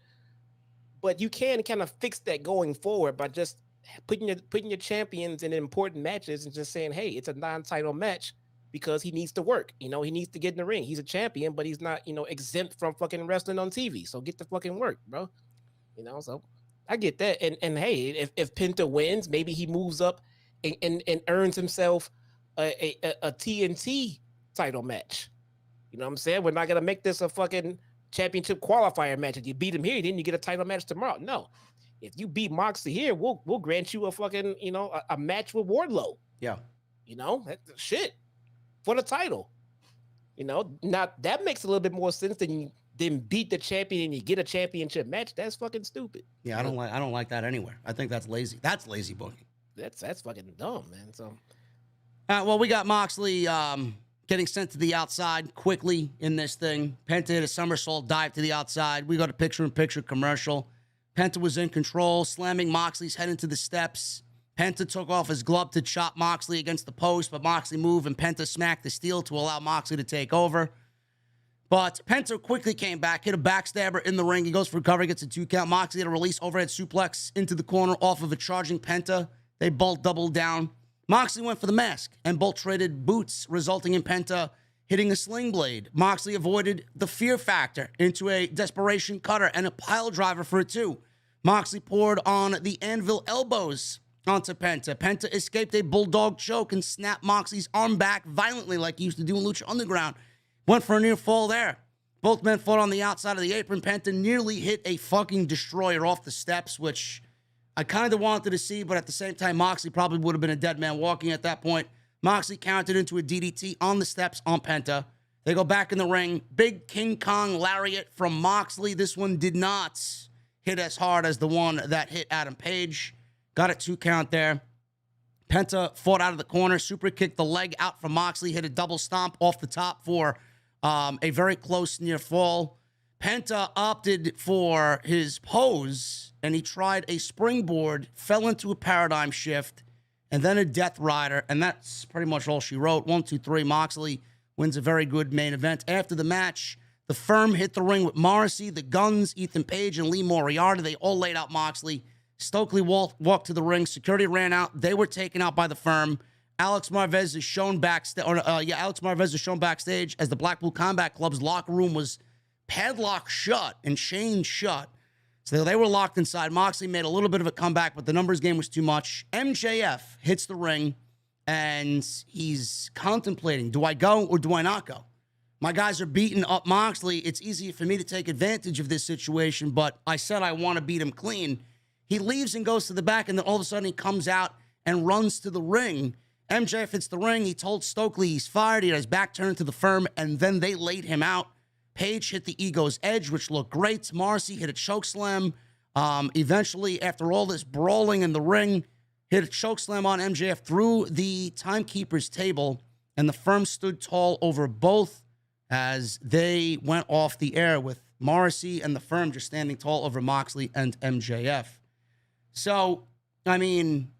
But you can kind of fix that going forward by just putting your champions in important matches and just saying, hey, it's a non-title match because he needs to work. He needs to get in the ring. He's a champion, but he's not, exempt from fucking wrestling on TV. So get the fucking work, bro. So I get that. And hey, if Penta wins, maybe he moves up and earns himself a TNT title match. You know what I'm saying? We're not gonna make this a fucking championship qualifier match. If you beat him here, then you get a title match tomorrow. No, if you beat Moxley here, we'll grant you a fucking a match with Wardlow. Yeah, shit for the title. Now that makes a little bit more sense than beat the champion and you get a championship match. That's fucking stupid. Yeah, I don't like that anywhere. I think that's lazy. That's lazy booking. That's fucking dumb, man. So, well, we got Moxley getting sent to the outside quickly in this thing. Penta hit a somersault dive to the outside. We got a picture-in-picture commercial. Penta was in control, slamming Moxley's head into the steps. Penta took off his glove to chop Moxley against the post, but Moxley moved and Penta smacked the steel to allow Moxley to take over. But Penta quickly came back, hit a backstabber in the ring. He goes for recovery, gets a 2 count. Moxley had a release overhead suplex into the corner off of a charging Penta. They both doubled down. Moxley went for the mask and both traded boots, resulting in Penta hitting a sling blade. Moxley avoided the fear factor into a desperation cutter and a pile driver for a 2. Moxley poured on the anvil elbows onto Penta. Penta escaped a bulldog choke and snapped Moxley's arm back violently like he used to do in Lucha Underground. Went for a near fall there. Both men fought on the outside of the apron. Penta nearly hit a fucking destroyer off the steps, which I kind of wanted to see, but at the same time, Moxley probably would have been a dead man walking at that point. Moxley countered into a DDT on the steps on Penta. They go back in the ring. Big King Kong lariat from Moxley. This one did not hit as hard as the one that hit Adam Page. Got a 2 count there. Penta fought out of the corner, super kicked the leg out from Moxley, hit a double stomp off the top for a very close near fall. Penta opted for his pose, and he tried a springboard, fell into a paradigm shift, and then a Death Rider, and that's pretty much all she wrote. 1, 2, 3, Moxley wins a very good main event. After the match, the Firm hit the ring with Morrissey, the Guns, Ethan Page, and Lee Moriarty. They all laid out Moxley. Stokely walked to the ring. Security ran out. They were taken out by the Firm. Alex Marvez is shown backstage. Alex Marvez is shown backstage as the Blackpool Combat Club's locker room was padlocked shut and chained shut. So they were locked inside. Moxley made a little bit of a comeback, but the numbers game was too much. MJF hits the ring, and he's contemplating, do I go or do I not go? My guys are beating up Moxley. It's easy for me to take advantage of this situation, but I said I want to beat him clean. He leaves and goes to the back, and then all of a sudden he comes out and runs to the ring. MJF hits the ring. He told Stokely he's fired. He had his back turned to the Firm, and then they laid him out. Page hit the Ego's Edge, which looked great. Morrissey hit a chokeslam. Eventually, after all this brawling in the ring, hit a chokeslam on MJF through the timekeeper's table, and the Firm stood tall over both as they went off the air with Morrissey and the Firm just standing tall over Moxley and MJF. So, I mean,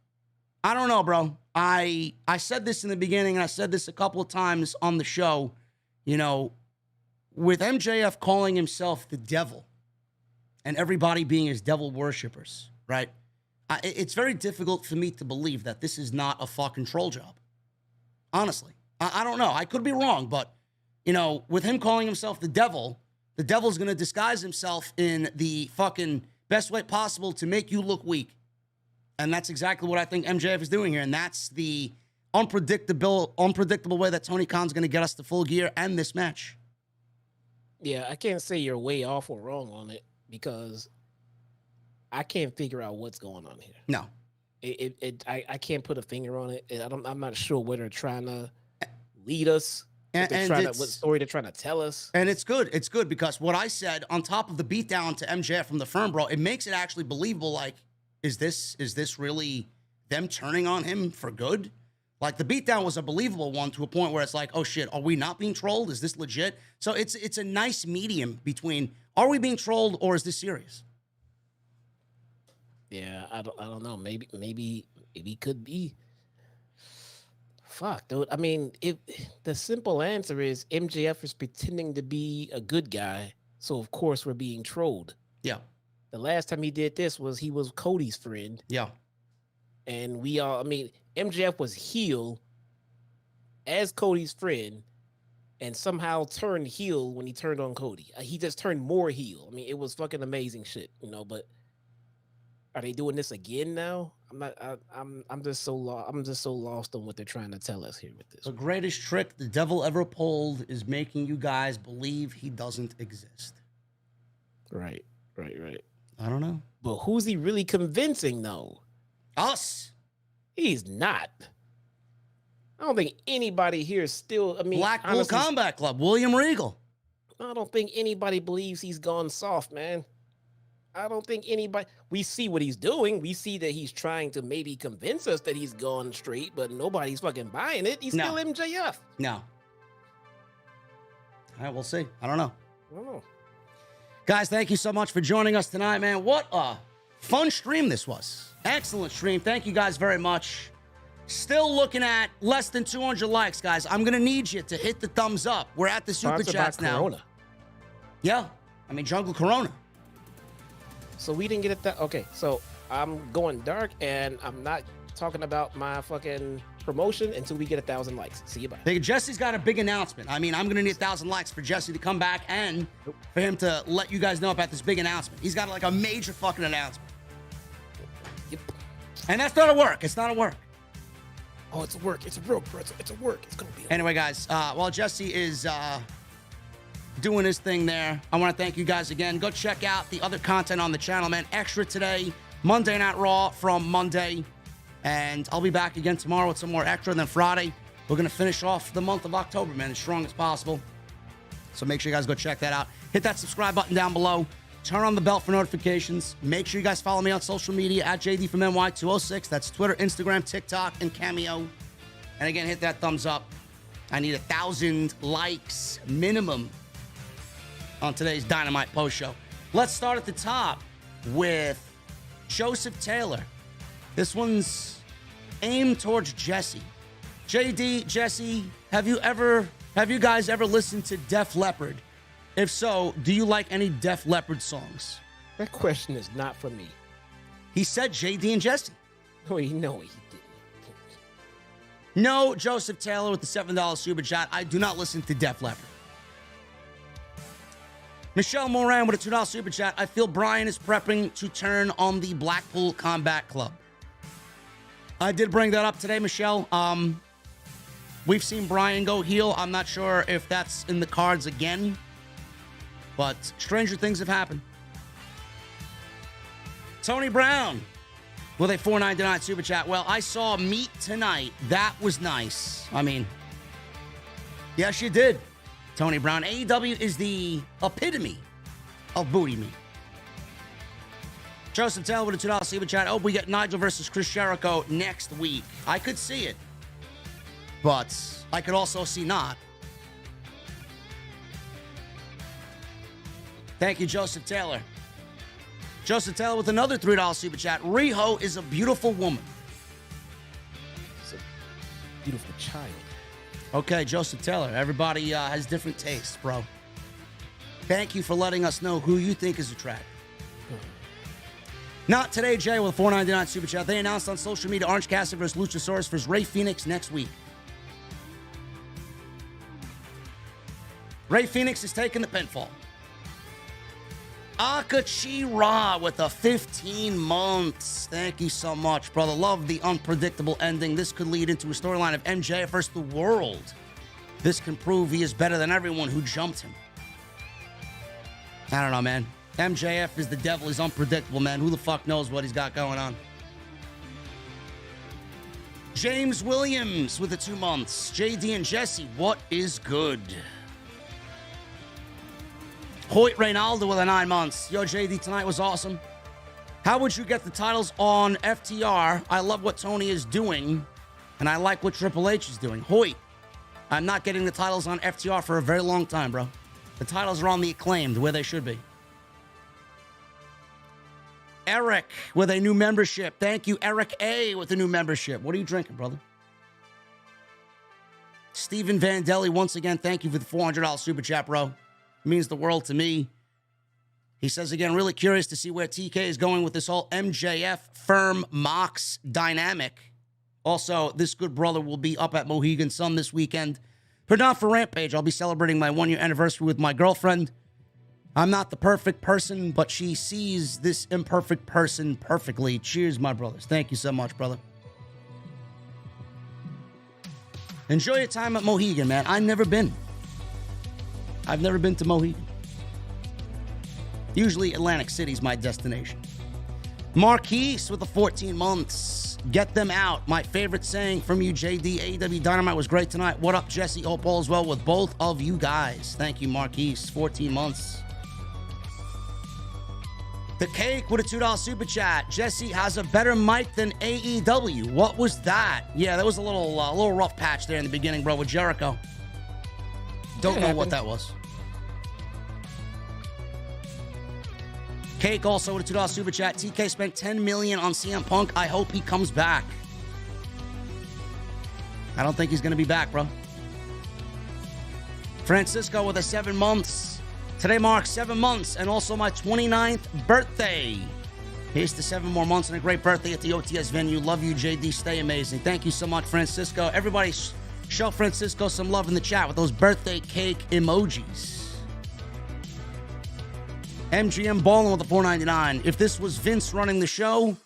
I don't know, bro. I said this in the beginning, and I said this a couple of times on the show, you know, with MJF calling himself the devil and everybody being his devil worshipers, right? It's very difficult for me to believe that this is not a fucking troll job. Honestly. I don't know. I could be wrong, but, you know, with him calling himself the devil's going to disguise himself in the fucking best way possible to make you look weak. And that's exactly what I think MJF is doing here. And that's the unpredictable way that Tony Khan's going to get us to Full Gear and this match. Yeah, I can't say you're way off or wrong on it because I can't figure out what's going on here. No. I can't put a finger on it. I'm not sure where they're trying to lead us. What story they're trying to tell us. And it's good. It's good because what I said on top of the beatdown to MJF from the Firm, bro, it makes it actually believable. Like, is this really them turning on him for good? Like, the beatdown was a believable one to a point where it's like, oh shit, are we not being trolled? Is this legit? So it's a nice medium between, are we being trolled or is this serious? Yeah, I don't know. Maybe could be. Fuck, dude. I mean, the simple answer is MJF is pretending to be a good guy, so of course we're being trolled. Yeah. The last time he did this he was Cody's friend. Yeah. And MJF was heel as Cody's friend and somehow turned heel when he turned on Cody. He just turned more heel. I mean, it was fucking amazing shit, you know, but are they doing this again now? I'm just so lost on what they're trying to tell us here with this. The greatest trick the devil ever pulled is making you guys believe he doesn't exist. Right. I don't know. But who's he really convincing though? Us. He's not. I don't think anybody here is still, Blackpool Combat Club, William Regal. I don't think anybody believes he's gone soft, man. I don't think anybody, we see what he's doing. We see that he's trying to maybe convince us that he's gone straight, but nobody's fucking buying it. He's still MJF. No. All right, we'll see. I don't know. Guys, thank you so much for joining us tonight, man. What a fun stream this was. Excellent stream. Thank you guys very much. Still looking at less than 200 likes, guys. I'm going to need you to hit the thumbs up. We're at the Super Chats now. Corona. Yeah. I mean, Jungle Corona. So we didn't get it that. Okay, so I'm going dark and I'm not talking about my fucking promotion until we get 1,000 likes. See you, bye. Jesse's got a big announcement. I mean, I'm going to need 1,000 likes for Jesse to come back and for him to let you guys know about this big announcement. He's got like a major fucking announcement. Yep. And that's not a work. It's not a work. Oh, it's a work. It's a real, bro. It's a work. It's going to be. Anyway, guys, while Jesse is doing his thing there, I want to thank you guys again. Go check out the other content on the channel, man. Extra today, Monday Night Raw from Monday. And I'll be back again tomorrow with some more extra. And then Friday, we're going to finish off the month of October, man, as strong as possible. So make sure you guys go check that out. Hit that subscribe button down below. Turn on the bell for notifications. Make sure you guys follow me on social media at JDfromNY206. That's Twitter, Instagram, TikTok, and Cameo. And again, hit that thumbs up. I need 1,000 likes minimum on today's Dynamite post show. Let's start at the top with Joseph Taylor. This one's aimed towards Jesse. JD, Jesse, have you guys ever listened to Def Leppard? If so, do you like any Def Leppard songs? That question is not for me. He said JD and Jesse. No, he didn't. No, Joseph Taylor with the $7 super chat. I do not listen to Def Leppard. Michelle Moran with a $2 super chat. I feel Bryan is prepping to turn on the Blackpool Combat Club. I did bring that up today, Michelle. We've seen Bryan go heel. I'm not sure if that's in the cards again, but stranger things have happened. Tony Brown with a $4.99 super chat. Well, I saw Meat tonight. That was nice. I mean, yes, you did, Tony Brown. AEW is the epitome of booty meat. Joseph Taylor with a $2 super chat. Oh, we get Nigel versus Chris Jericho next week. I could see it, but I could also see not. Thank you, Joseph Taylor. Joseph Taylor with another $3 super chat. RIHO is a beautiful woman. It's a beautiful child. Okay, Joseph Taylor. Everybody has different tastes, bro. Thank you for letting us know who you think is attractive. Not today, Jay, with a $4.99 super chat. They announced on social media Orange Cassidy versus Luchasaurus versus Rey Fenix next week. Rey Fenix is taking the pinfall. Akachira with a 15 months. Thank you so much, brother. Love the unpredictable ending. This could lead into a storyline of MJF versus the world. This can prove he is better than everyone who jumped him. I don't know, man. MJF is the devil. He's unpredictable, man. Who the fuck knows what he's got going on? James Williams with the 2 months. JD and Jesse, what is good? Hoyt Reynaldo with a 9 months. Yo, JD, tonight was awesome. How would you get the titles on FTR? I love what Tony is doing, and I like what Triple H is doing. Hoyt, I'm not getting the titles on FTR for a very long time, bro. The titles are on the Acclaimed, where they should be. Eric with a new membership. Thank you, Eric A. with a new membership. What are you drinking, brother? Stephen Vandelli, once again, thank you for the $400 super chat, bro. It means the world to me. He says again, really curious to see where TK is going with this whole MJF firm Mox dynamic. Also, this good brother will be up at Mohegan Sun this weekend, but not for Rampage. I'll be celebrating my 1-year anniversary with my girlfriend. I'm not the perfect person, but she sees this imperfect person perfectly. Cheers, my brothers. Thank you so much, brother. Enjoy your time at Mohegan, man. I've never been to Mohegan. Usually Atlantic City's my destination. Marquise with the 14 months. Get them out. My favorite saying from you, JD. AEW Dynamite was great tonight. What up, Jesse? Hope all is well with both of you guys. Thank you, Marquise. 14 months. The Cake with a $2 super chat. Jesse has a better mic than AEW. What was that? Yeah, that was a little rough patch there in the beginning, bro, with Jericho. Don't know what that was. Cake also with a $2 super chat. TK spent $10 million on CM Punk. I hope he comes back. I don't think he's going to be back, bro. Francisco with a 7 months. Today marks 7 months and also my 29th birthday. Here's to 7 more months and a great birthday at the OTS venue. Love you, JD. Stay amazing. Thank you so much, Francisco. Everybody show Francisco some love in the chat with those birthday cake emojis. MGM balling with the $4.99. If this was Vince running the show,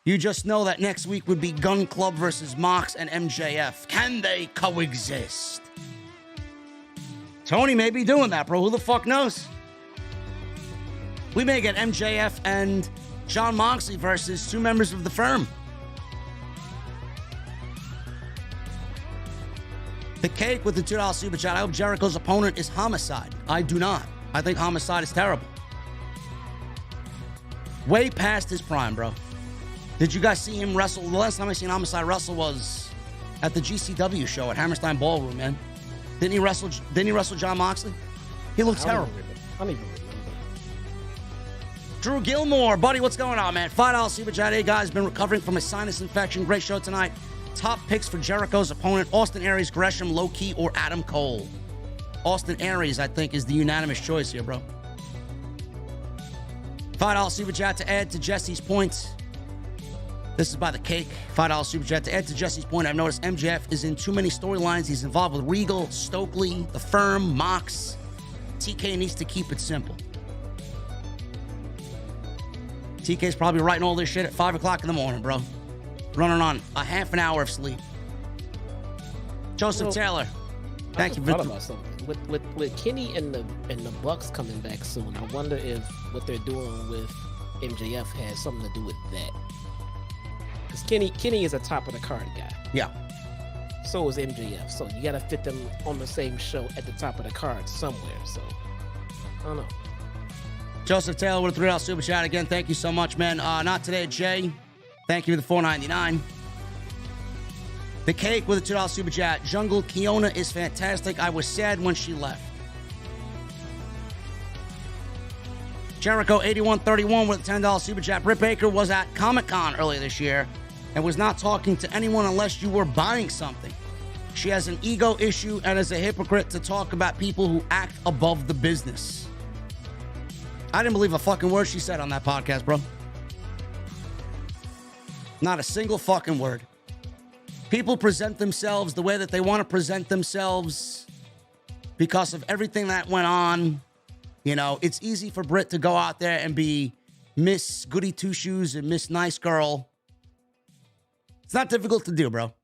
you just know that next week would be Gun Club versus Mox and MJF. Can they coexist? Tony may be doing that, bro. Who the fuck knows? We may get MJF and Jon Moxley versus 2 members of the firm. The Cake with the $2 super chat. I hope Jericho's opponent is Homicide. I do not. I think Homicide is terrible. Way past his prime, bro. Did you guys see him wrestle? The last time I seen Homicide wrestle was at the GCW show at Hammerstein Ballroom, man. Didn't he wrestle Jon Moxley? He looked terrible. I don't even remember. Drew Gilmore, buddy, what's going on, man? $5 super chat. Hey, guys, been recovering from a sinus infection. Great show tonight. Top picks for Jericho's opponent: Austin Aries, Gresham, Low-Key, or Adam Cole. Austin Aries, I think, is the unanimous choice here, bro. $5 super chat to add to Jesse's points. This is by the Cake. $5 super chat to add to Jesse's point. I've noticed MJF is in too many storylines. He's involved with Regal, Stokely, The Firm, Mox. TK needs to keep it simple. TK's probably writing all this shit at 5 o'clock in the morning, bro. Running on a half an hour of sleep. Joseph Taylor. Thank you. About something. With Kenny and the Bucks coming back soon, I wonder if what they're doing with MJF has something to do with that. Because Kenny is a top of the card guy. Yeah. So is MJF. So you got to fit them on the same show at the top of the card somewhere. So I don't know. Joseph Taylor with a $3 super chat again. Thank you so much, man. Not today, Jay. Thank you for the $4.99. The Cake with a $2 super chat. Jungle Kiona is fantastic. I was sad when she left. Jericho 8131 with a $10 super chat. Britt Baker was at Comic-Con earlier this year and was not talking to anyone unless you were buying something. She has an ego issue and is a hypocrite to talk about people who act above the business. I didn't believe a fucking word she said on that podcast, bro. Not a single fucking word. People present themselves the way that they want to present themselves because of everything that went on. You know, it's easy for Britt to go out there and be Miss Goody Two Shoes and Miss Nice Girl. It's not difficult to do, bro.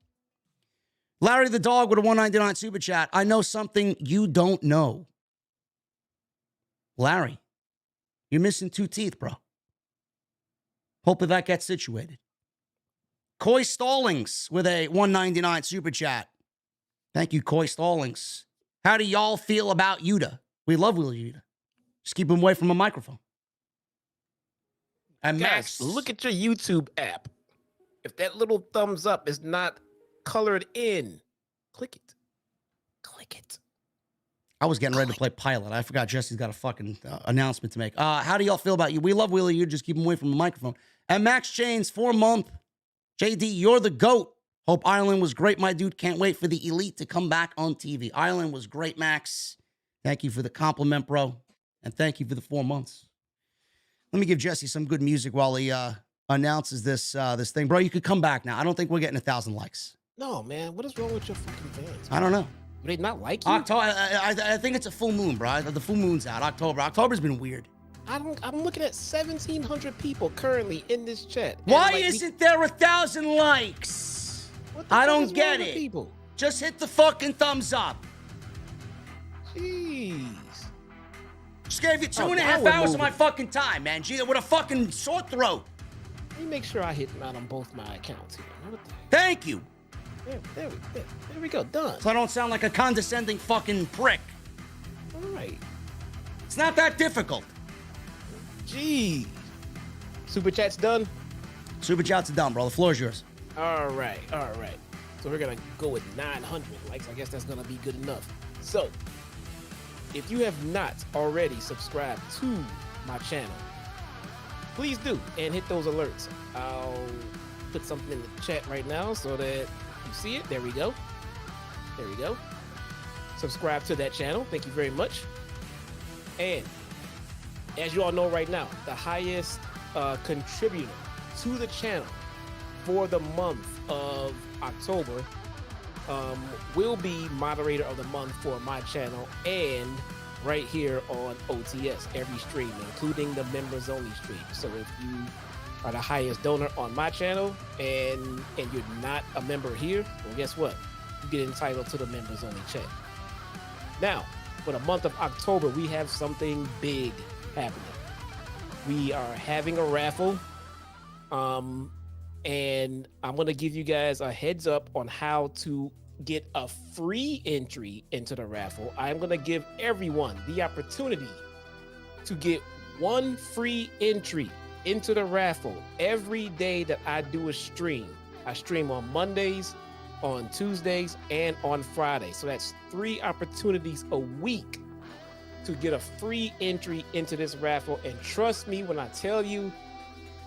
Larry the Dog with a $1.99 super chat. I know something you don't know. Larry, you're missing 2 teeth, bro. Hopefully that gets situated. Coy Stallings with a $1.99 super chat. Thank you, Coy Stallings. How do y'all feel about Yuta? We love Will Yuta. Just keep him away from a microphone. And Guys, Max, look at your YouTube app. If that little thumbs up is not colored in, click it. Click it. I was getting ready to play Pilot. I forgot Jesse's got a fucking announcement to make. How do y'all feel about you? We love Willie. You just keep him away from the microphone. And Max Chains, 4 month. JD, you're the GOAT. Hope Allin was great, my dude. Can't wait for the Elite to come back on TV. Allin was great, Max. Thank you for the compliment, bro. And thank you for the 4 months. Let me give Jesse some good music while he announces this thing. Bro, you could come back now. I don't think we're getting 1,000 likes. No, man. What is wrong with your fucking fans? I don't know. Do they not like you? October. I think it's a full moon, bro. The full moon's out. October's been weird. I'm looking at 1,700 people currently in this chat. Why isn't there 1,000 likes? I don't get it. People? Just hit the fucking thumbs up. Jeez. Just gave you 2.5 hours of my fucking time, man. Gee, with a fucking sore throat. Let me make sure I hit mine on both my accounts here. Thank you. There we go. Done. So I don't sound like a condescending fucking prick. All right. It's not that difficult. Jeez. Super chat's done? Super chats are done, bro. The floor is yours. All right. So we're going to go with 900 likes. I guess that's going to be good enough. So, if you have not already subscribed to my channel, please do, and hit those alerts. I'll put something in the chat right now so that you see it. There we go. There we go. Subscribe to that channel. Thank you very much. And as you all know right now, the highest contributor to the channel for the month of October will be moderator of the month for my channel and right here on OTS every stream, including the members only stream. So if you are the highest donor on my channel and you're not a member here, well, guess what? You get entitled to the members only check. Now, for the month of October, we have something big happening. We are having a raffle, and I'm going to give you guys a heads up on how to get a free entry into the raffle. I'm going to give everyone the opportunity to get one free entry into the raffle every day that I do a stream. I stream on Mondays, on Tuesdays, and on Fridays. So that's 3 opportunities a week to get a free entry into this raffle. And trust me when I tell you,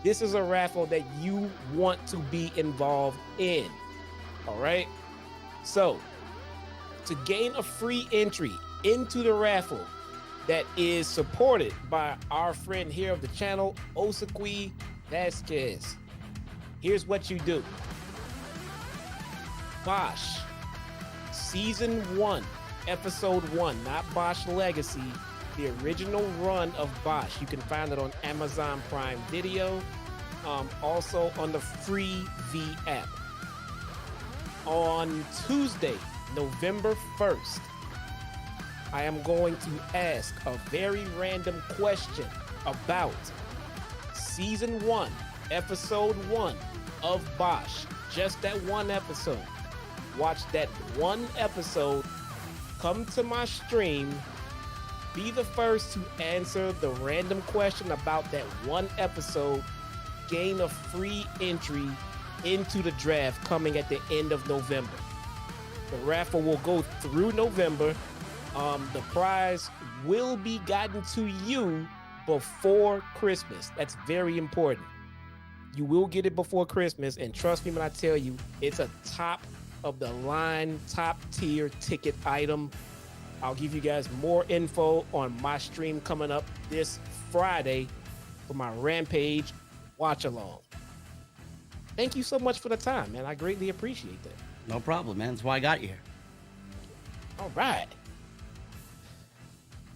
this is a raffle that you want to be involved in. All right. So to gain a free entry into the raffle that is supported by our friend here of the channel, Osakui Vasquez, here's what you do. Bosch Season 1, Episode 1, not Bosch Legacy, the original run of Bosch. You can find it on Amazon Prime Video, also on the free V app. On Tuesday, November 1st, I am going to ask a very random question about Season 1, Episode 1 of Bosch. Just that one episode. Watch that one episode, come to my stream, be the first to answer the random question about that one episode, gain a free entry into the draft coming at the end of November. The raffle will go through November. The prize will be gotten to you before Christmas. That's very important. You will get it before Christmas, and trust me when I tell you, it's a top of the line, top tier ticket item. I'll give you guys more info on my stream coming up this Friday for my Rampage watch along. Thank you so much for the time, man. I greatly appreciate that. No problem, man. That's why I got you here. All right.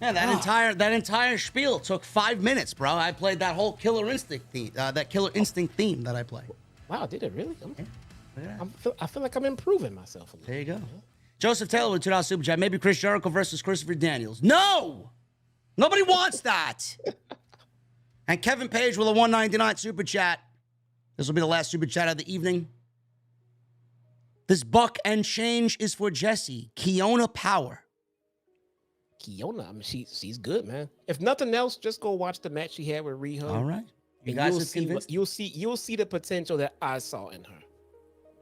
Yeah, that entire spiel took 5 minutes, bro. I played that whole Killer Instinct theme, that I played. Wow, did it really? Yeah. I feel like I'm improving myself a little. There you go. Joseph Taylor with $2 super chat. Maybe Chris Jericho versus Christopher Daniels. No! Nobody wants that. And Kevin Page with a $1.99 super chat. This will be the last super chat of the evening. This buck and change is for Jesse. Kiona Power. Kiona, I mean, she's good, man. If nothing else, just go watch the match she had with RIHO. All right. You'll see the potential that I saw in her.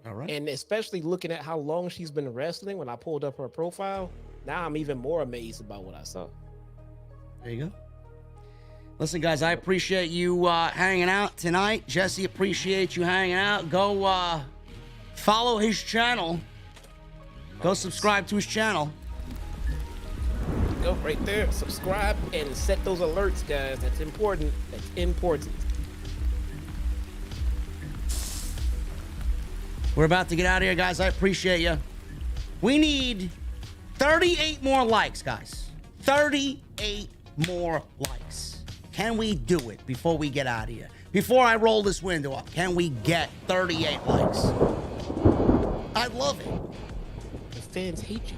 All right. And especially looking at how long she's been wrestling, when I pulled up her profile, now I'm even more amazed about what I saw. There you go. Listen, guys, I appreciate you hanging out tonight. Jesse, appreciate you hanging out. Go follow his channel. Go subscribe to his channel. Go right there, subscribe, and set those alerts, guys. That's important. That's important. We're about to get out of here, guys. I appreciate you. We need 38 more likes, guys. 38 more likes. Can we do it before we get out of here? Before I roll this window up, can we get 38 likes? I'd love it. The fans hate you.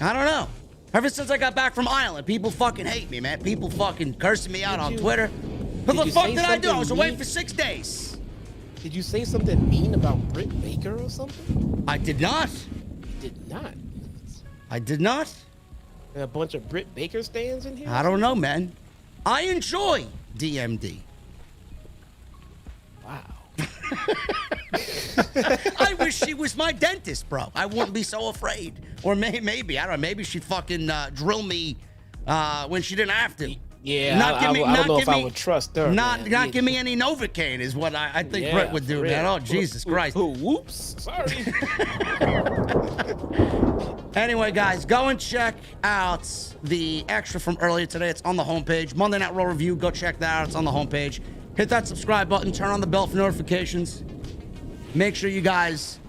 I don't know. Ever since I got back from Ireland, people fucking hate me, man. People fucking cursing me out on Twitter. What the fuck did I do? I was away for 6 days. Did you say something mean about Britt Baker or something? I did not. You did not. I did not. There are a bunch of Britt Baker stands in here? I don't know, man. I enjoy DMD. Wow. I wish she was my dentist, bro. I wouldn't be so afraid. Or maybe, I don't know, maybe she'd fucking drill me when she didn't have to. Yeah, Not I give me- don't not know give if I me- would trust her. Not man. Yeah. give me any Novocaine is what I think Yeah, Brett would do, for man. real. Oh, Jesus Christ. Whoops. Sorry. Anyway, guys, go and check out the extra from earlier today. It's on the homepage. Monday Night Raw Review. Go check that out. It's on the homepage. Hit that subscribe button. Turn on the bell for notifications. Make sure you guys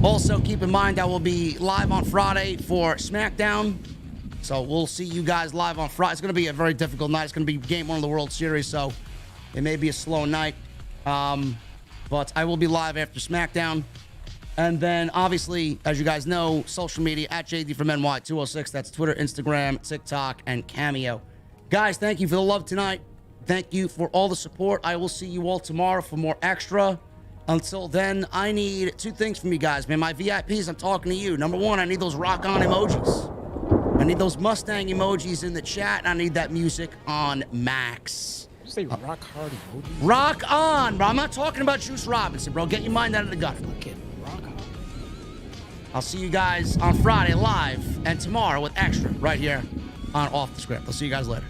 also keep in mind that we'll be live on Friday for SmackDown. So we'll see you guys live on Friday. It's going to be a very difficult night. It's going to be Game 1 of the World Series, so it may be a slow night. But I will be live after SmackDown. And then, obviously, as you guys know, social media at JDfromNY206. That's Twitter, Instagram, TikTok, and Cameo. Guys, thank you for the love tonight. Thank you for all the support. I will see you all tomorrow for more extra. Until then, I need 2 things from you guys, man. My VIPs, I'm talking to you. Number 1, I need those rock on emojis. I need those Mustang emojis in the chat, and I need that music on max. You say rock hard emoji? Rock on, bro. I'm not talking about Juice Robinson, bro. Get your mind out of the gutter. Fucking rock hard. I'll see you guys on Friday live and tomorrow with extra right here on Off the Script. I'll see you guys later.